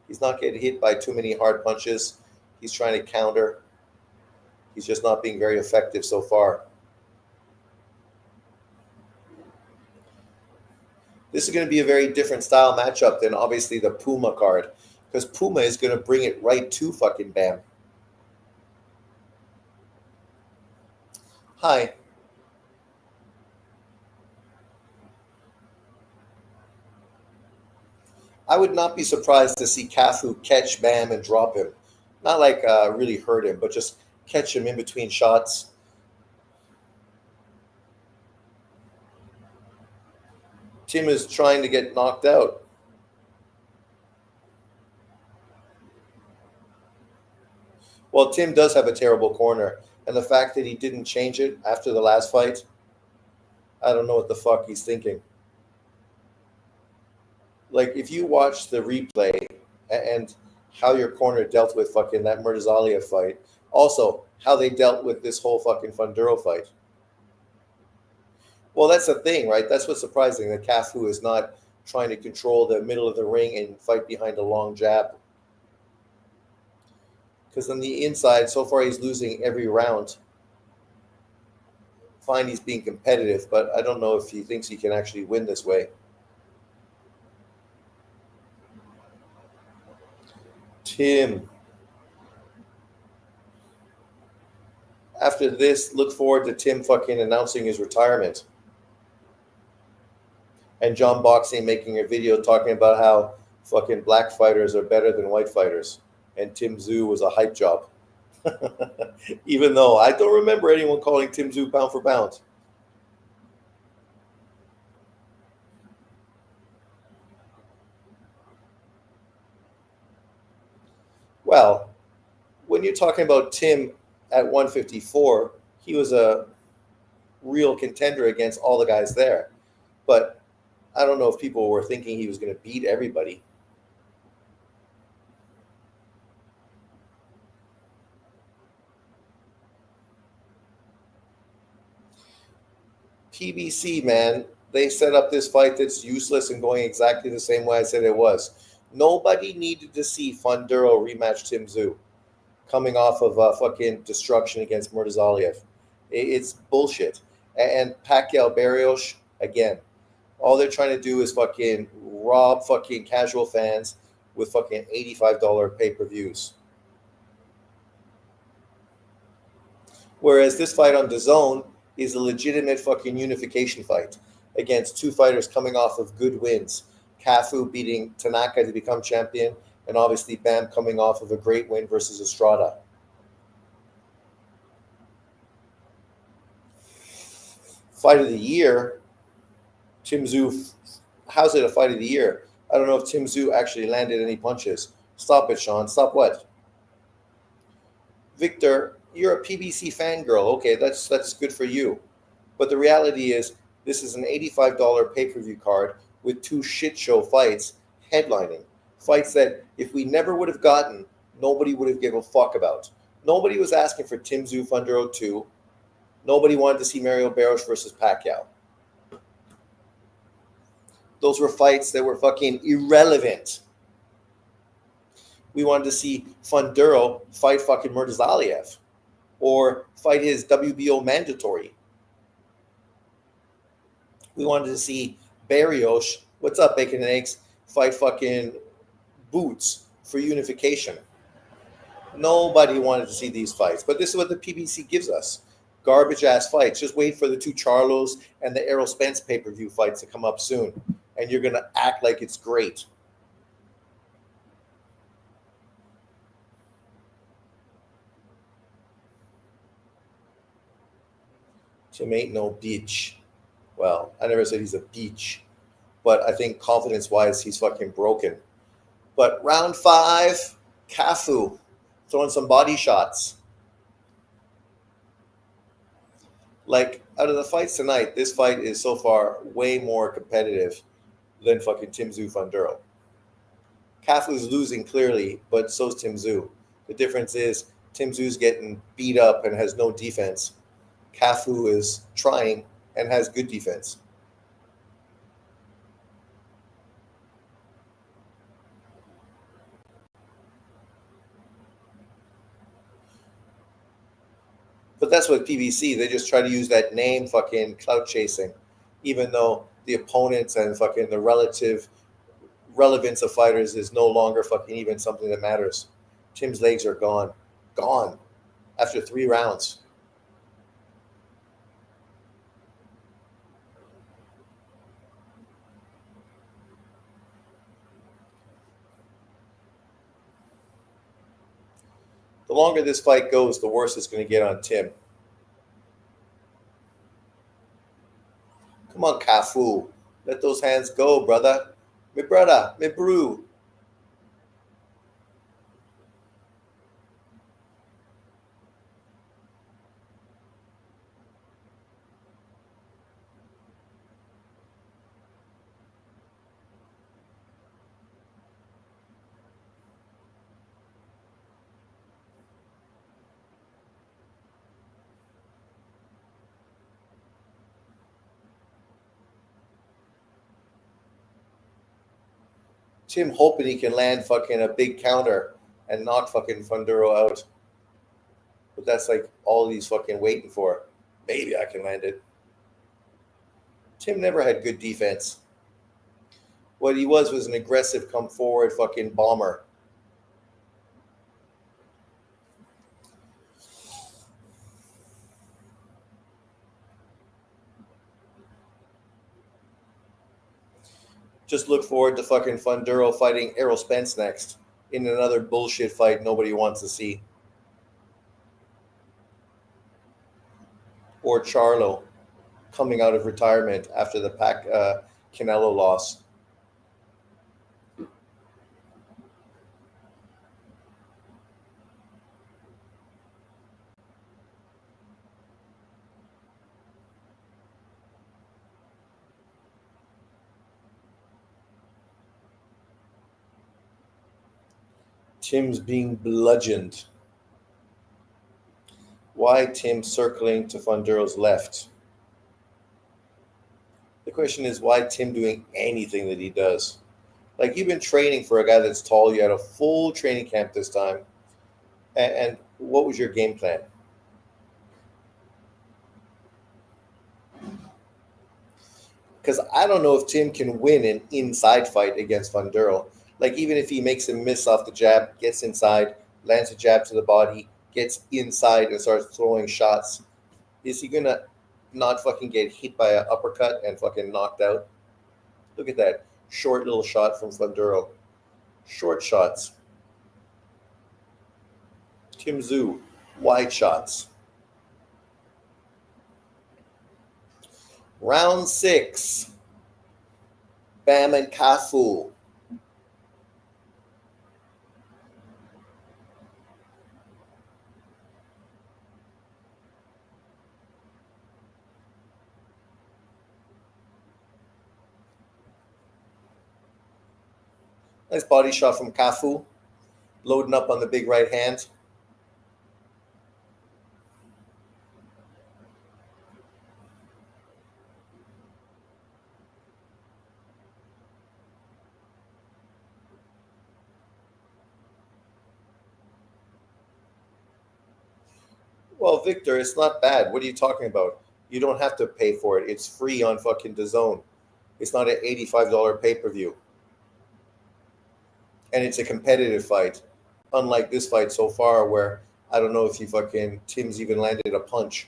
He's not getting hit by too many hard punches. He's trying to counter. He's just not being very effective so far. This is going to be a very different style matchup than obviously the Puma card, because Puma is going to bring it right to fucking Bam. Hi. I would not be surprised to see Cafu catch Bam and drop him. Not like really hurt him, but just catch him in between shots. Tim is trying to get knocked out. Well, Tim does have a terrible corner, and the fact that he didn't change it after the last fight, I don't know what the fuck he's thinking. Like, if you watch the replay and how your corner dealt with fucking that Murtazalia fight, also how they dealt with this whole fucking Fundora fight. Well, that's the thing, right? That's what's surprising, that Cafu is not trying to control the middle of the ring and fight behind a long jab. Because on the inside, so far he's losing every round. Fine, he's being competitive, but I don't know if he thinks he can actually win this way. Tim. After this, look forward to Tim fucking announcing his retirement. And John Boxing making a video talking about how fucking black fighters are better than white fighters. And Tim Tszyu was a hype job. Even though I don't remember anyone calling Tim Tszyu pound for pound. Well, when you're talking about Tim at 154, he was a real contender against all the guys there. But I don't know if people were thinking he was going to beat everybody. PBC, man, they set up this fight that's useless and going exactly the same way I said it was. Nobody needed to see Fundora rematch Tim Tszyu coming off of fucking destruction against Murtazalia. It's bullshit. And Pacquiao Barrios, again, all they're trying to do is fucking rob fucking casual fans with fucking $85 pay-per-views. Whereas this fight on DAZN is a legitimate fucking unification fight against two fighters coming off of good wins. Cafu beating Tanaka to become champion, and obviously Bam coming off of a great win versus Estrada. Fight of the year, Tim Tszyu. How's it a fight of the year? I don't know if Tim Tszyu actually landed any punches. Stop it, Sean. Stop what? Victor, you're a PBC fangirl. Okay, that's good for you. But the reality is, this is an $85 pay-per-view card with two shit show fights headlining. Fights that if we never would have gotten, nobody would have given a fuck about. Nobody was asking for Tim Tszyu Fundora 2. Nobody wanted to see Mario Barrios versus Pacquiao. Those were fights that were fucking irrelevant. We wanted to see Fundora fight fucking Murtazalia or fight his WBO mandatory. We wanted to see Barrios, what's up, Bacon and Eggs, fight fucking Boots for unification. Nobody wanted to see these fights, but this is what the PBC gives us. Garbage ass fights. Just wait for the two Charlos and the Errol Spence pay-per-view fights to come up soon, and you're going to act like it's great. Tim ain't no bitch. Well, I never said he's a beach, but I think confidence-wise, he's fucking broken. But round 5, Cafu throwing some body shots. Like, out of the fights tonight, this fight is so far way more competitive than fucking Tim Tszyu Fundora. Cafu's losing clearly, but so's Tim Tszyu. The difference is Tim Tszyu's getting beat up and has no defense. Cafu is trying, and has good defense. But that's what PBC, they just try to use that name fucking clout chasing, even though the opponents and fucking the relative relevance of fighters is no longer fucking even something that matters. Tim's legs are gone. Gone. After 3 rounds. The longer this fight goes, the worse it's going to get on Tim. Come on, Cafu. Let those hands go, brother. Me brother, me brew. Tim hoping he can land fucking a big counter and knock fucking Fundora out. But that's like all he's fucking waiting for. Maybe I can land it. Tim never had good defense. What he was an aggressive, come forward fucking bomber. Just look forward to fucking Fundora fighting Errol Spence next in another bullshit fight nobody wants to see. Or Charlo coming out of retirement after the Canelo loss. Tim's being bludgeoned. Why Tim circling to Fundora's left? The question is, why Tim doing anything that he does? Like, you've been training for a guy that's tall. You had a full training camp this time. And what was your game plan? Because I don't know if Tim can win an inside fight against Fundora. Like, even if he makes him miss off the jab, gets inside, lands a jab to the body, gets inside and starts throwing shots, is he going to not fucking get hit by an uppercut and fucking knocked out? Look at that. Short little shot from Fundora. Short shots. Tszyu, wide shots. Round 6. Bam and Kafu. Nice body shot from Cafu, loading up on the big right hand. Well, Victor, it's not bad. What are you talking about? You don't have to pay for it. It's free on fucking DAZN. It's not an $85 pay-per-view. And it's a competitive fight, unlike this fight so far where I don't know if Tim's even landed a punch.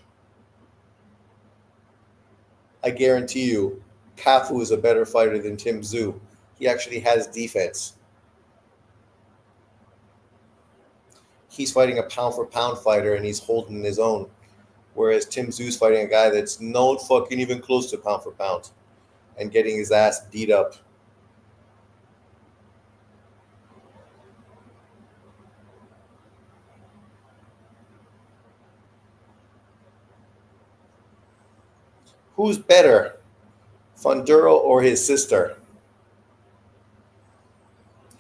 I guarantee you, Cafu is a better fighter than Tszyu. He actually has defense. He's fighting a pound-for-pound fighter, and he's holding his own. Whereas Tszyu's fighting a guy that's not fucking even close to pound-for-pound and getting his ass beat up. Who's better, Fundora or his sister?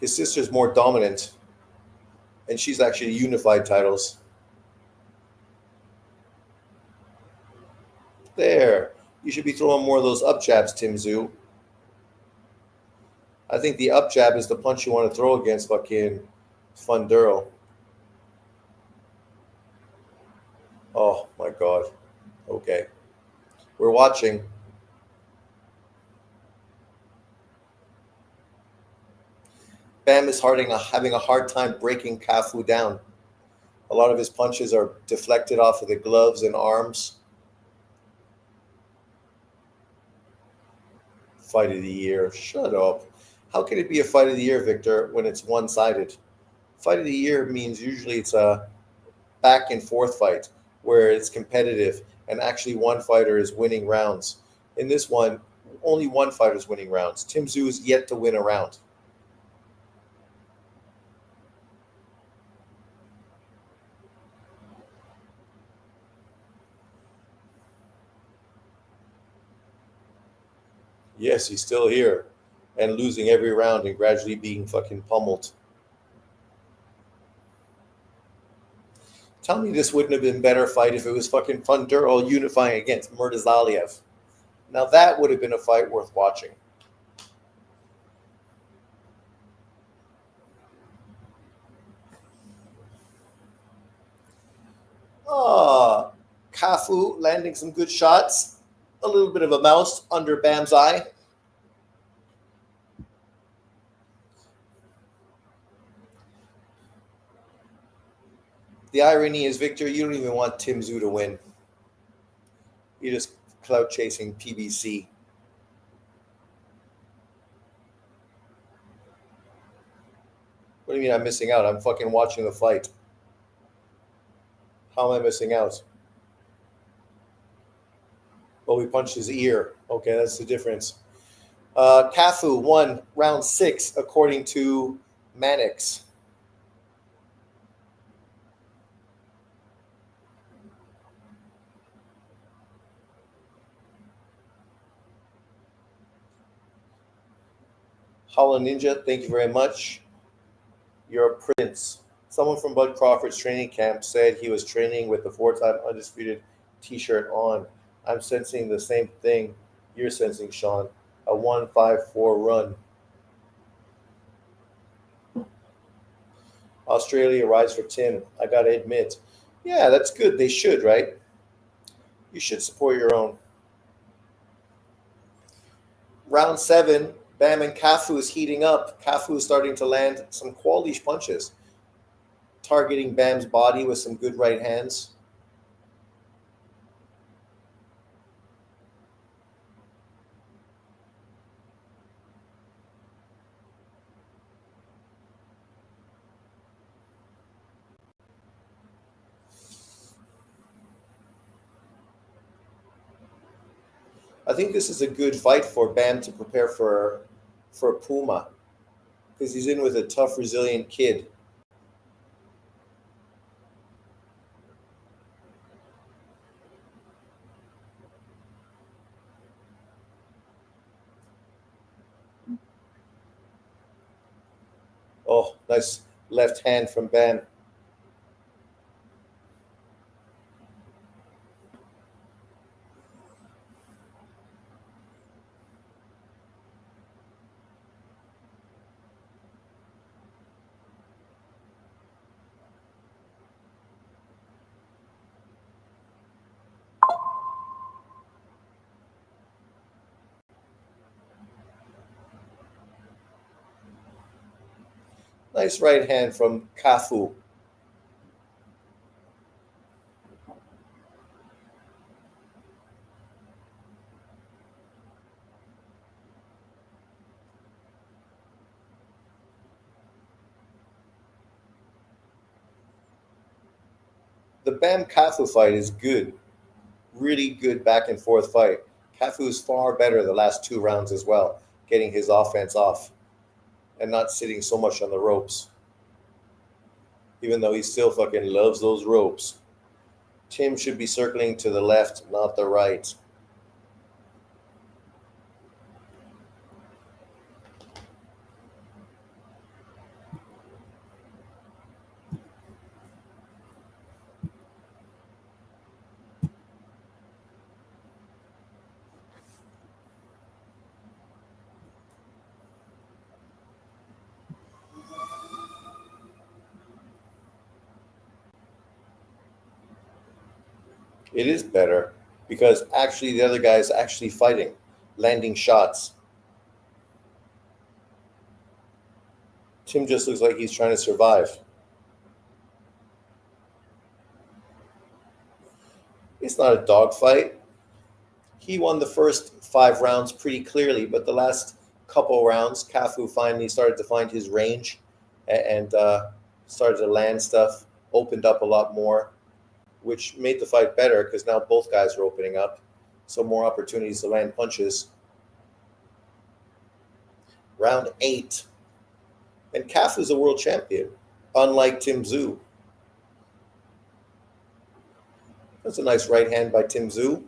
His sister's more dominant, and she's actually unified titles. There. You should be throwing more of those up jabs, Tszyu. I think the up jab is the punch you want to throw against fucking Fundora. Oh my god. Okay. We're watching. Bam is having a hard time breaking Cafu down. A lot of his punches are deflected off of the gloves and arms. Fight of the year. Shut up. How can it be a fight of the year, Victor, when it's one-sided? Fight of the year means usually it's a back and forth fight where it's competitive and actually one fighter is winning rounds. In this one, only one fighter is winning rounds. Tszyu is yet to win a round. Yes, he's still here and losing every round and gradually being fucking pummeled. Tell me this wouldn't have been a better fight if it was fucking Fundora unifying against Murtazaliev. Now that would have been a fight worth watching. Cafu landing some good shots. A little bit of a mouse under Bam's eye. The irony is, Victor, you don't even want Tszyu to win. You're just clout chasing PBC. What do you mean I'm missing out? I'm fucking watching the fight. How am I missing out? Oh, he punched his ear. Okay, that's the difference. Cafu won round 6 according to Mannix. Holland Ninja, thank you very much. You're a prince. Someone from Bud Crawford's training camp said he was training with the 4-time undisputed t-shirt on. I'm sensing the same thing you're sensing, Sean. A 154 run. Australia rise for Tim. I got to admit. Yeah, that's good. They should, right? You should support your own. Round 7, Bam and Cafu is heating up. Cafu is starting to land some quality punches, targeting Bam's body with some good right hands. I think this is a good fight for Bam to prepare for Puma, because he's in with a tough, resilient kid. Oh, nice left hand from Bam. Nice right hand from Kafu. The Bam Kafu fight is good. Really good back and forth fight. Kafu is far better the last 2 rounds as well, getting his offense off and not sitting so much on the ropes. Even though he still fucking loves those ropes. Tim should be circling to the left, not the right. It is better because actually the other guy is actually fighting, landing shots. Tim just looks like he's trying to survive. It's not a dogfight. He won the first 5 rounds pretty clearly, but the last couple rounds, Cafu finally started to find his range and started to land stuff, opened up a lot more, which made the fight better because now both guys are opening up. So more opportunities to land punches. Round 8. And Cafu's a world champion, unlike Tszyu. That's a nice right hand by Tszyu.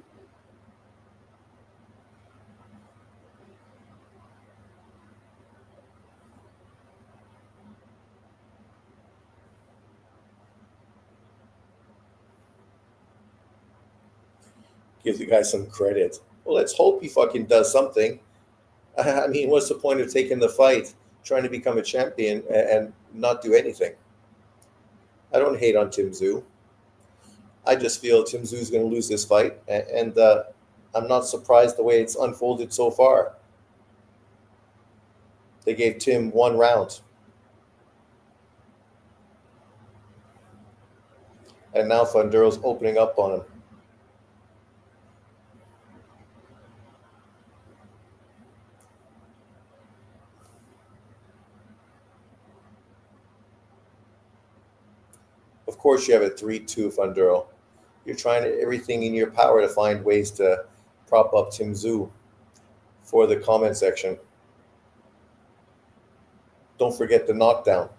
Give the guy some credit. Well, let's hope he fucking does something. I mean, what's the point of taking the fight, trying to become a champion, and not do anything? I don't hate on Tszyu. I just feel Tszyu's going to lose this fight, and I'm not surprised the way it's unfolded so far. They gave Tim 1 round. And now Fundora's opening up on him. Of course you have a 3-2 Fundora. You're trying everything in your power to find ways to prop up Tszyu for the comment section. Don't forget the knockdown.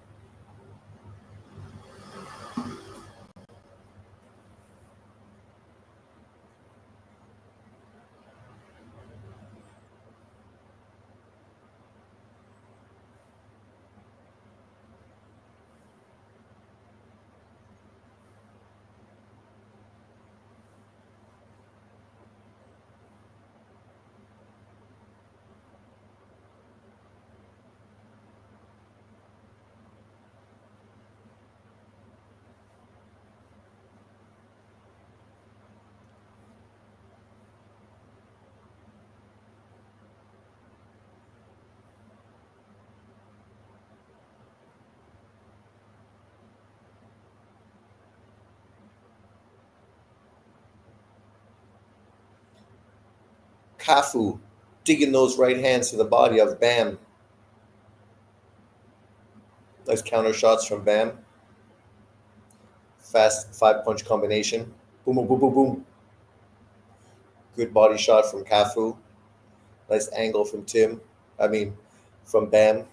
Kafu digging those right hands to the body of Bam. Nice counter shots from Bam. Fast 5-punch combination. Boom, boom, boom, boom, boom. Good body shot from Kafu. Nice angle from from Bam.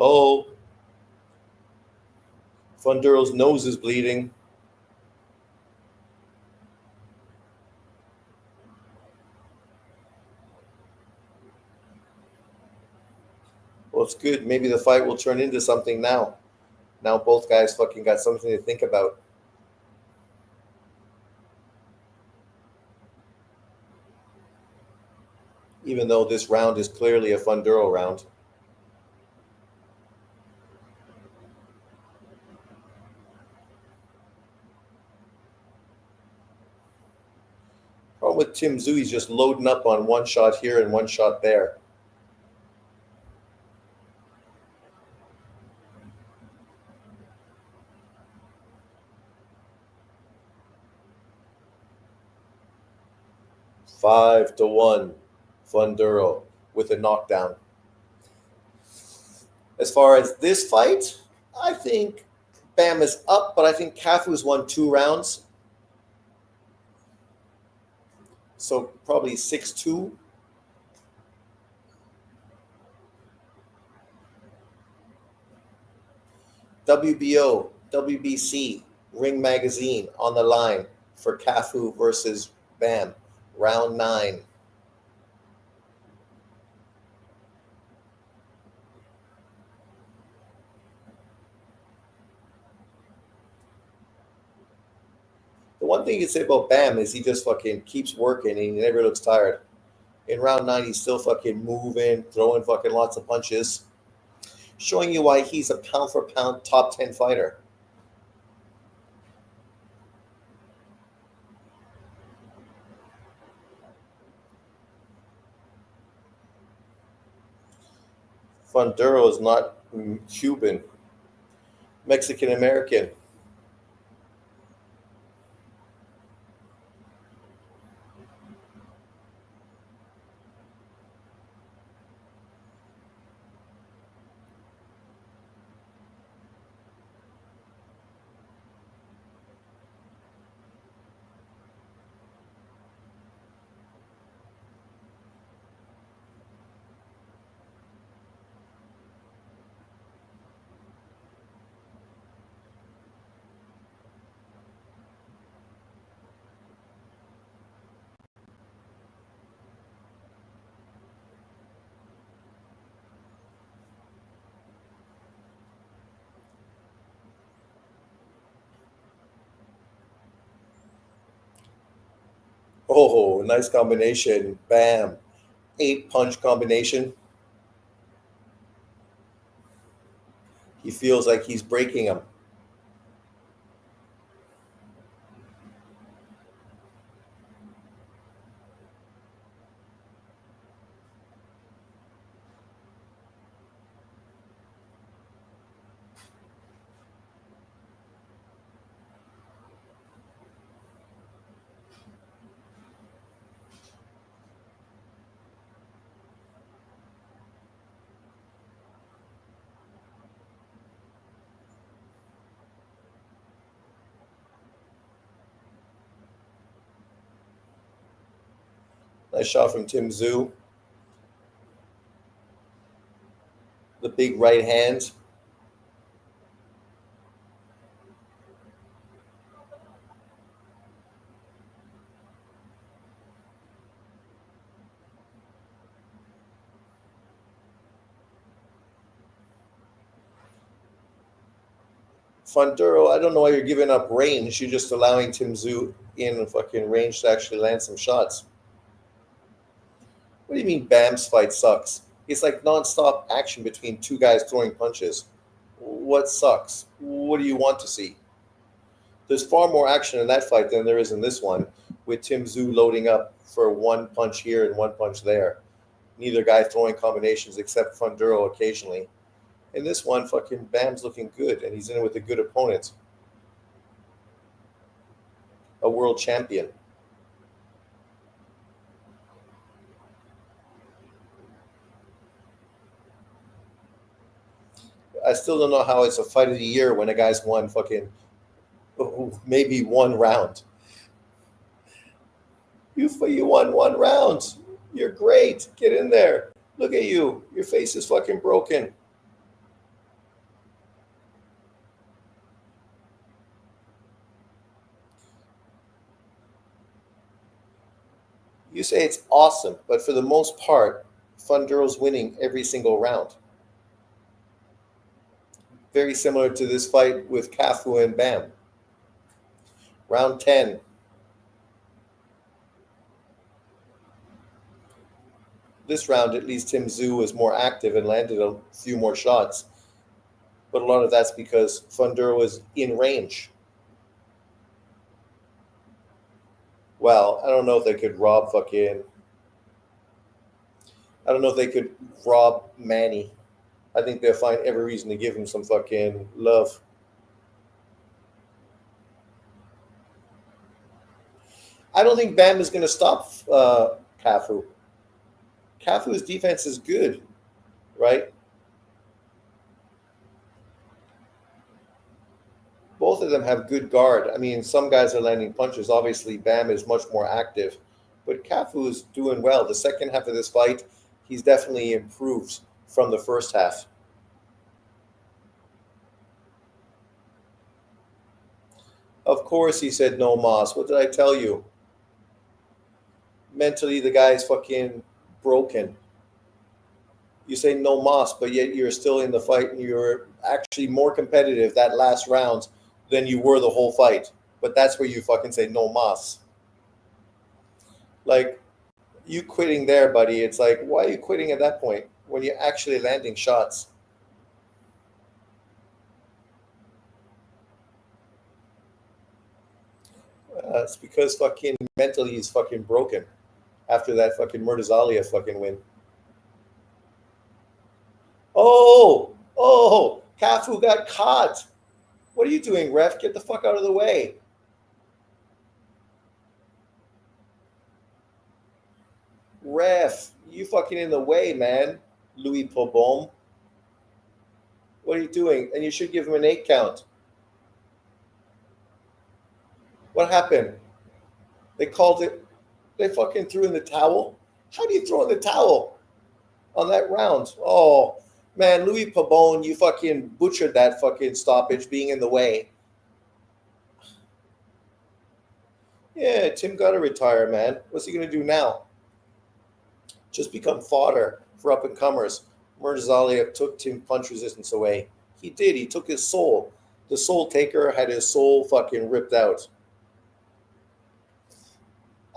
Oh, Fundora's nose is bleeding. Well, it's good. Maybe the fight will turn into something now. Now both guys fucking got something to think about. Even though this round is clearly a Fundora round. Problem with Tszyu, he's just loading up on 1 shot here and 1 shot there. Five to 1, Fundora with a knockdown. As far as this fight, I think Bam is up, but I think Cafu's won 2 rounds. So probably 6-2. WBO, WBC, Ring Magazine on the line for Cafu versus Bam. Round 9. The one thing you can say about Bam is he just fucking keeps working and he never looks tired. In round 9, he's still fucking moving, throwing fucking lots of punches, showing you why he's a pound for pound top 10 fighter. Fundora is not Cuban, Mexican American. Oh, nice combination. Bam. 8-punch combination. He feels like he's breaking him. Nice shot from Tszyu. The big right hand. Fundora, I don't know why you're giving up range. You're just allowing Tszyu in fucking range to actually land some shots. What do you mean Bam's fight sucks? It's like non-stop action between two guys throwing punches. What sucks? What do you want to see? There's far more action in that fight than there is in this one, with Tszyu loading up for one punch here and one punch there. Neither guy throwing combinations except Fundora occasionally. In this one, fucking Bam's looking good, and he's in it with a good opponent. A world champion. I still don't know how it's a fight of the year when a guy's won fucking maybe one round. You won one round. You're great. Get in there. Look at you. Your face is fucking broken. You say it's awesome, but for the most part, Fundora's winning every single round. Very similar to this fight with Cafu and Bam. Round 10. This round, at least Tszyu was more active and landed a few more shots. But a lot of that's because Fundora was in range. Well, I don't know if they could rob Manny. I think they'll find every reason to give him some fucking love. I don't think Bam is going to stop Cafu. Cafu's defense is good, right? Both of them have good guard. I mean, some guys are landing punches. Obviously, Bam is much more active. But Cafu is doing well. The second half of this fight, he's definitely improved from the first half. Of course, he said no mas. What did I tell you? Mentally, the guy is fucking broken. You say no mas, but yet you're still in the fight and you're actually more competitive that last round than you were the whole fight. But that's where you fucking say no mas. Like, you quitting there, buddy. It's like, why are you quitting at that point when you're actually landing shots? It's because fucking mentally he's fucking broken after that fucking Murtazalia fucking win. Oh, Cafu got caught. What are you doing, ref? Get the fuck out of the way. Ref, you fucking in the way, man. Louis Pobom. What are you doing? And you should give him an 8 count. What happened? They called it. They fucking threw in the towel. How do you throw in the towel on that round? Oh, man, Louis Pabon, you fucking butchered that fucking stoppage being in the way. Yeah, Tim got to retire, man. What's he going to do now? Just become fodder for up-and-comers. Murtazalia took Tim punch resistance away. He did. He took his soul. The soul taker had his soul fucking ripped out.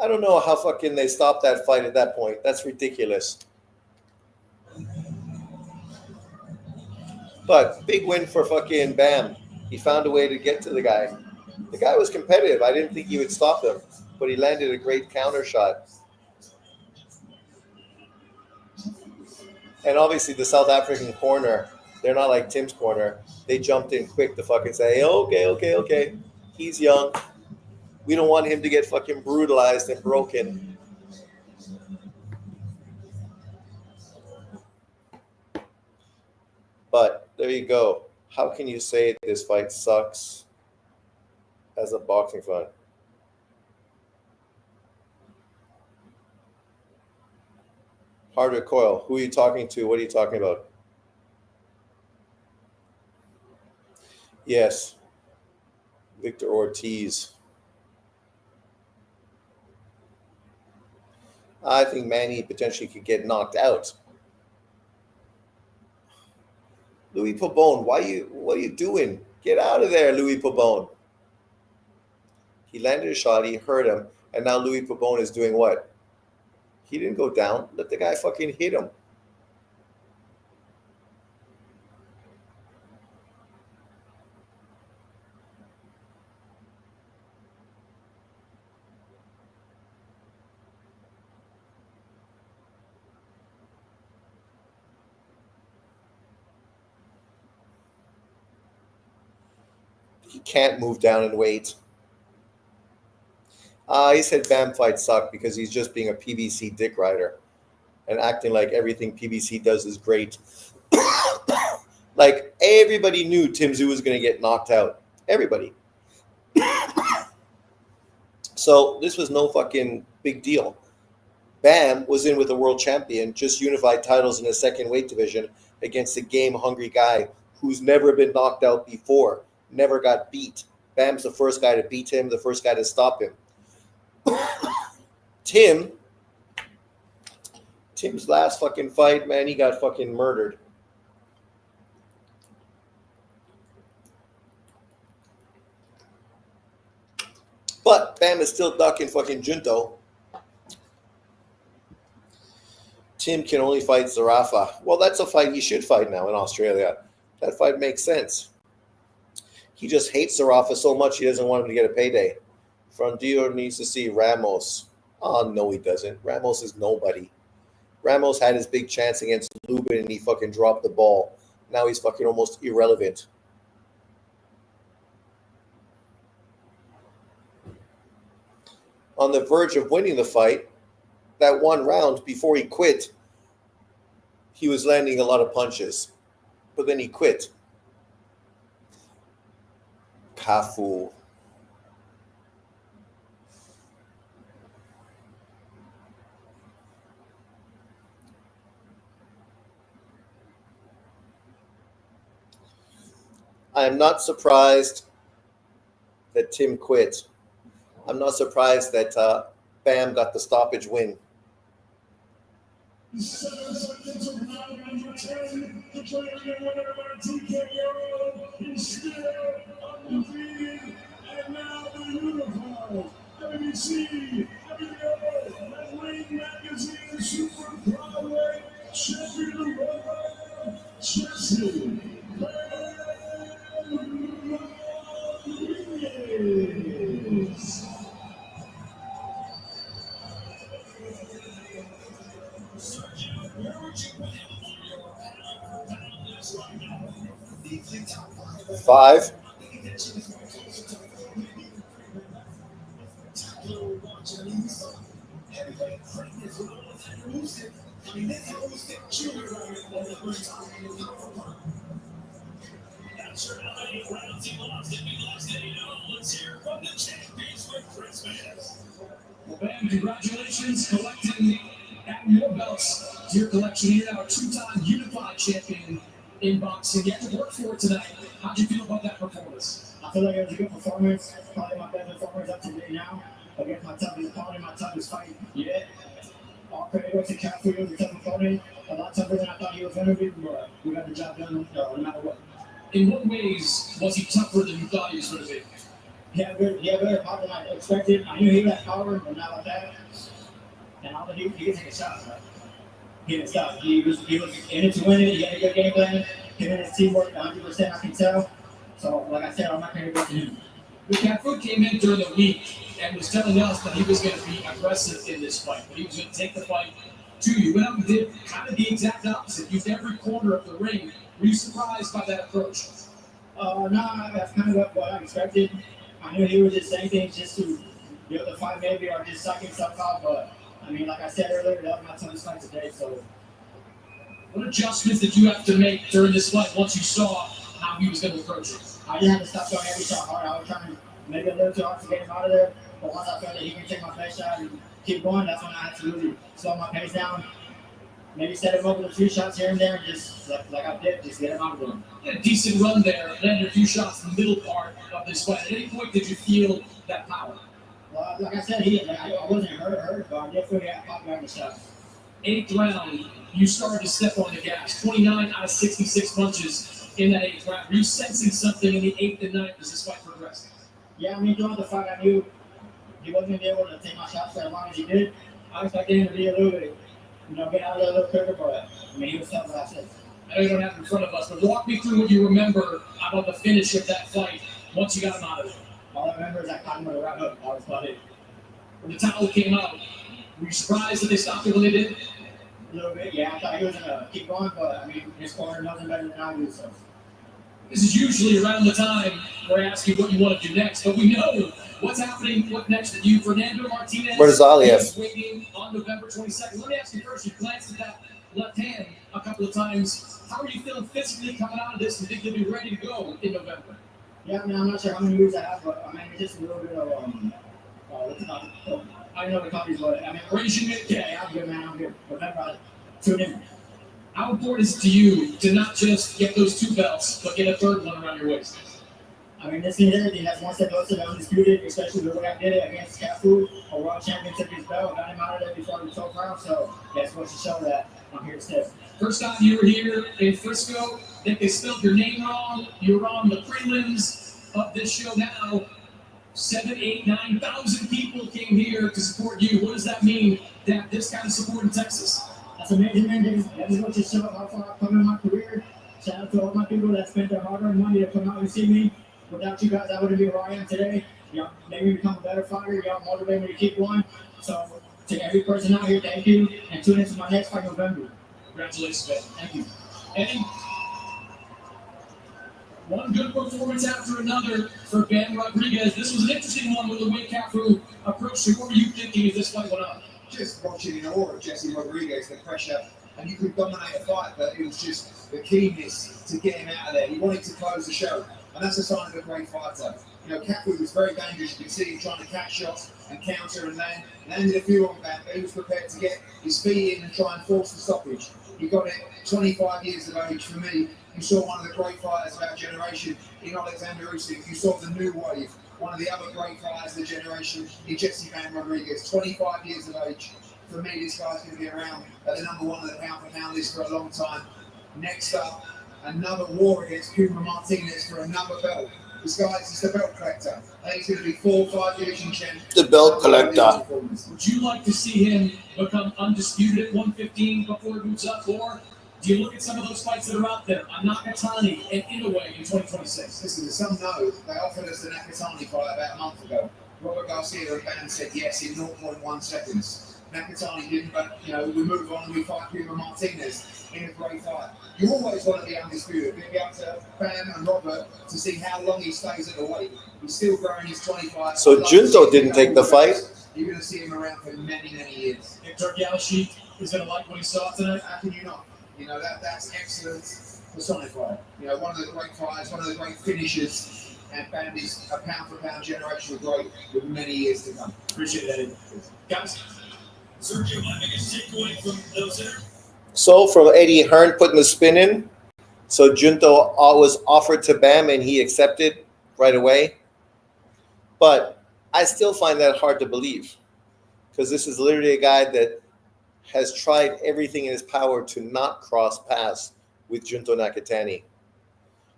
I don't know how fucking they stopped that fight at that point. That's ridiculous. But big win for fucking Bam. He found a way to get to the guy. The guy was competitive. I didn't think he would stop him, but he landed a great counter shot. And obviously the South African corner, they're not like Tim's corner. They jumped in quick to fucking say, okay. He's young. We don't want him to get fucking brutalized and broken. But there you go. How can you say this fight sucks as a boxing fan? Harder Coil. Who are you talking to? What are you talking about? Yes. Victor Ortiz. I think Manny potentially could get knocked out. Louis Pabon, what are you doing? Get out of there, Louis Pabon. He landed a shot, he hurt him, and now Louis Pabon is doing what? He didn't go down. Let the guy fucking hit him. He can't move down and wait. He said Bam fight sucked because he's just being a PBC dick rider and acting like everything PBC does is great. Like everybody knew Tszyu was going to get knocked out. Everybody. So this was no fucking big deal. Bam was in with a world champion, just unified titles in a second weight division against a game-hungry guy who's never been knocked out before, never got beat. Bam's the first guy to beat him, the first guy to stop him. Tim's last fucking fight, man, he got fucking murdered. But Bam is still ducking fucking Junto. Tim can only fight Zarafa. Well, that's a fight he should fight now in Australia. That fight makes sense. He just hates Zarafa so much he doesn't want him to get a payday. Fundora needs to see Ramos. Oh, no, he doesn't. Ramos is nobody. Ramos had his big chance against Lubin and he fucking dropped the ball. Now he's fucking almost irrelevant. On the verge of winning the fight, that one round before he quit, he was landing a lot of punches. But then he quit. Cafu. I am not surprised that Tim quit. I'm not surprised that Bam got the stoppage win. 5. Well, Ben, congratulations collecting adding more belts to your collection. You're now a 2-time unified champion in boxing. You had to work for it tonight. How'd you feel about that performance? I feel like it was a good performance. Probably my best performance up to date now. Against my toughest opponent, my toughest fight yet. All credit goes to Cafu. He was a tough opponent. A lot tougher than I thought he was going to be, but we got the job done no matter what. In what ways was he tougher than you thought he was going to be? He had better power than I expected. I knew he had power, but not like that. And all he didn't take a shot, right? He didn't stop. He was in it to win it. He had a good game plan. He had his teamwork 100%, I can tell. So, like I said, I'm not going to go to him. The Cafu came in during the week and was telling us that he was going to be aggressive in this fight, that he was going to take the fight to you. Went out and did kind of the exact opposite. Used every corner of the ring. Were you surprised by that approach? No, that's kind of what I expected. I knew he was just saying things just to build the fight maybe or just sucking stuff out, but I mean, like I said earlier, that was my toughest fight today, so. What adjustments did you have to make during this fight once you saw how he was going to approach it? I just had to stop throwing every shot hard. I was trying to make it a little too hard to get him out of there, but once I felt that he can take my face shot and keep going, that's when I had to really slow my pace down. Maybe set him up with a few shots here and there, and just like I did, just get him out of there. You had a decent run there, landed a few shots in the middle part of this fight. At any point did you feel that power? Well, like I said, I wasn't hurt, but I definitely had popped down the shot. 8th round, you started to step on the gas. 29 out of 66 punches in that 8th round. Were you sensing something in the 8th and 9th as this fight progressed? Yeah, I mean, throughout the fight, I knew he wasn't going to be able to take my shots for as long as he did. I expected him to be a little bit, get out of there a little quicker, but I mean, he was tough, like I said. I know you don't have it in front of us, but walk me through what you remember about the finish of that fight once you got him out of there. All I remember is I caught him with a right hook. That was about it. When the towel came out, were you surprised that they stopped it when they did? A little bit, yeah. I thought he was going to keep going, but I mean, his corner knows him better than I do, so. This is usually around the time where I ask you what you want to do next, but we know what's happening, what next with you. Fernando Martinez Where does Ali have? is waiting on November 22nd. Let me ask you first, you glanced at that left hand a couple of times. How are you feeling physically coming out of this and think you'll be ready to go in November? Yeah, I mean, I'm not sure how many moves I have, but I mean, it's just a little bit of, I don't know the companies, but I mean, Ranging it, yeah, I'm good, man, I'm good. Remember, tune in. How important is it to you to not just get those 2 belts, but get a 3rd one around your waist? I mean, this means everything. That's one step closer to undisputed, especially the way I did it against Cafu, a world champion, took his belt, got him out of there before the 12th round, so that's what to show that I'm here to stay. First time you were here in Frisco, I think they spelled your name wrong. You were on the prelims of this show now. 7, 8, 9,000 people came here to support you. What does that mean to have this kind of support in Texas? That's amazing, man. That is what to show how far I've come in my career. Shout out to all my people that spent their hard-earned money to come out and see me. Without you guys, I wouldn't be where I am today. Y'all made me become a better fighter. Y'all motivate me to keep going. So, to every person out here, thank you. And tune into my next fight in November. Congratulations, Ben. Thank you. Eddie, one good performance after another for Ben Rodriguez. This was an interesting one with the way Kafu approached it. What were you thinking as this fight went on? Just watching in awe of Jesse Rodriguez, the pressure, and you could dominate a fight, but it was just the keenness to get him out of there. He wanted to close the show, and that's a sign of a great fighter. Cafu was very dangerous. You could see him trying to catch shots and counter and landed a few on back, but he was prepared to get his feet in and try and force the stoppage. He got it 25 years of age. For me, you saw one of the great fighters of our generation in Alexander Usyk. You saw the new wave. One of the other great fighters of the generation in Jesse Rodriguez, 25 years of age. For me, this guy's going to be around at the number 1 of the pound-for-pound list for a long time. Next up, another war against Cuba Martinez for another belt. This guy's just a belt collector. I think he's going to be 4 or 5 division champion. The belt collector. Would you like to see him become undisputed at 115 before he moves up, or do you look at some of those fights that are out there, a Nakatani and Inoue in 2026? Listen, some know they offered us the Nakatani fight about a month ago. Robert Garcia and Ban said yes in 0.1 seconds. Nakatani didn't, but we move on and we fight Puma Martinez in a great fight. You always want to be undisputed. Maybe up to Bam and Robert to see how long he stays at the weight. He's still growing his 25. So Junto didn't take the fight. You're going to see him around for many, many years. If Turkey Al-Sheikh is going to like what he saw tonight, How can you not? That's excellence personified. One of the great fighters, one of the great finishers. And Bam is a pound-for-pound generational great with many years to come. appreciate that. Guys, Sergio, want to make a takeaway from those there? So from Eddie Hearn putting the spin in, so Junto was offered to Bam and he accepted right away. But I still find that hard to believe because this is literally a guy that has tried everything in his power to not cross paths with Junto Nakatani.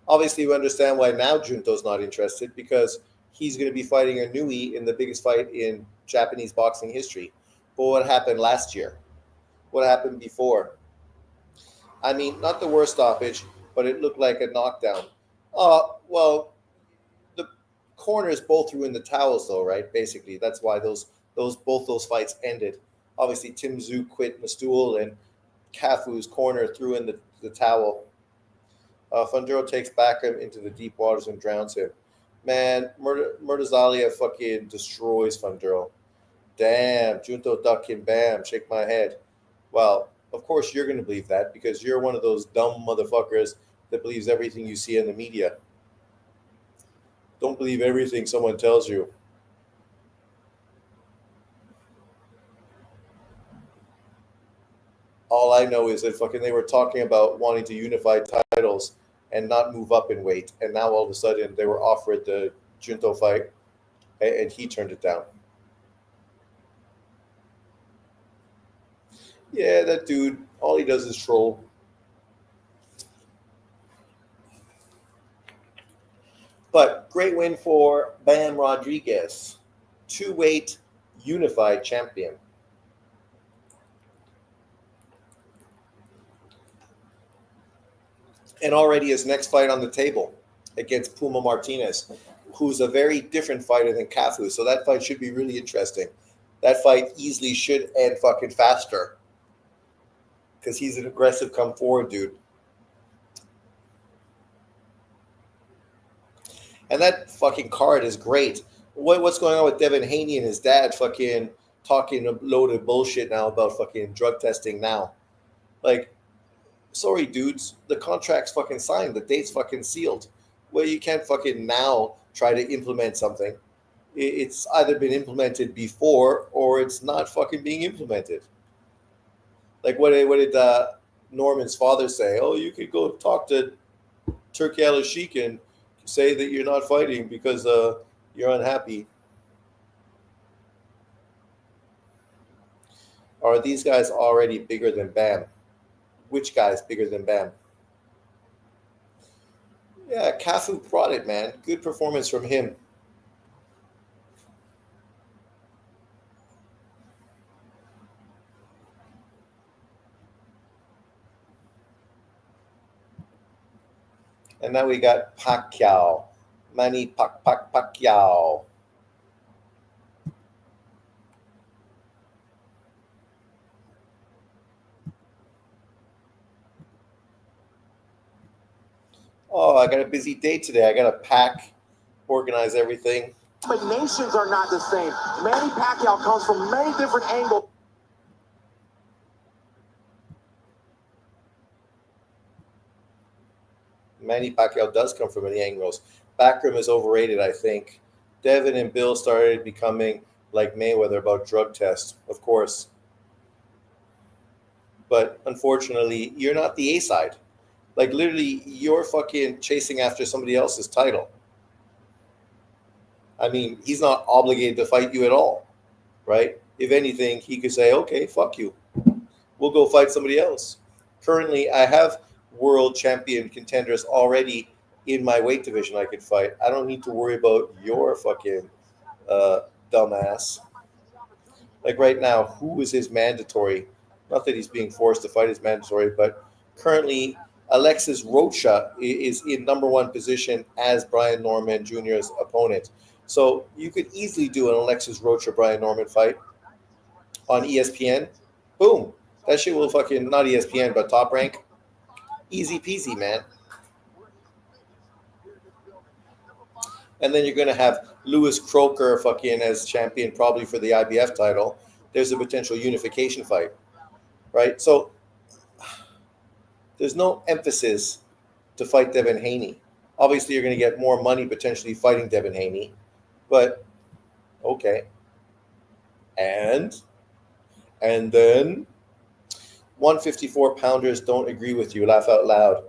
Obviously, we understand why now Junto's not interested because he's going to be fighting a Nui in the biggest fight in Japanese boxing history. But what happened last year? What happened before? I mean, not the worst stoppage, but it looked like a knockdown. Well, the corners both threw in the towels, though, right? Basically, that's why both those fights ended. Obviously, Tim Tszyu quit in the stool, and Cafu's corner threw in the towel. Fundora takes Backham into the deep waters and drowns him. Man, Murtazalia fucking destroys Fundora. Damn, Junto duck him, bam, shake my head. Well, of course you're going to believe that because you're one of those dumb motherfuckers that believes everything you see in the media. Don't believe everything someone tells you. All I know is that fucking they were talking about wanting to unify titles and not move up in weight. And now all of a sudden they were offered the Junto fight and he turned it down. Yeah, that dude, all he does is troll. But great win for Bam Rodriguez, 2-weight unified champion. And already his next fight on the table against Puma Martinez, who's a very different fighter than Cafu. So that fight should be really interesting. That fight easily should end fucking faster because he's an aggressive come forward dude. And that fucking card is great. What's going on with Devin Haney and his dad fucking talking a load of bullshit now about fucking drug testing now? Like, sorry, dudes, the contract's fucking signed. The date's fucking sealed. Well, you can't fucking now try to implement something. It's either been implemented before or it's not fucking being implemented. Like, what did Norman's father say? Oh, you could go talk to Turkey Al-Sheikh and say that you're not fighting because you're unhappy. Are these guys already bigger than Bam? Which guy's bigger than Bam? Yeah, Cafu brought it, man. Good performance from him. And now we got Pacquiao. Manny Pacquiao. Oh, I got a busy day today. I got to pack, organize everything. But nations are not the same. Manny Pacquiao comes from many different angles. Manny Pacquiao does come from many angles. Backroom is overrated, I think. Devin and Bill started becoming like Mayweather about drug tests, of course. But unfortunately, you're not the A-side. Like, literally, you're fucking chasing after somebody else's title. I mean, he's not obligated to fight you at all, right? If anything, he could say, okay, fuck you. We'll go fight somebody else. Currently, I have world champion contenders already in my weight division I could fight. I don't need to worry about your fucking dumbass. Like right now, who is his mandatory? Not that he's being forced to fight his mandatory, but currently Alexis Rocha is in number one position as Brian Norman Jr.'s opponent. So you could easily do an Alexis Rocha Brian Norman fight. on ESPN, boom, that shit will fucking, not ESPN, but Top Rank, easy peasy, man. And then you're going to have Lewis Croker fucking as champion probably for the IBF title. There's a potential unification fight, right? So there's no emphasis to fight Devin Haney. Obviously, you're going to get more money potentially fighting Devin Haney, but okay. And then 154 pounders don't agree with you. Laugh out loud.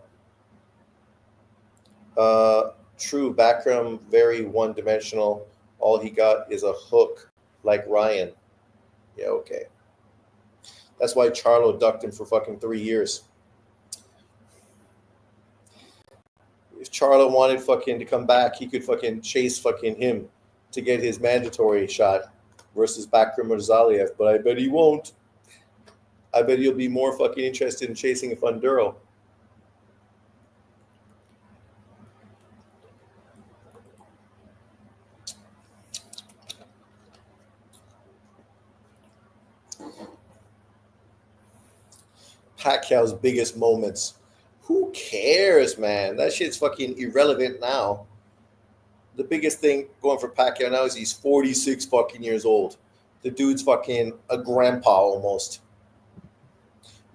True, Backram, very one-dimensional. All he got is a hook like Ryan. Yeah, okay. That's why Charlo ducked him for fucking 3 years. If Charlo wanted fucking to come back, he could fucking chase fucking him to get his mandatory shot versus Backram or Zaliev, but I bet he won't. I bet he'll be more fucking interested in chasing a Fundora. Pacquiao's biggest moments. Who cares, man? That shit's fucking irrelevant now. The biggest thing going for Pacquiao now is he's 46 fucking years old. The dude's fucking a grandpa almost.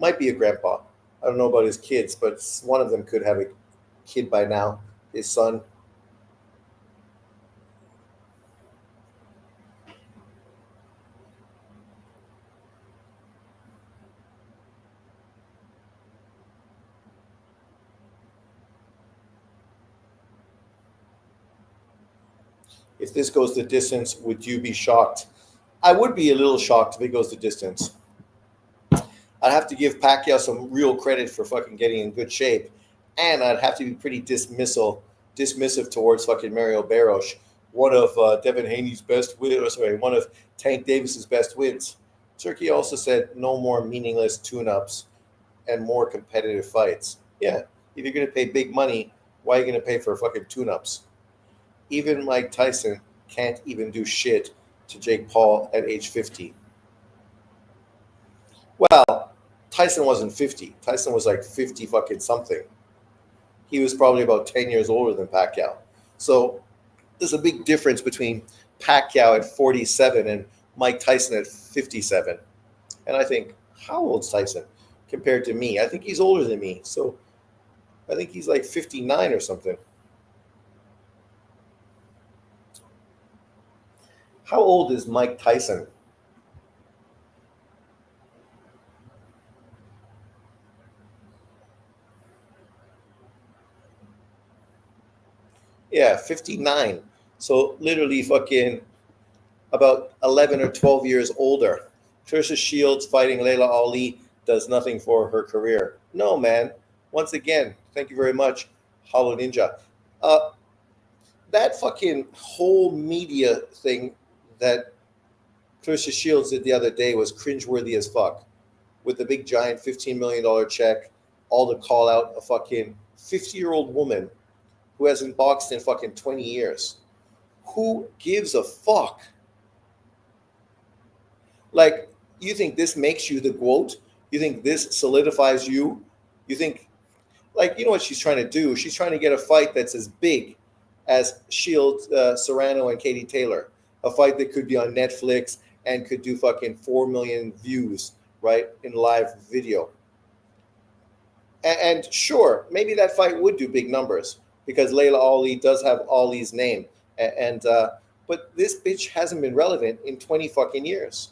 Might be a grandpa. I don't know about his kids, but one of them could have a kid by now. His son. If this goes the distance, would you be shocked? I would be a little shocked if it goes the distance. I'd have to give Pacquiao some real credit for fucking getting in good shape. And I'd have to be pretty dismissive towards fucking Mario Barrios, one of Devin Haney's best wins, one of Tank Davis's best wins. Turkey also said no more meaningless tune-ups and more competitive fights. Yeah, if you're going to pay big money, why are you going to pay for fucking tune-ups? Even Mike Tyson can't even do shit to Jake Paul at age 50. Well, Tyson wasn't 50. Tyson was like 50 fucking something. He was probably about 10 years older than Pacquiao. So there's a big difference between Pacquiao at 47 and Mike Tyson at 57. And I think, how old's Tyson compared to me? I think he's older than me. So I think he's like 59 or something. How old is Mike Tyson? Yeah, 59. So literally fucking about 11 or 12 years older. Clarissa Shields fighting Layla Ali does nothing for her career. No, man. Once again, thank you very much, Hollow Ninja. That fucking whole media thing that Clarissa Shields did the other day was cringeworthy as fuck. With the big giant $15 million check, all to call out a fucking 50-year-old woman who hasn't boxed in fucking 20 years. Who gives a fuck? Like, you think this makes you the GOAT? You think this solidifies you? You think, like, you know what she's trying to do? She's trying to get a fight that's as big as Shields, Serrano, and Katie Taylor. A fight that could be on Netflix and could do fucking 4 million views, right, in live video. And sure, maybe that fight would do big numbers because Layla Ali does have Ali's name. But this bitch hasn't been relevant in 20 fucking years.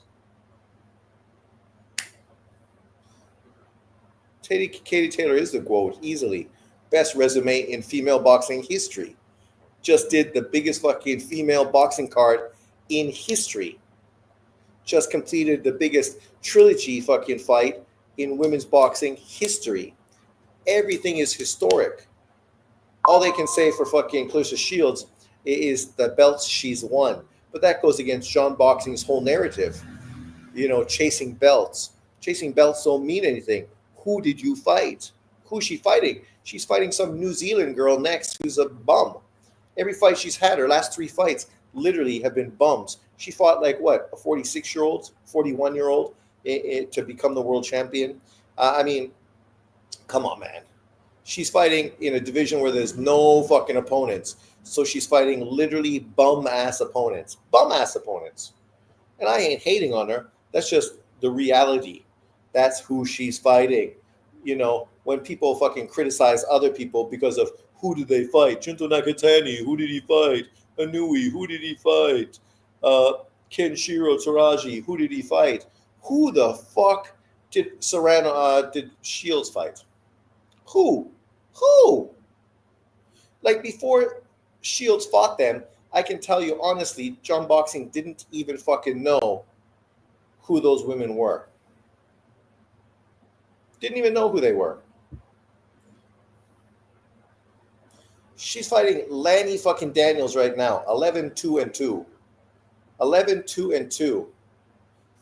Katie Taylor is the GOAT, easily. Best resume in female boxing history. Just did the biggest fucking female boxing card in history. Just completed the biggest trilogy fucking fight in women's boxing history. Everything is historic. All they can say for fucking Clarissa Shields is the belts she's won. But that goes against John Boxing's whole narrative. You know, chasing belts. Chasing belts don't mean anything. Who did you fight? Who's she fighting? She's fighting some New Zealand girl next who's a bum. Every fight she's had, her last 3 fights, literally have been bums. She fought like what, a 46-year-old, 41-year-old to become the world champion. I mean, come on, man. She's fighting in a division where there's no fucking opponents. So she's fighting literally bum-ass opponents. Bum-ass opponents. And I ain't hating on her. That's just the reality. That's who she's fighting. You know, when people fucking criticize other people because of who did they fight? Junto Nakatani, who did he fight? Anui, who did he fight? Kenshiro Taraji, who did he fight? Who the fuck did did Shields fight? Who? Like before Shields fought them, I can tell you honestly, John Boxing didn't even fucking know who those women were. Didn't even know who they were. She's fighting Lanny fucking Daniels right now, 11-2-2. 11-2-2.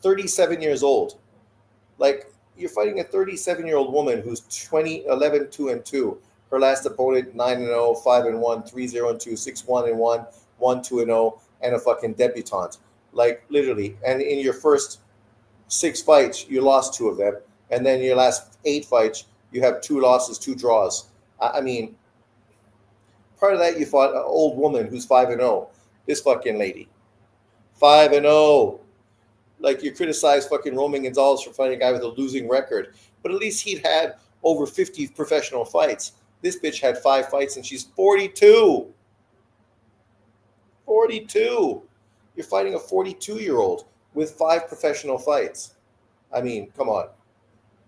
37 years old. Like, you're fighting a 37-year-old woman who's 11-2-2. Her last opponent, 9-0, 5-1, 3-0-2, 6-1-1, 1-2-0, and a fucking debutante. Like, literally. And in your first 6 fights, you lost 2 of them. And then your last 8 fights, you have 2 losses, 2 draws. I mean, part of that, you fought an old woman who's 5-0. This fucking lady. 5-0. Like, you criticize fucking Roman Gonzalez for fighting a guy with a losing record. But at least he'd had over 50 professional fights. This bitch had 5 fights and she's 42. 42. You're fighting a 42-year-old with 5 professional fights. I mean, come on.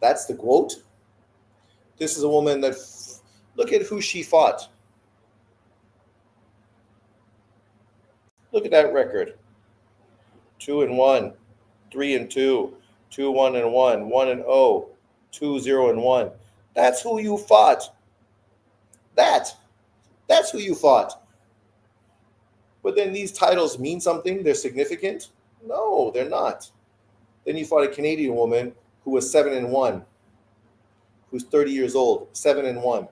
That's the quote. This is a woman that, look at who she fought. Look at that record. 2-1, 3-2, 2-1-1, 1-0, 2-0-1. That's who you fought. That's who you fought. But then these titles mean something? They're significant? No, they're not. Then you fought a Canadian woman who was 7-1, who's 30 years old, 7-1.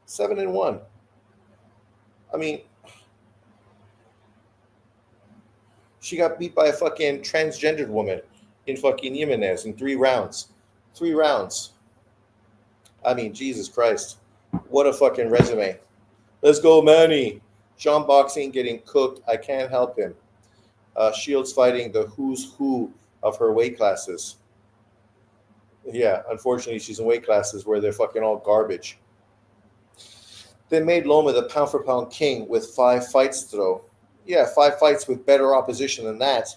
7-1. I mean, she got beat by a fucking transgendered woman in fucking Jimenez in 3 rounds. 3 rounds. I mean, Jesus Christ. What a fucking resume. Let's go, Manny. John Boxing getting cooked. I can't help him. Shields fighting the who's who of her weight classes. Yeah, unfortunately, she's in weight classes where they're fucking all garbage. They made Loma the pound-for-pound king with 5 fights throw. Yeah, 5 fights with better opposition than that.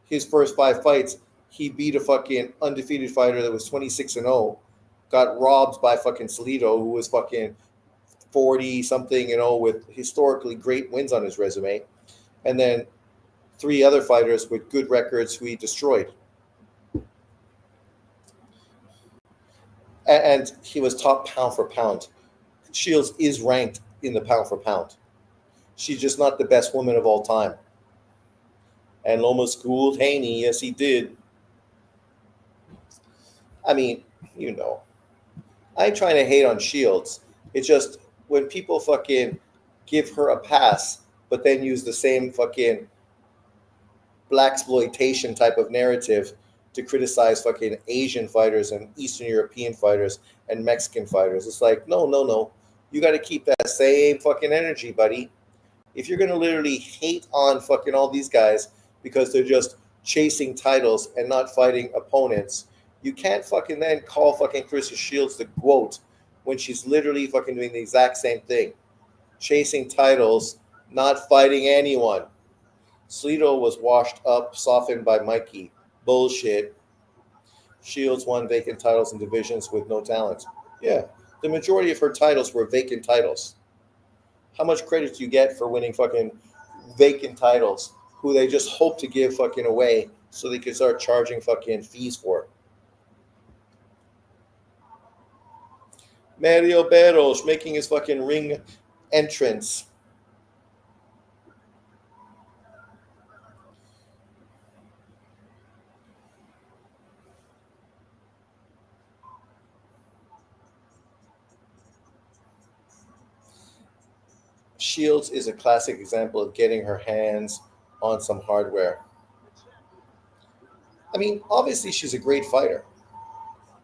His first 5 fights, he beat a fucking undefeated fighter that was 26-0. Got robbed by fucking Salido, who was fucking 40-something, with historically great wins on his resume. And then 3 other fighters with good records who he destroyed. And he was top pound for pound. Shields is ranked in the pound for pound. She's just not the best woman of all time. And Loma schooled Haney. Yes, he did. I mean, I ain't trying to hate on Shields. It's just when people fucking give her a pass, but then use the same fucking blaxploitation type of narrative to criticize fucking Asian fighters and Eastern European fighters and Mexican fighters. It's like, no. You got to keep that same fucking energy, buddy. If you're going to literally hate on fucking all these guys because they're just chasing titles and not fighting opponents, you can't fucking then call fucking Clarissa Shields the GOAT when she's literally fucking doing the exact same thing. Chasing titles, not fighting anyone. Salido was washed up, softened by Mikey. Bullshit. Shields won vacant titles in divisions with no talent. Yeah, the majority of her titles were vacant titles. How much credit do you get for winning fucking vacant titles who they just hope to give fucking away so they can start charging fucking fees for? Mario Barrios making his fucking ring entrance. Shields is a classic example of getting her hands on some hardware. I mean, obviously she's a great fighter.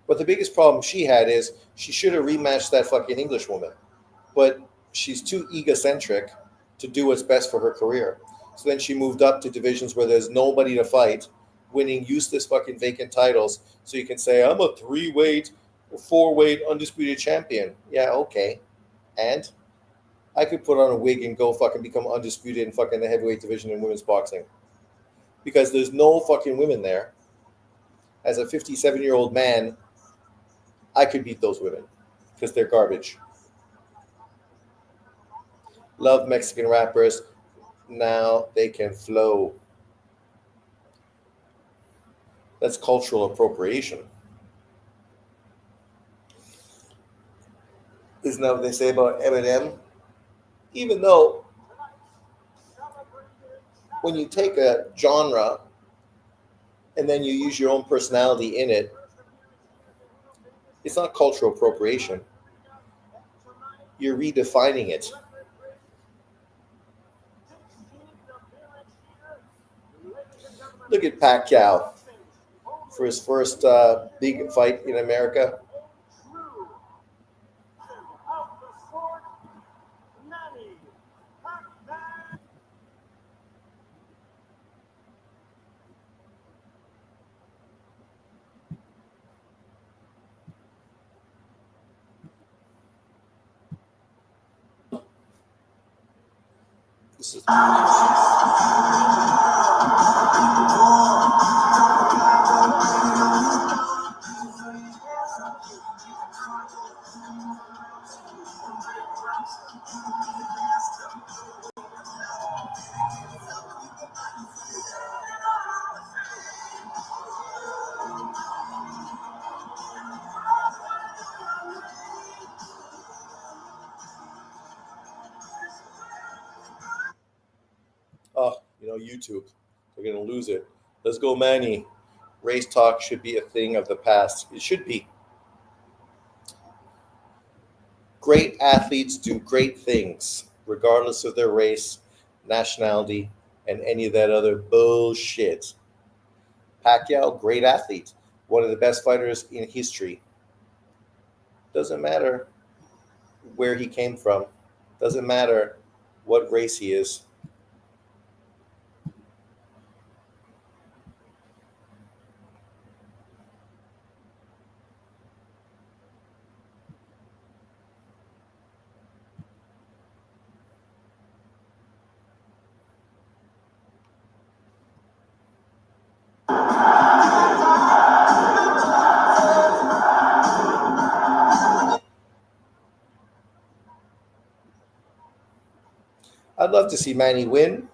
But the biggest problem she had is she should have rematched that fucking English woman. But she's too egocentric to do what's best for her career. So then she moved up to divisions where there's nobody to fight, winning useless fucking vacant titles. So you can say, I'm a 3-weight or 4-weight undisputed champion. Yeah, okay. And I could put on a wig and go fucking become undisputed in fucking the heavyweight division in women's boxing. Because there's no fucking women there. As a 57-year-old man, I could beat those women because they're garbage. Love Mexican rappers. Now they can flow. That's cultural appropriation. Isn't that what they say about Eminem? Even though when you take a genre and then you use your own personality in it, it's not cultural appropriation. You're redefining it. Look at Pacquiao for his first big fight in America. This is YouTube. They're going to lose it. Let's go, Manny. Race talk should be a thing of the past. It should be. Great athletes do great things, regardless of their race, nationality, and any of that other bullshit. Pacquiao, great athlete. One of the best fighters in history. Doesn't matter where he came from. Doesn't matter what race he is. I'd love to see Manny win.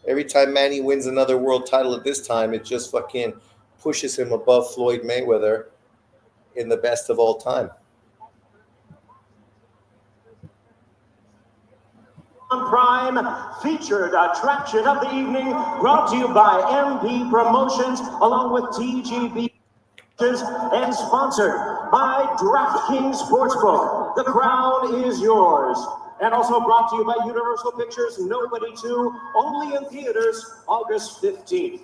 Every time Manny wins another world title at this time, it just fucking pushes him above Floyd Mayweather in the best of all time. On Prime, featured attraction of the evening, brought to you by MP Promotions, along with TGB, and sponsored by DraftKings Sportsbook. The crown is yours. And also brought to you by Universal Pictures, Nobody 2, only in theaters August 15th.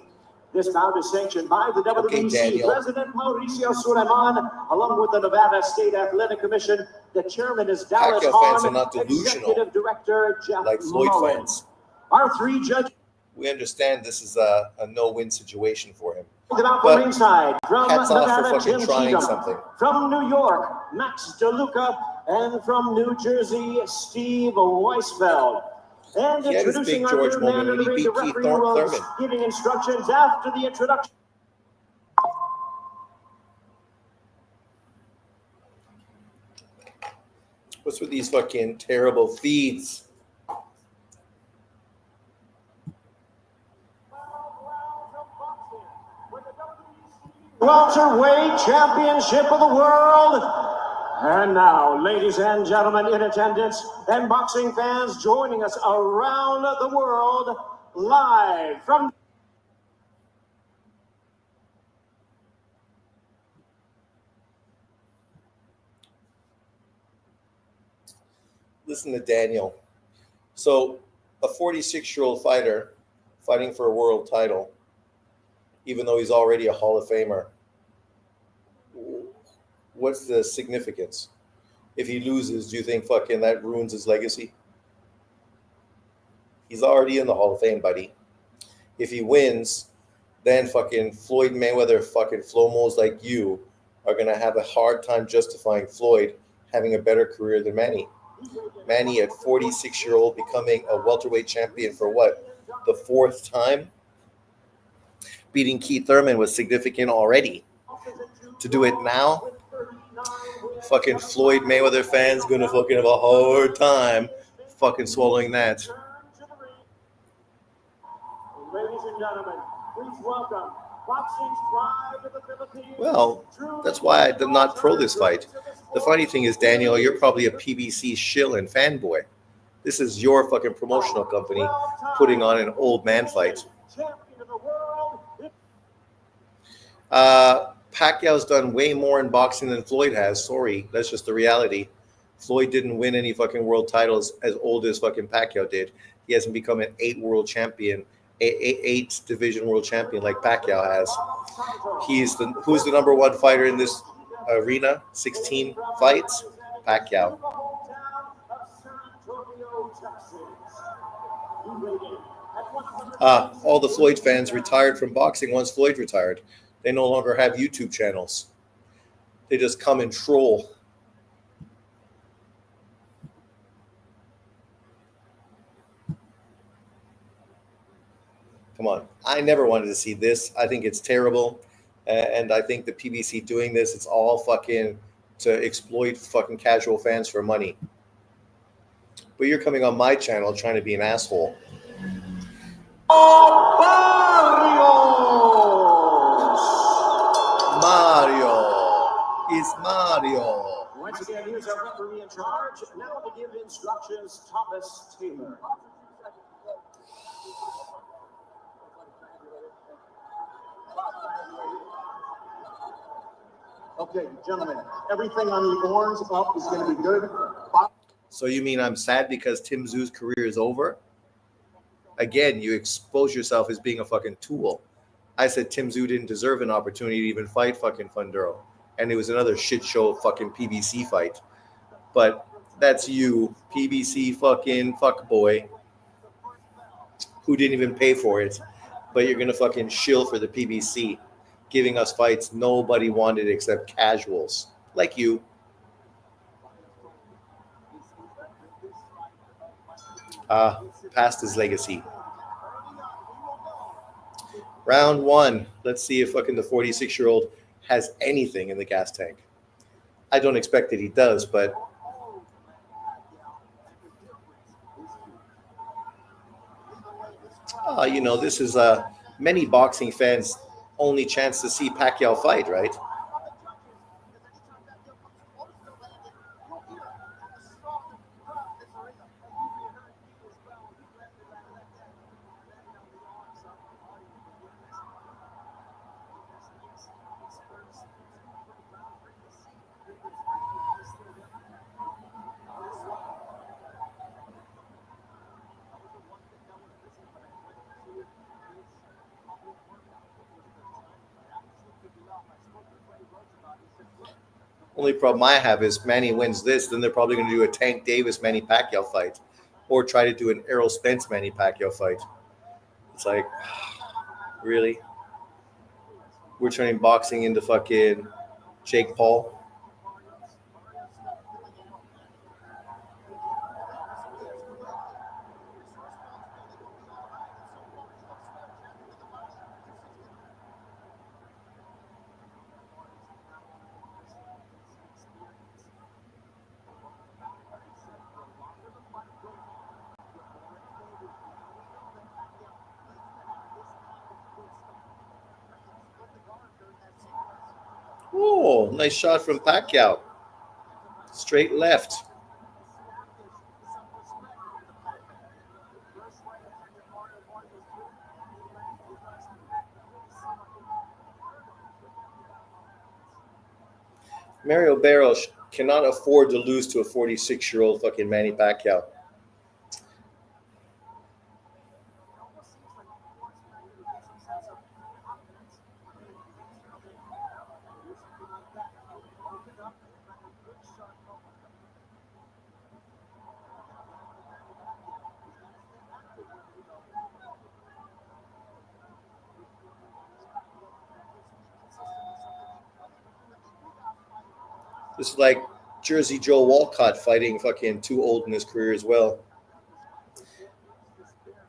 This bout is sanctioned by the WBC President Mauricio Suleiman, along with the Nevada State Athletic Commission. The chairman is Dallas Hahn, Executive Director Jeff like Floyd Mullen. fans. Our three judges. We understand this is a no-win situation for him. But ringside, from hats off Nevada, for fucking Jim trying Cheatham. something. From New York, Max DeLuca. And from New Jersey, Steve Weisfeld. And He had his introducing big our George new moment man in when the he ring, beat the Keith referee will Thurman. giving instructions after the introduction. What's with these fucking terrible feeds? Welterweight Championship of the World. And now, ladies and gentlemen in attendance and boxing fans joining us around the world, live from listen to Daniel. So a 46-year-old fighter fighting for a world title, even though he's already a Hall of Famer, what's the significance? If he loses, do you think fucking that ruins his legacy? He's already in the Hall of Fame, buddy. If he wins, then fucking Floyd Mayweather fucking Flomos like you are going to have a hard time justifying Floyd having a better career than Manny. Manny at 46-year-old becoming a welterweight champion for what? The fourth time? Beating Keith Thurman was significant already. To do it now, fucking Floyd Mayweather fans gonna fucking have a hard time fucking swallowing that. Ladies and gentlemen, please welcome boxing's pride of the Philippines. Well, that's why I did not pro this fight. The funny thing is, Daniel, you're probably a PBC shill and fanboy. This is your fucking promotional company putting on an old man fight. Pacquiao's done way more in boxing than Floyd has. Sorry, that's just the reality. Floyd didn't win any fucking world titles as old as fucking Pacquiao did. He hasn't become an 8 world champion, 8 division world champion like Pacquiao has. Who's the number one fighter in this arena? 16 fights? Pacquiao. All the Floyd fans retired from boxing once Floyd retired. They no longer have YouTube channels. They just come and troll. Come on. I never wanted to see this. I think it's terrible. And I think the PBC doing this, it's all fucking to exploit fucking casual fans for money. But you're coming on my channel trying to be an asshole. Mario is Mario. Once again, here's our referee in charge. Now to give instructions, Thomas Taylor. Okay, gentlemen, everything on the orange up is going to be good. So you mean I'm sad because Tim Tszyu's career is over? Again, you expose yourself as being a fucking tool. I said Tim Tszyu didn't deserve an opportunity to even fight fucking Fundora. And it was another shit show fucking PBC fight. But that's you, PBC fucking fuckboy, who didn't even pay for it. But you're going to fucking shill for the PBC, giving us fights nobody wanted except casuals. Like you. Past his legacy. Round 1. Let's see if fucking the 46-year-old has anything in the gas tank. I don't expect that he does, but you know, this is many boxing fans' only chance to see Pacquiao fight, right? Only problem I have is Manny wins this, then they're probably going to do a Tank Davis Manny Pacquiao fight, or try to do an Errol Spence Manny Pacquiao fight. It's like, really? We're turning boxing into fucking Jake Paul. Oh, nice shot from Pacquiao. Straight left. Barrios cannot afford to lose to a 46-year-old fucking Manny Pacquiao. This is like Jersey Joe Walcott fighting fucking too old in his career as well.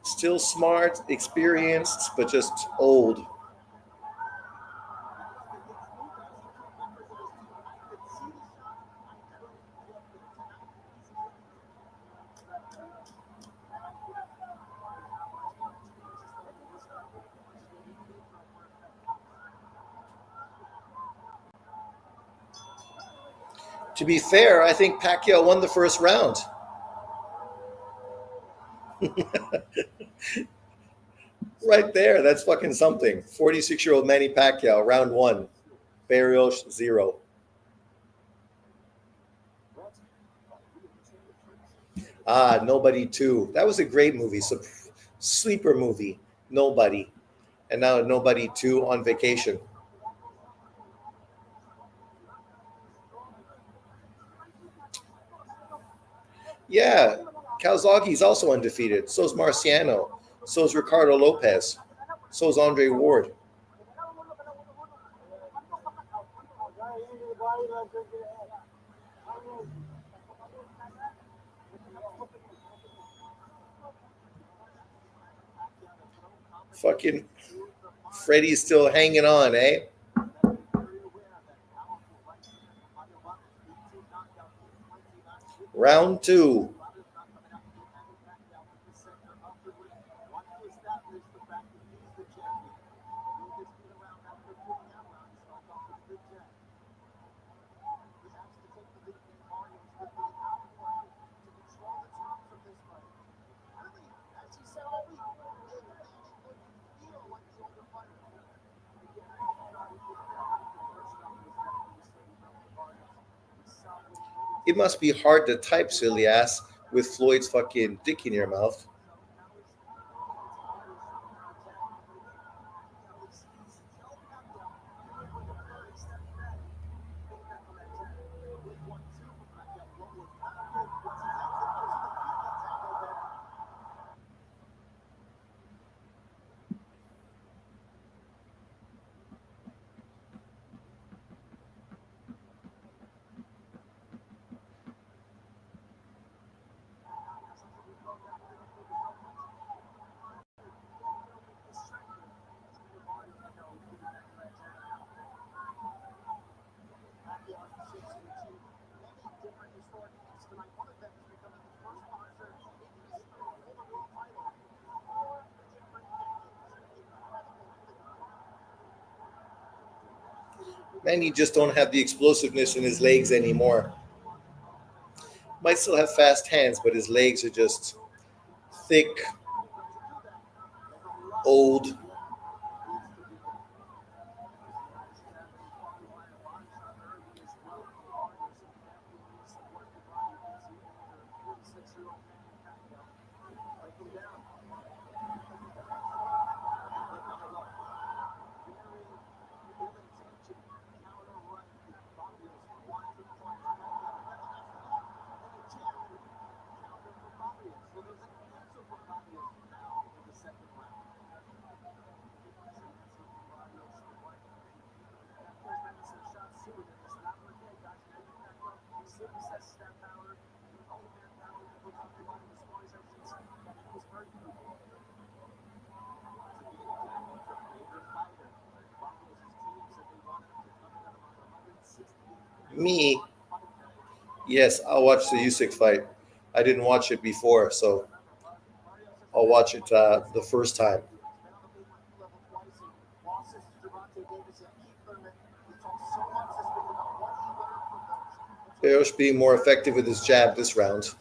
Still smart, experienced, but just old. To be fair, I think Pacquiao won the first round. Right there, that's fucking something. 46-year-old Manny Pacquiao, round 1. Barrios 0. Nobody 2. That was a great movie. Sleeper movie. Nobody. And now Nobody 2 on vacation. Yeah, Calzaghe's also undefeated. So's Marciano. So's Ricardo Lopez. So's Andre Ward. Fucking Freddie's still hanging on, eh? Round 2. It must be hard to type, silly ass, with Floyd's fucking dick in your mouth. Man, you just don't have the explosiveness in his legs anymore. Might still have fast hands, but his legs are just thick, old. Me, yes, I'll watch the Usyk fight. I didn't watch it before, so I'll watch it the first time. Barrios being more effective with his jab this round.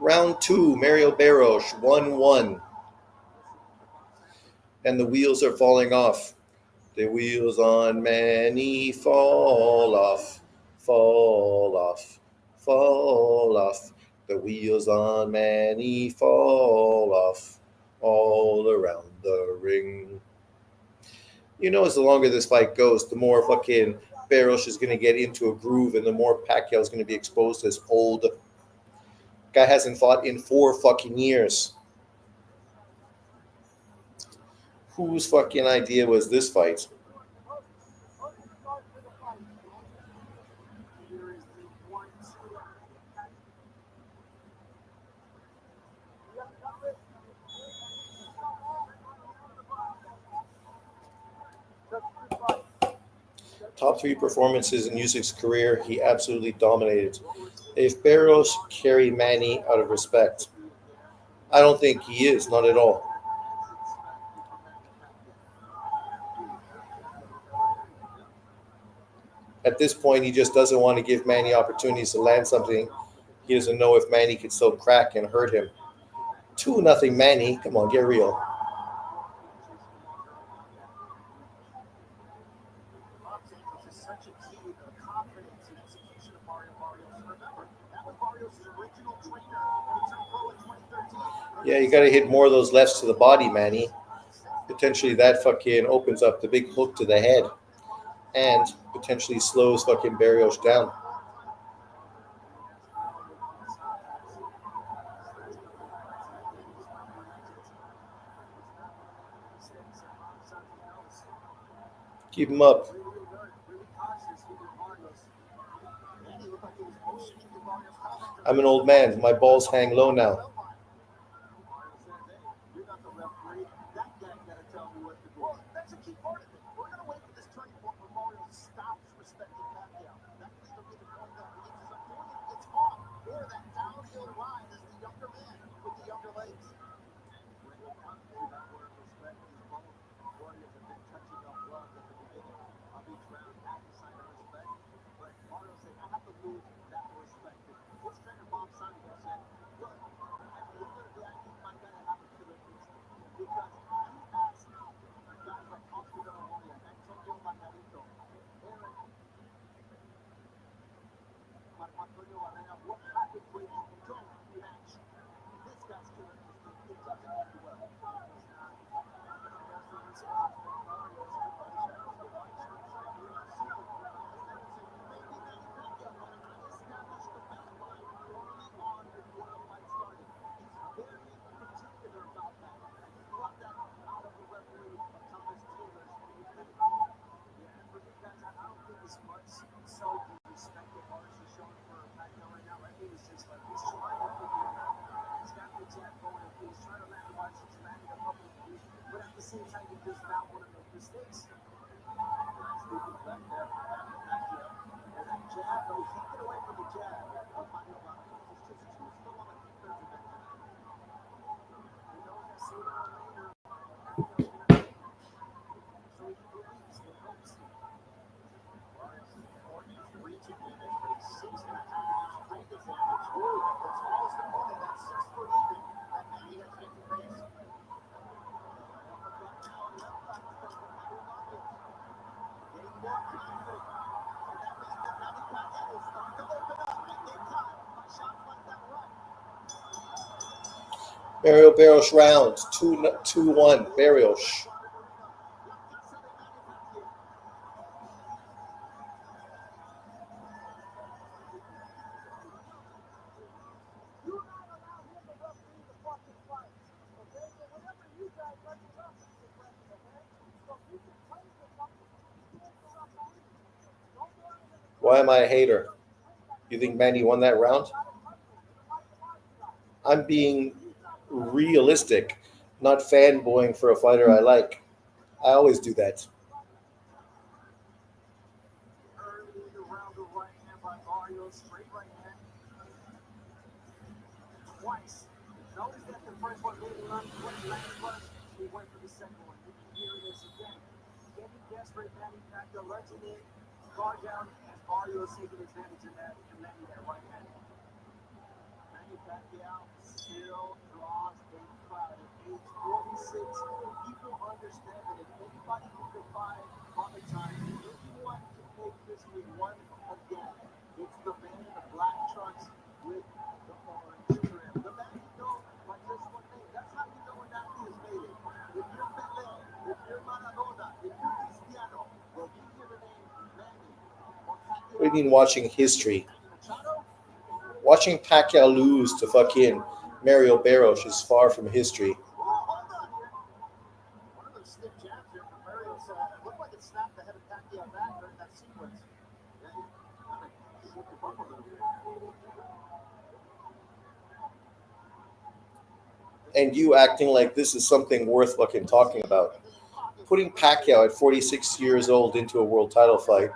Round 2, Mario Barrios, 1-1. And the wheels are falling off. The wheels on Manny fall off, fall off, fall off. The wheels on Manny fall off all around the ring. You know, as the longer this fight goes, the more fucking Barrios is going to get into a groove and the more Pacquiao is going to be exposed as old. Guy hasn't fought in 4 fucking years. Whose fucking idea was this fight? Top 3 performances in Usyk's career, he absolutely dominated. If Barrios carry Manny out of respect, I don't think he is, not at all. At this point, he just doesn't want to give Manny opportunities to land something. He doesn't know if Manny can still crack and hurt him. 2-0 Manny. Come on, get real. Yeah, you got to hit more of those lefts to the body, Manny. Potentially that fucking opens up the big hook to the head and potentially slows fucking Barrios down. Keep him up. I'm an old man. My balls hang low now. Barrios round 2-1 Barrios. Why am I a hater? You think Manny won that round? I'm being realistic, not fanboying for a fighter I like. I always do that. Pacquiao still draws a crowd at age 46. People understand that if anybody who defied Father Time, anyone can make history one again. It's the man in the black trunks with the orange trim. The man you know by just one name. That's how you know an athlete is made it. If you're Pelé, if you're Maradona, if you're Cristiano, well, you hear the name Manny or Pacquiao. What do you mean watching history? Watching Pacquiao lose to fucking Mario Barrios is far from history. Hold on here. One of those stiff jabs here from Barrios looked like it snapped the head of Pacquiao back during that sequence. Yeah, he kind of shook him up a little bit. And you acting like this is something worth fucking talking about. Putting Pacquiao at 46 years old into a world title fight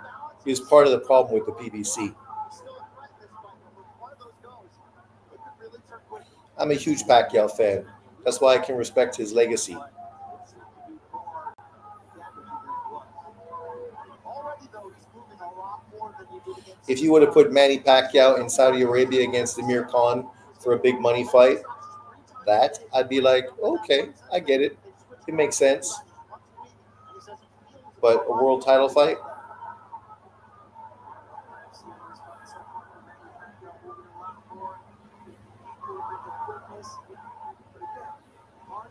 is part of the problem with the PBC. I'm a huge Pacquiao fan. That's why I can respect his legacy. If you would have put Manny Pacquiao in Saudi Arabia against Amir Khan for a big money fight, that I'd be like, okay, I get it. It makes sense. But a world title fight?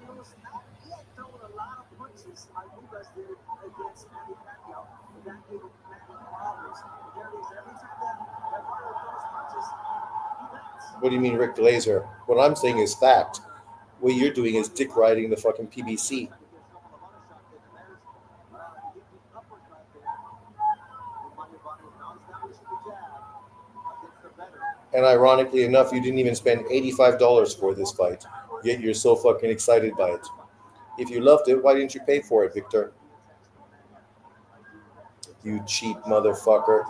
Barrios not yet throwing a lot of punches like Dubois did against Manny Pacquiao. That gave Manny problems. There it is. Every time that Barrios throws punches, he lands. What do you mean, Rick Glazer? What I'm saying is fact. What you're doing is dick riding the fucking PBC. And ironically enough, you didn't even spend $85 for this fight, yet you're so fucking excited by it. If you loved it, why didn't you pay for it, Victor? You cheap motherfucker.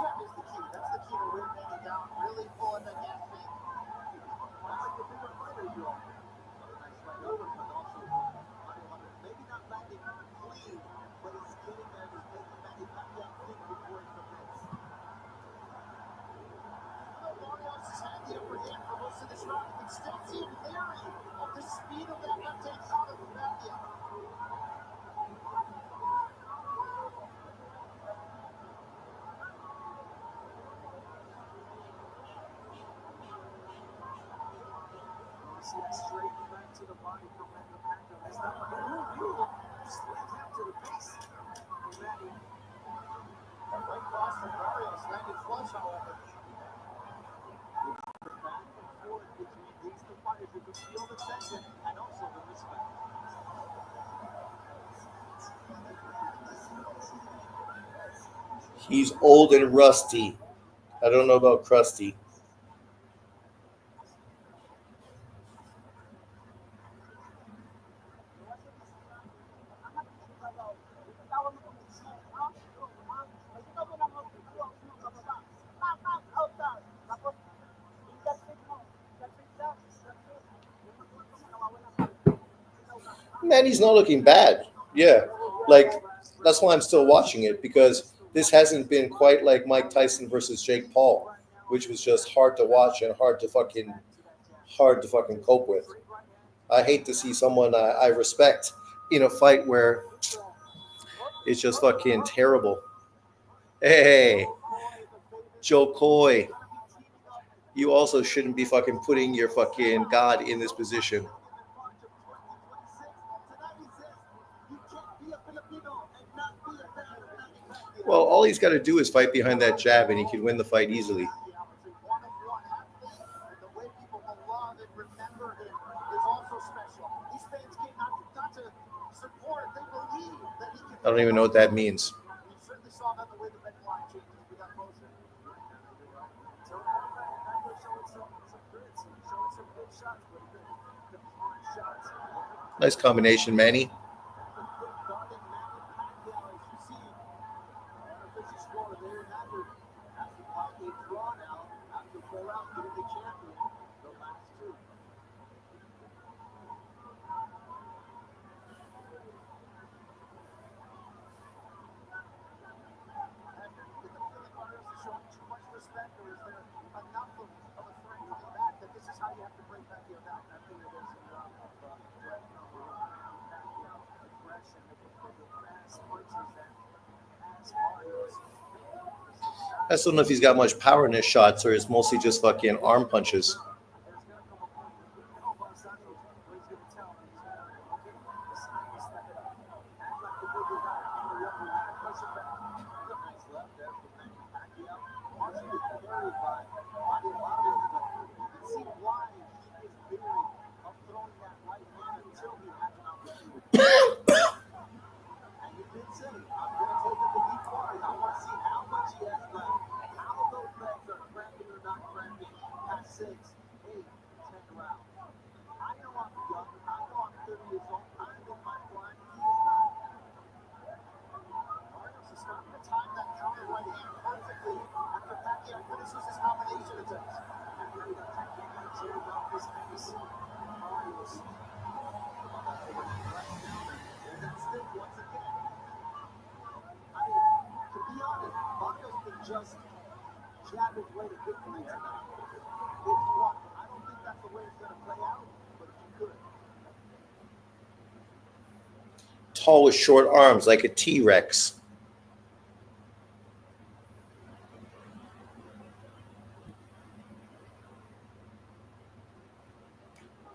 Straight back to the body from Manny Pacquiao. That's not straight down to the face from Manny. Right cross from Barrios, landed flush, however. Back and forth between these two fighters. You can feel the tension and also the respect. He's old and rusty. I don't know about crusty. Manny's not looking bad. Yeah. Like, that's why I'm still watching it, because this hasn't been quite like Mike Tyson versus Jake Paul, which was just hard to watch and hard to fucking cope with. I hate to see someone I respect in a fight where it's just fucking terrible. Hey, Joe Coy, you also shouldn't be fucking putting your fucking God in this position. Well, all he's got to do is fight behind that jab, and he can win the fight easily. I don't even know what that means. Nice combination, Manny. I just don't know if he's got much power in his shots or it's mostly just fucking arm punches. Just jab his way to victory tonight. If you want, I don't think that's the way it's going to play out, but if you could. Tall with short arms like a T-Rex.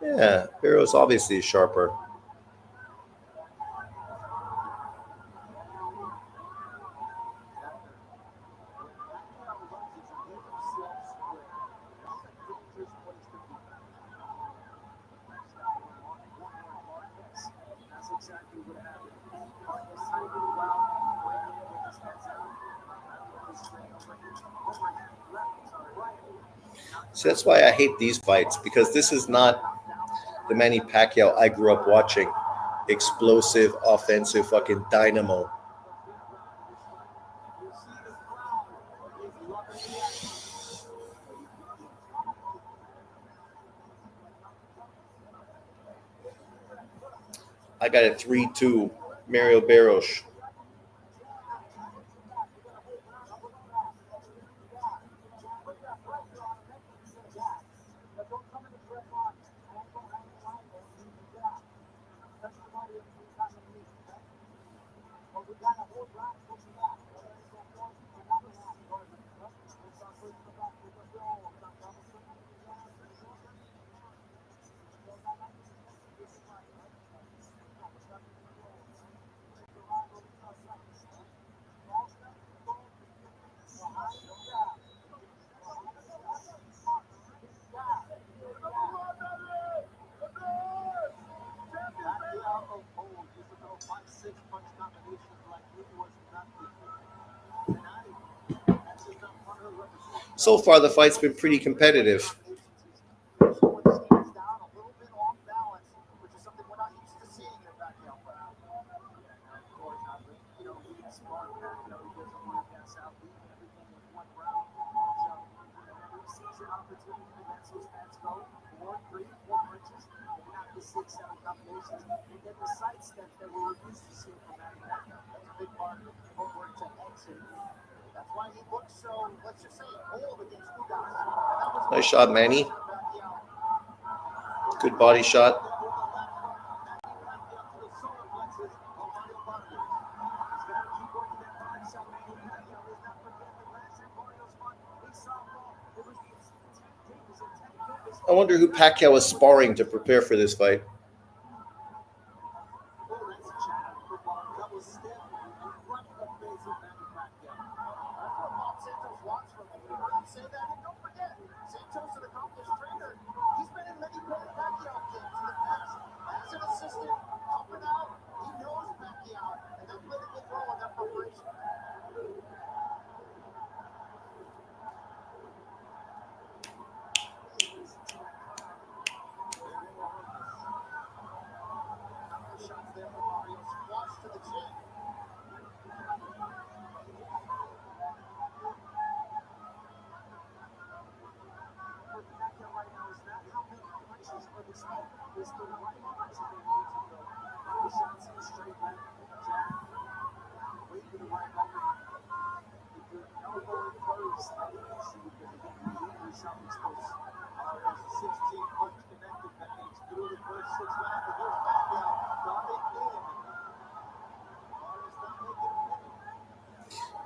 Yeah, Barrios obviously is sharper. See, that's why I hate these fights, because this is not the Manny Pacquiao I grew up watching. Explosive, offensive, fucking dynamo. I got a 3-2 Mario Barrios. So far, the fight's been pretty competitive. Nice shot, Manny. Good body shot. I wonder who Pacquiao was sparring to prepare for this fight.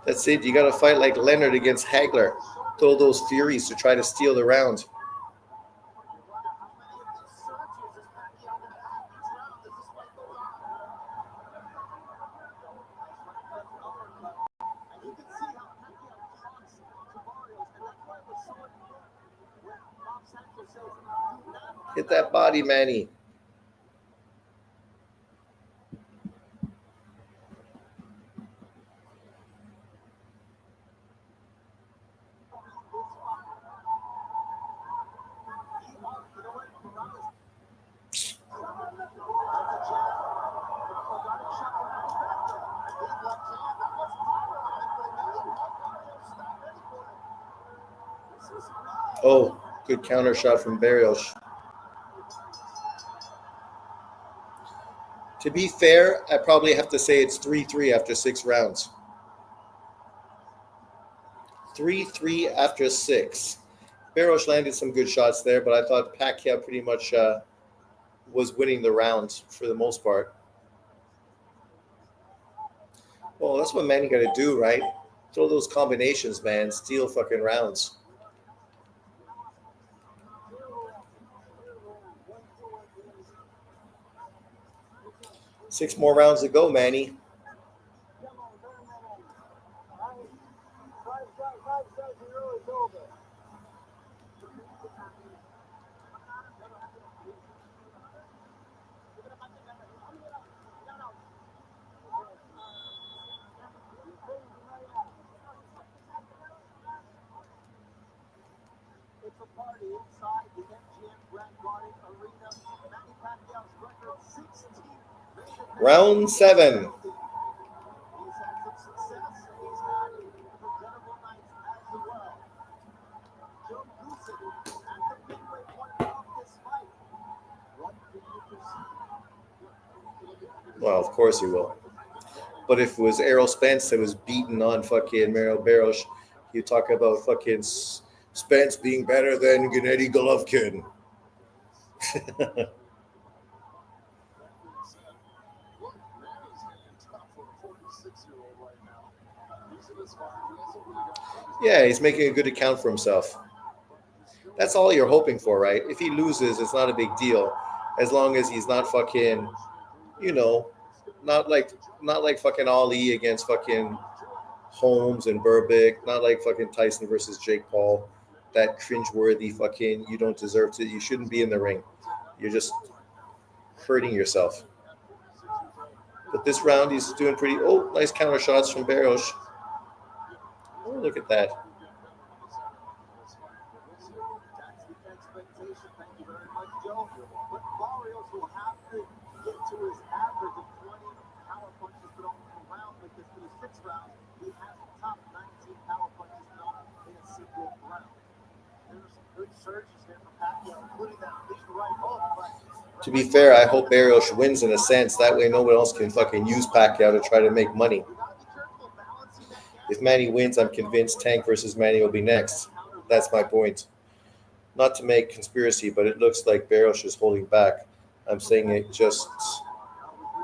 That's it. You got to fight like Leonard against Hagler. Throw those furies to try to steal the round. Hit that body, Manny. Oh, good counter shot from Barrios. To be fair, I probably have to say it's 3-3 after 6 rounds. 3-3 after 6. Barrios landed some good shots there, but I thought Pacquiao pretty much was winning the round for the most part. Well, that's what Manny got to do, right? Throw those combinations, man. Steal fucking rounds. 6 more rounds to go, Manny. It's a party inside the MGM Grand Garden Arena. Manny Pacquiao's record 16. Round 7. He's had some success. He's had forgettable nights as well. Joe Usyk at the big weight wanted off this fight. What do you perceive? Well, of course he will. But if it was Errol Spence that was beaten on fucking Mario Barrios, you talk about fucking Spence being better than Gennady Golovkin. Yeah, he's making a good account for himself. That's all you're hoping for, right? If he loses, it's not a big deal, as long as he's not fucking, you know, not like fucking Ali against fucking Holmes and Burbick, not like fucking Tyson versus Jake Paul. That cringeworthy fucking, you don't deserve to, you shouldn't be in the ring. You're just hurting yourself. But this round, he's doing pretty, oh, nice counter shots from Barrios. Oh, look at that. That's the expectation. Thank you very much, Joe. But Barrios will have to get to his average of 20 power punches thrown in a round, because for the 6th round, he has the top 19 power punches thrown in a single round. There's some good surges here from Pacquiao, including that big right hook. But To be fair, I hope Barrios wins in a sense. That way no one else can fucking use Pacquiao to try to make money. If Manny wins, I'm convinced Tank versus Manny will be next. That's my point. Not to make conspiracy, but it looks like Barrios is holding back. I'm saying it just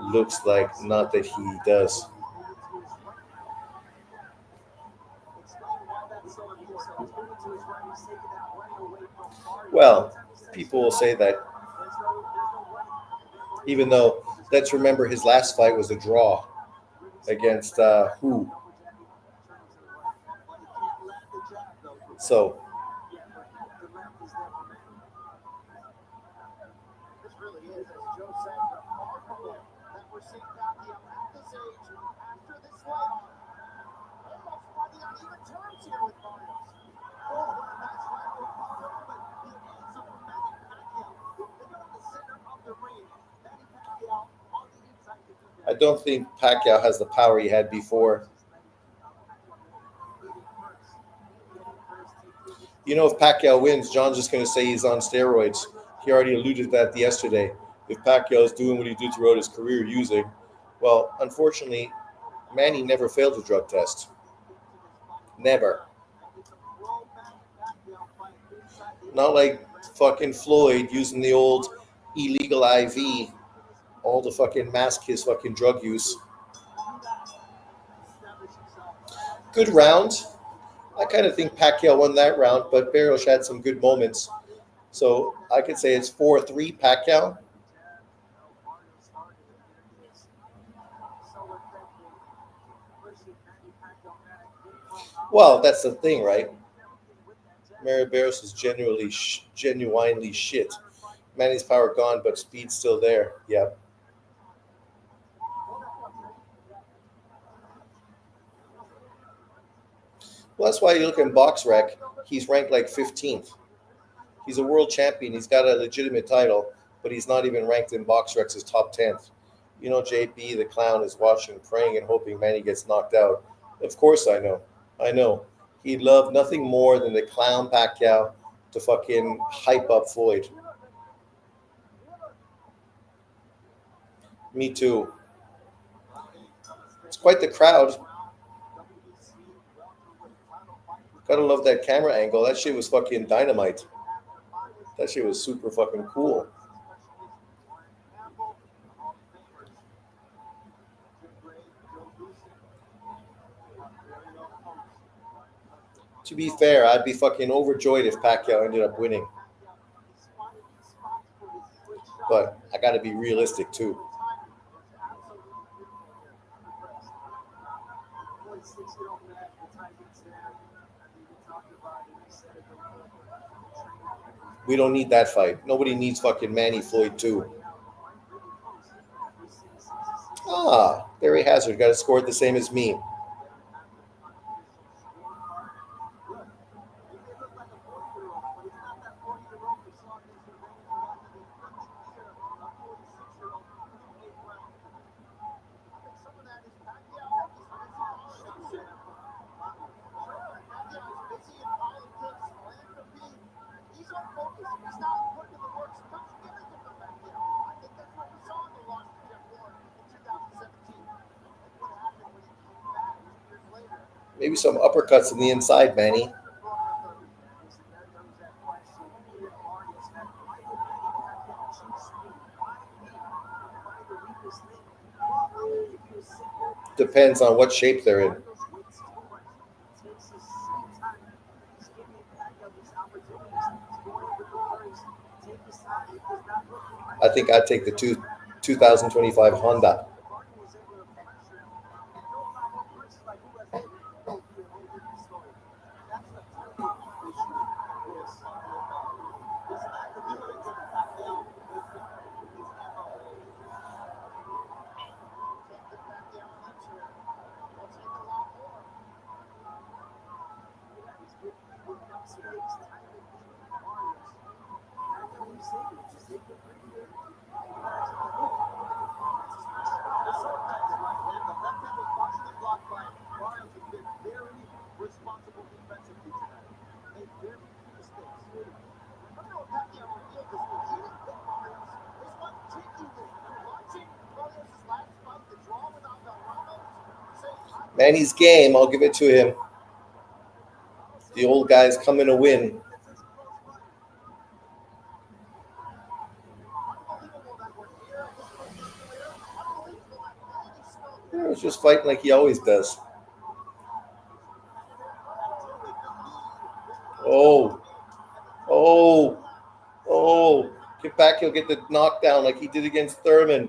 looks like, not that he does. Well, people will say that, even though, let's remember his last fight was a draw against who? So, this really is, as Joe said, remarkable that we're seeing Pacquiao at this age, after this fight, almost fighting on even terms here with Barrios. Oh, what a nice fight with Fundora, but the answer from Manny Pacquiao, they're in the center of the ring. Manny Pacquiao on the inside to do that. I don't think Pacquiao has the power he had before. You know, if Pacquiao wins, John's just going to say he's on steroids. He already alluded to that yesterday. If Pacquiao is doing what he did throughout his career using, well, unfortunately, Manny never failed a drug test. Never. Not like fucking Floyd using the old illegal IV, all to fucking mask his fucking drug use. Good round. I kind of think Pacquiao won that round, but Barrios had some good moments. So I could say it's 4-3 Pacquiao. Well, that's the thing, right? Manny Barrios is genuinely shit. Manny's power gone, but speed's still there. Yep. Well, that's why you look in BoxRec, he's ranked like 15th. He's a world champion. He's got a legitimate title, but he's not even ranked in BoxRec's as top 10th. You know, JP, the clown, is watching, praying, and hoping Manny gets knocked out. Of course I know. I know. He'd love nothing more than the clown Pacquiao to fucking hype up Floyd. Me too. It's quite the crowd. Gotta love that camera angle. That shit was fucking dynamite. That shit was super fucking cool. To be fair, I'd be fucking overjoyed if Pacquiao ended up winning. But I gotta be realistic too. We don't need that fight. Nobody needs fucking Manny Floyd too. Ah, Barry Hazard got it scored the same as me. Maybe some uppercuts in the inside, Manny. Depends on what shape they're in. I think I'd take the 2025 Honda. Manny's game, I'll give it to him. The old guy's coming to win. Yeah, he's just fighting like he always does. Oh. Get back, he'll get the knockdown like he did against Thurman.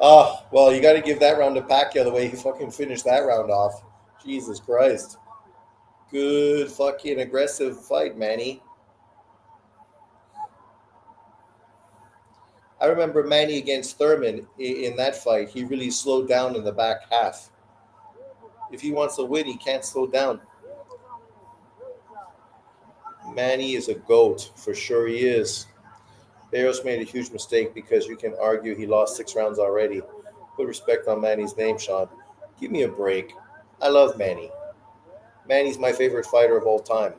Oh, well, you got to give that round to Pacquiao the way he fucking finished that round off. Jesus Christ. Good fucking aggressive fight, Manny. I remember Manny against Thurman in that fight. He really slowed down in the back half. If he wants to win, he can't slow down. Manny is a GOAT. For sure he is. Barrios made a huge mistake because you can argue he lost 6 rounds already. Put respect on Manny's name, Sean. Give me a break. I love Manny. Manny's my favorite fighter of all time.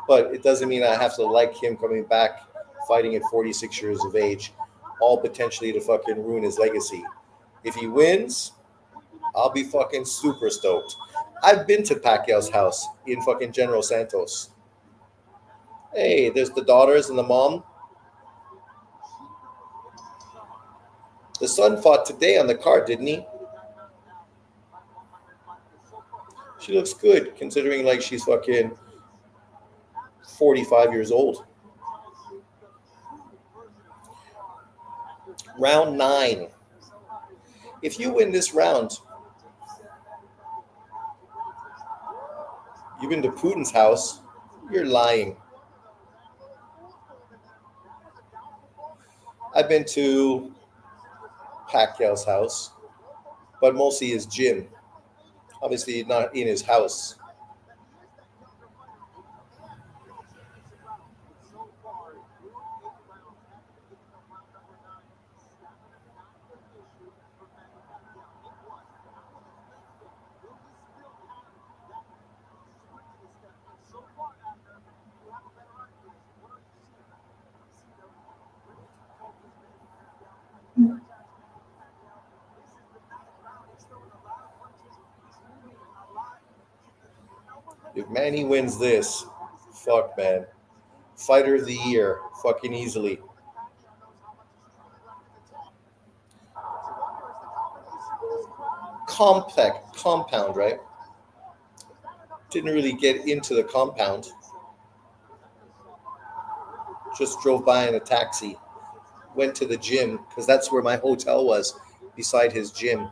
But it doesn't mean I have to like him coming back fighting at 46 years of age, all potentially to fucking ruin his legacy. If he wins, I'll be fucking super stoked. I've been to Pacquiao's house in fucking General Santos. Hey, there's the daughters and the mom. The son fought today on the card, didn't he? She looks good, considering like she's fucking 45 years old. Round 9. If you win this round, you've been to Putin's house, you're lying. I've been to Pacquiao's house, but mostly his gym. Obviously not in his house. If Manny wins this, fuck, man. Fighter of the year, fucking easily. Compound, right? Didn't really get into the compound. Just drove by in a taxi. Went to the gym, because that's where my hotel was, beside his gym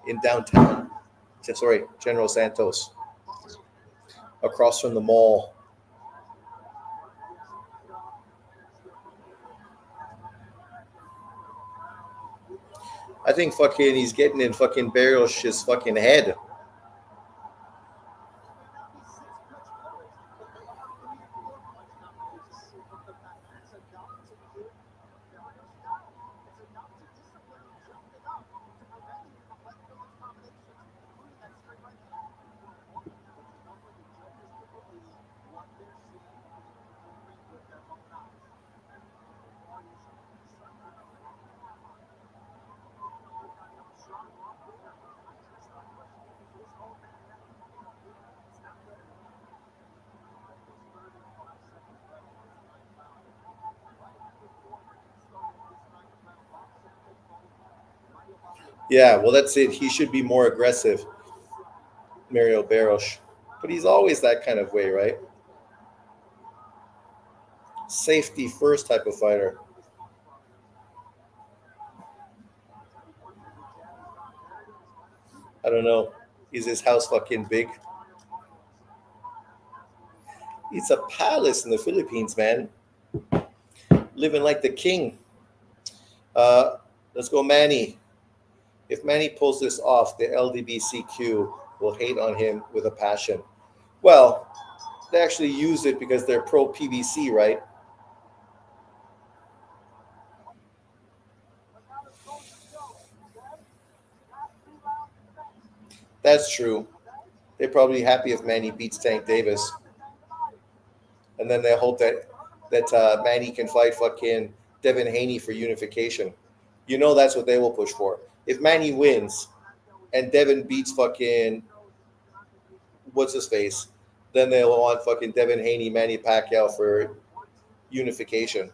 in downtown. Sorry, General Santos. Across from the mall. I think fucking he's getting in fucking Barrios' fucking head. Yeah, well, that's it. He should be more aggressive, Mario Barrios. But he's always that kind of way, right? Safety first type of fighter. I don't know. Is his house fucking big? It's a palace in the Philippines, man. Living like the king. Let's go, Manny. If Manny pulls this off, the LDBCQ will hate on him with a passion. Well, they actually use it because they're pro PBC, right? That's true. They're probably happy if Manny beats Tank Davis. And then they hope that Manny can fight fucking Devin Haney for unification. You know that's what they will push for. If Manny wins and Devin beats fucking what's his face, then they'll want fucking Devin Haney, Manny Pacquiao for unification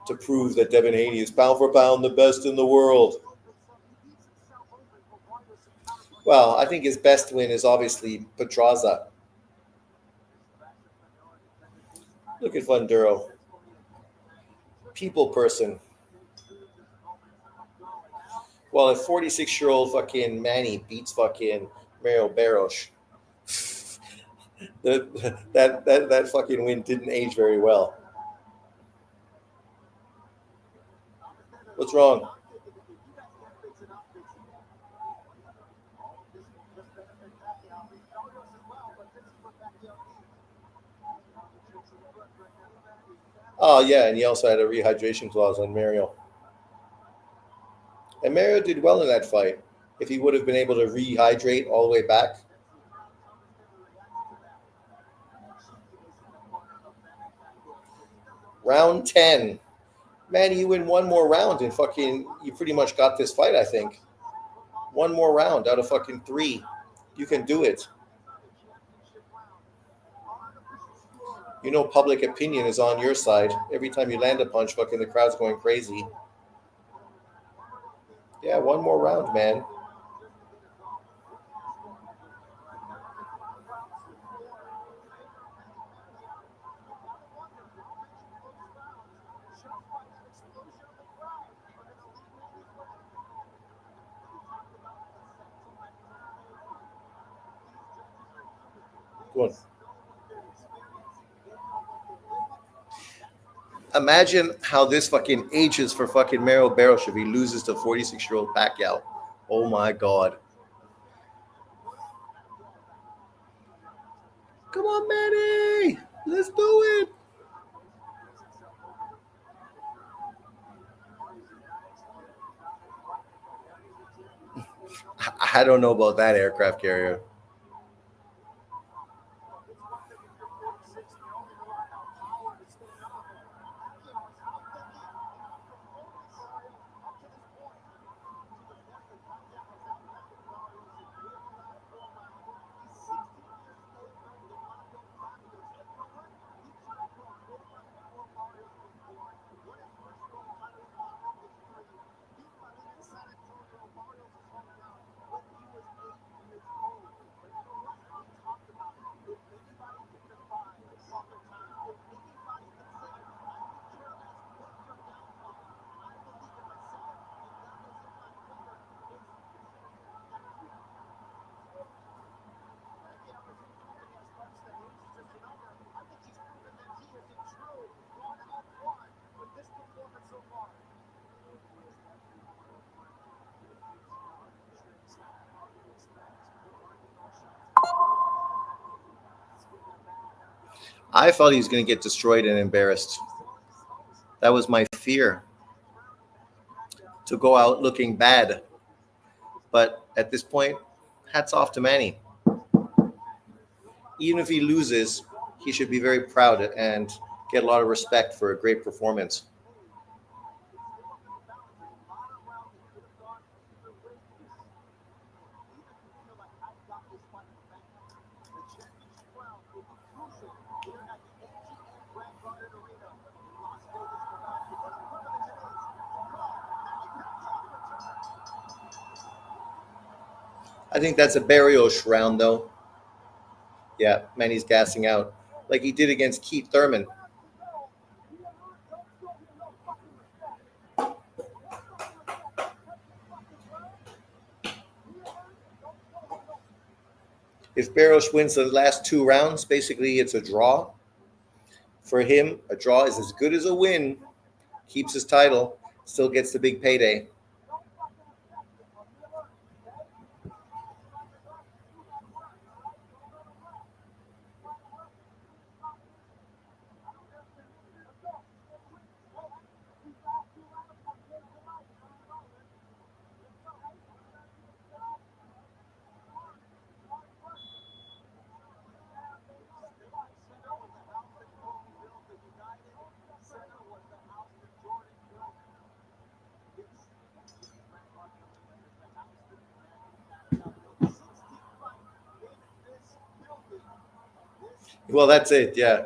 to prove that Devin Haney is pound for pound the best in the world. Well, I think his best win is obviously Pedraza. Look at Fundora. People person. Well, if 46-year-old fucking Manny beats fucking Mario Barrios, that fucking win didn't age very well. What's wrong? Oh, yeah, and he also had a rehydration clause on Mario. And Mario did well in that fight. If he would have been able to rehydrate all the way back. Round 10. Man, you win one more round and fucking, you pretty much got this fight, I think. One more round out of fucking 3. You can do it. You know public opinion is on your side. Every time you land a punch, fucking the crowd's going crazy. Yeah. Yeah, one more round, man. Go on. Imagine how this fucking ages for fucking Mario Barrios if he loses to 46-year-old Pacquiao. Oh my god. Come on, Manny. Let's do it. I don't know about that aircraft carrier. I thought he was going to get destroyed and embarrassed. That was my fear, to go out looking bad. But at this point, hats off to Manny. Even if he loses, he should be very proud and get a lot of respect for a great performance. I think that's a Barrios round, though. Yeah, Manny's gassing out like he did against Keith Thurman. If Barrios wins the last two rounds, basically it's a draw. For him, a draw is as good as a win. Keeps his title, still gets the big payday. Well, that's it. Yeah,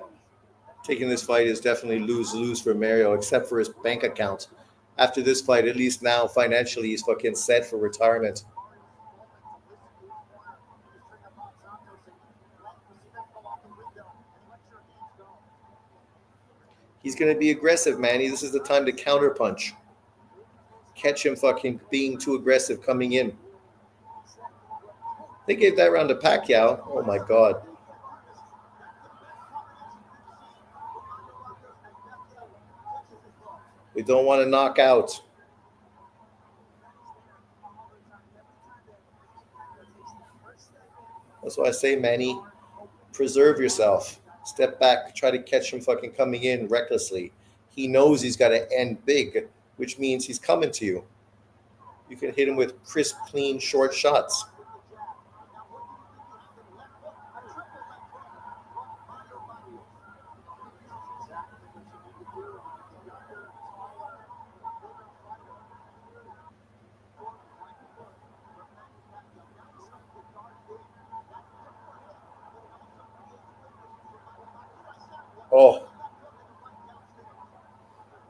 taking this fight is definitely lose for Mario, except for his bank account. After this fight, at least now financially, he's fucking set for retirement. He's going to be aggressive, Manny. This is the time to counterpunch. Catch him fucking being too aggressive coming in. They gave that round to Pacquiao. Oh my god. We don't want to knock out. That's why I say, Manny, preserve yourself. Step back, try to catch him fucking coming in recklessly. He knows he's got to end big, which means he's coming to you. You can hit him with crisp, clean, short shots. Oh.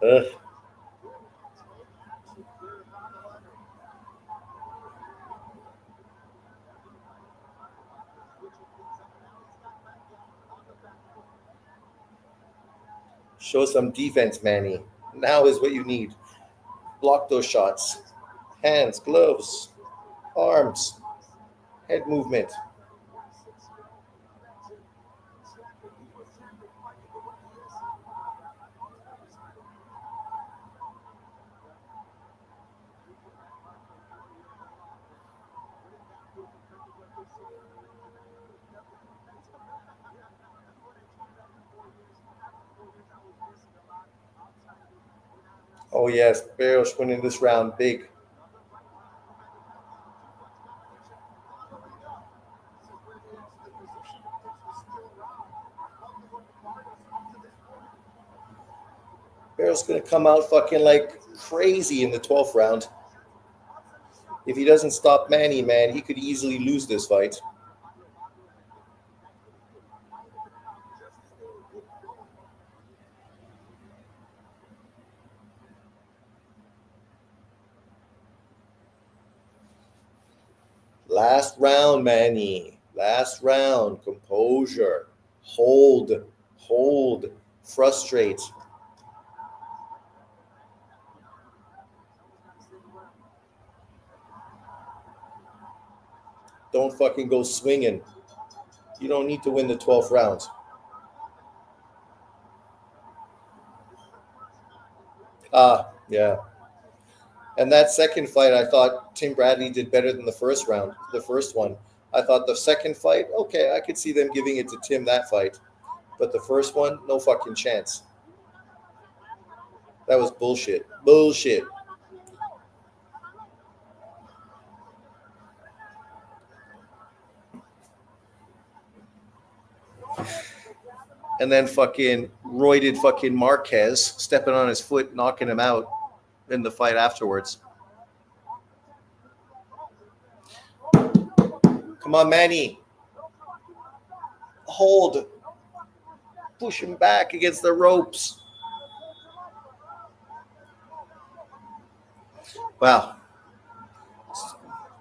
Ugh. Show some defense, Manny. Now is what you need. Block those shots. Hands, gloves, arms, head movement. Oh, yes, Barrios winning this round big. Barrios going to come out fucking like crazy in the 12th round. If he doesn't stop Manny, man, he could easily lose this fight. Last round, Manny. Last round. Composure. Hold. Frustrate. Don't fucking go swinging. You don't need to win the 12th round. Yeah. And that second fight, I thought Tim Bradley did better than the first round, the first one. I thought the second fight, okay, I could see them giving it to Tim that fight. But the first one, no fucking chance. That was bullshit. Bullshit. And then fucking roided fucking Marquez stepping on his foot, knocking him out in the fight afterwards. Come on, Manny. Hold. Push him back against the ropes. Wow.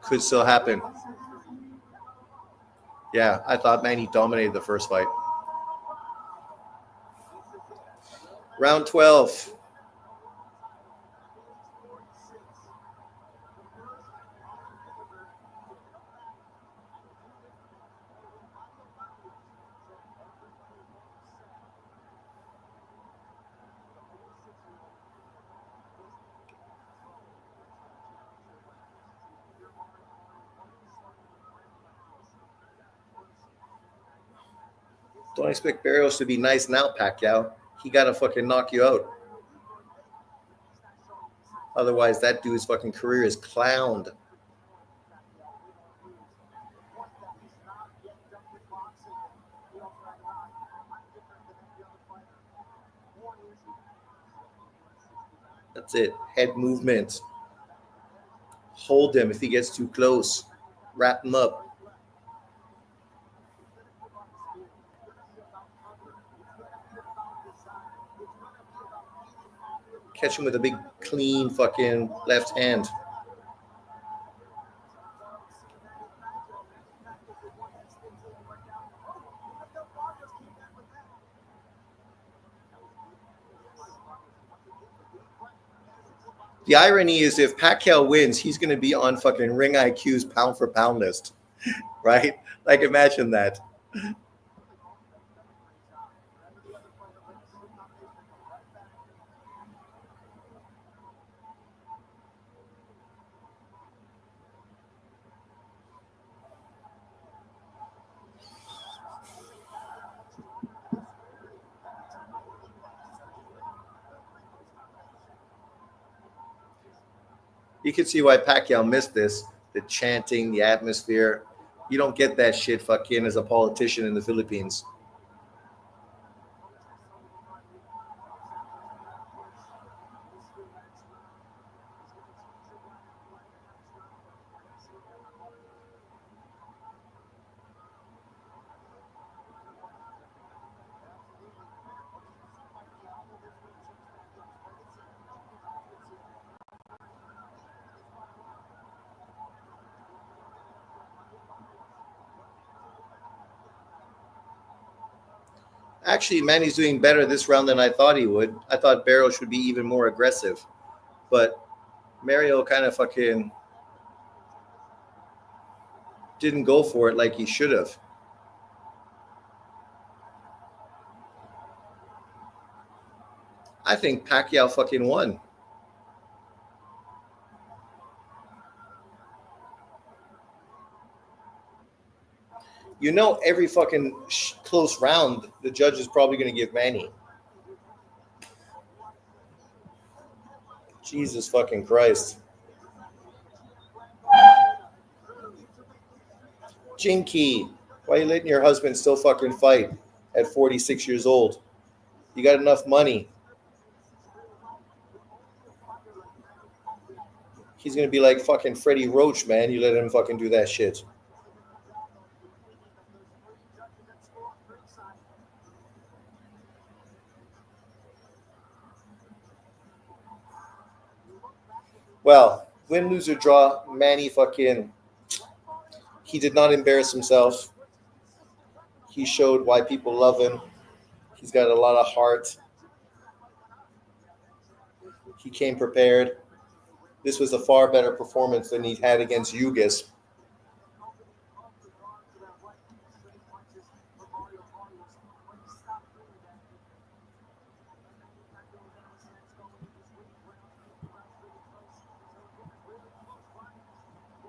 Could still happen. Yeah, I thought Manny dominated the first fight. Round 12. Don't expect Barrios to be nice now, Pacquiao. He got to fucking knock you out. Otherwise, that dude's fucking career is clowned. That's it. Head movement. Hold him if he gets too close. Wrap him up. Catch him with a big, clean fucking left hand. The irony is if Pacquiao wins, he's going to be on fucking Ring IQ's pound for pound list, right? Like, imagine that. You can see why Pacquiao missed this. The chanting, the atmosphere. You don't get that shit fucking as a politician in the Philippines. Actually, Manny's doing better this round than I thought he would. I thought Barrios would be even more aggressive. But Mario kind of fucking didn't go for it like he should have. I think Pacquiao fucking won. You know, every fucking close round, the judge is probably going to give Manny. Jesus fucking Christ. Jinky, why are you letting your husband still fucking fight at 46 years old? You got enough money. He's going to be like fucking Freddie Roach, man. You let him fucking do that shit. Well, win, lose, or draw, Manny fucking, he did not embarrass himself. He showed why people love him. He's got a lot of heart. He came prepared. This was a far better performance than he had against Usyk.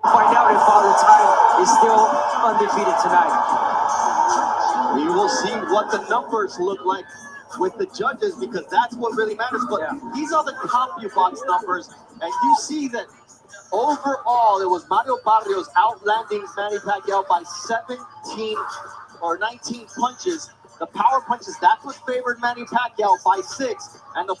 Find out if Father Time is still undefeated tonight. We will see what the numbers look like with the judges, because that's what really matters. But these are the CompuBox numbers, and you see that overall it was Mario Barrios outlanding Manny Pacquiao by 17 or 19 punches. The power punches, that's what favored Manny Pacquiao by 6, and the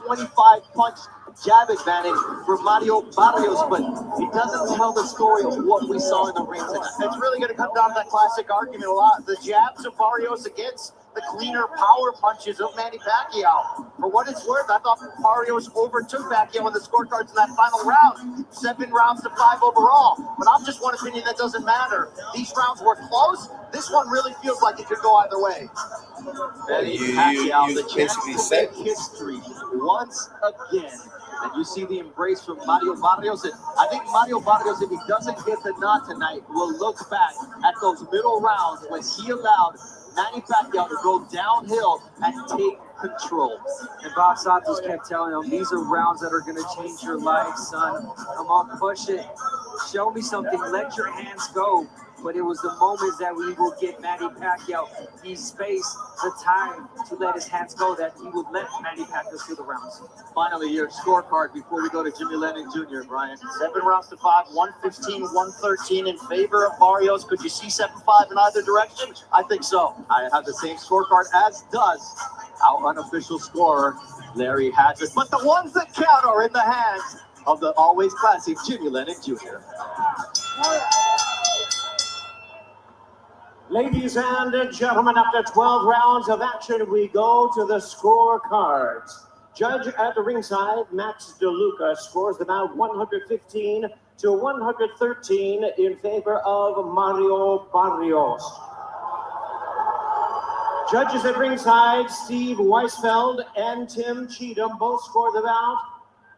25-punch jab advantage for Mario Barrios, but it doesn't tell the story of what we saw in the ring tonight. It's really going to come down to that classic argument a lot. The jabs of Barrios against the cleaner power punches of Manny Pacquiao. For what it's worth, I thought Barrios overtook Pacquiao in the scorecards in that final round. 7 rounds to 5 overall. But I'm just one opinion that doesn't matter. These rounds were close. This one really feels like it could go either way. Manny Pacquiao, the chance to make history once again. And you see the embrace from Mario Barrios. And I think Mario Barrios, if he doesn't get the nod tonight, will look back at those middle rounds when he allowed Manny Pacquiao to go downhill and take control. And Bob Santos kept telling him, these are rounds that are going to change your life, son. Come on, push it. Show me something. Let your hands go. But it was the moments that we will get Manny Pacquiao the space, the time to let his hands go, that he would let Manny Pacquiao through the rounds. Finally, your scorecard before we go to Jimmy Lennon Jr., Brian. 7 rounds to 5, 115, 113 in favor of Barrios. Could you see 7-5 in either direction? I think so. I have the same scorecard, as does our unofficial scorer, Larry Hadrick. But the ones that count are in the hands of the always classic Jimmy Lennon Jr. Ladies and gentlemen, after 12 rounds of action, we go to the scorecards. Judge at the ringside, Max DeLuca, scores the bout 115 to 113 in favor of Mario Barrios. Judges at ringside, Steve Weisfeld and Tim Cheatham both score the bout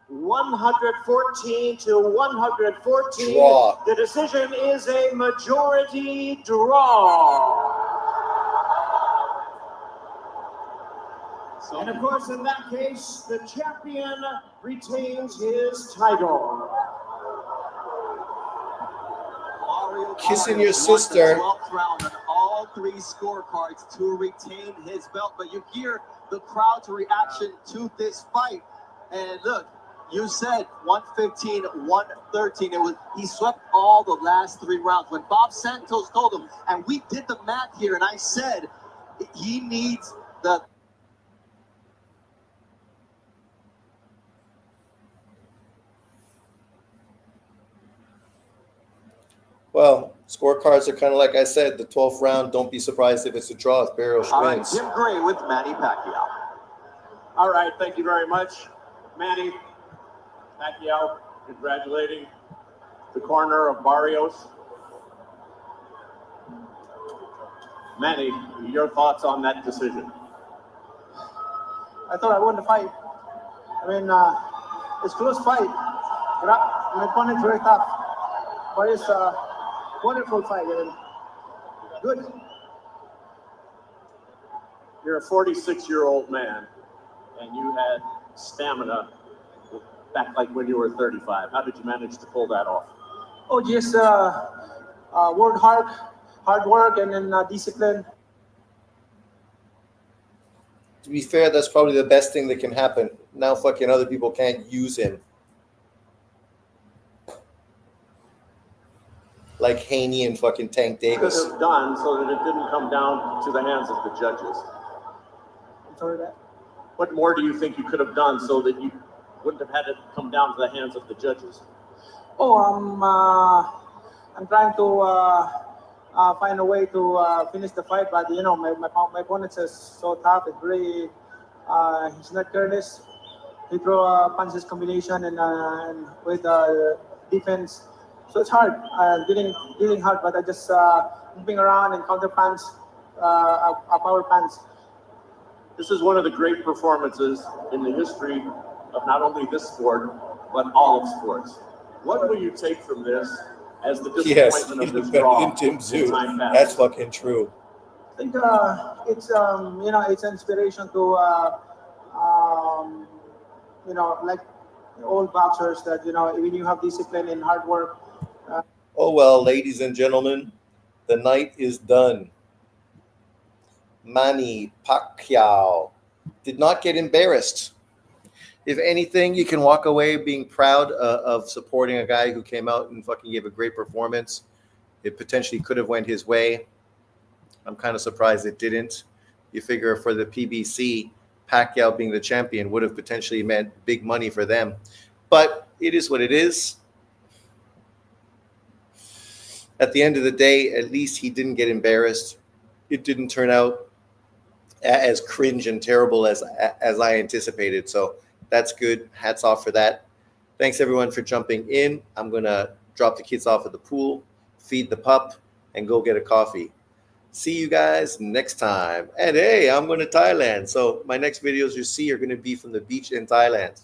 114 to 114. Draw. The decision is a majority draw. And of course, in that case, the champion retains his title. Kissing your sister. 12th round on all 3 scorecards to retain his belt. But you hear the crowd's reaction to this fight. And look, you said 115, 113. He swept all the last 3 rounds. When Bob Santos told him, and we did the math here, and I said he needs the. Well, scorecards are kind of like I said, the 12th round. Don't be surprised if it's a draw if Barrios All right, wins. Jim Gray with Manny Pacquiao. All right, thank you very much, Manny Pacquiao, congratulating the corner of Barrios. Manny, your thoughts on that decision? I thought I won the fight. I mean, it's a close fight. My opponent's very tough, but it's a wonderful fight. And good. You're a 46-year-old man, and you had stamina back like when you were 35. How did you manage to pull that off? Oh, just work hard work, and then discipline. To be fair, that's probably the best thing that can happen. Now fucking other people can't use him. Like Haney and fucking Tank Davis. Could have done so that it didn't come down to the hands of the judges. I'm sorry that. What more do you think you could have done so that you wouldn't have had it come down to the hands of the judges? Oh, I'm trying to find a way to finish the fight, but you know, my opponent is so tough. It's really he's not careless. He throw punches combination and with defense, so it's hard. Getting hard, but I just moving around and counter punch, power punch. This is one of the great performances in the history of not only this sport, but all of sports. What will you take from this as the disappointment of this draw? Tim Tszyu. That's fucking true. I think it's you know, it's an inspiration to you know, like old boxers that, you know, when you have discipline and hard work. Oh well, ladies and gentlemen, the night is done. Manny Pacquiao did not get embarrassed. If anything, you can walk away being proud of supporting a guy who came out and fucking gave a great performance. It potentially could have went his way. I'm kind of surprised it didn't. You figure for the PBC, Pacquiao being the champion would have potentially meant big money for them. But it is what it is. At the end of the day, at least he didn't get embarrassed. It didn't turn out as cringe and terrible as I anticipated. So that's good. Hats off for that. Thanks everyone for jumping in. I'm going to drop the kids off at the pool, feed the pup, and go get a coffee. See you guys next time. And hey, I'm going to Thailand. So my next videos you see are going to be from the beach in Thailand.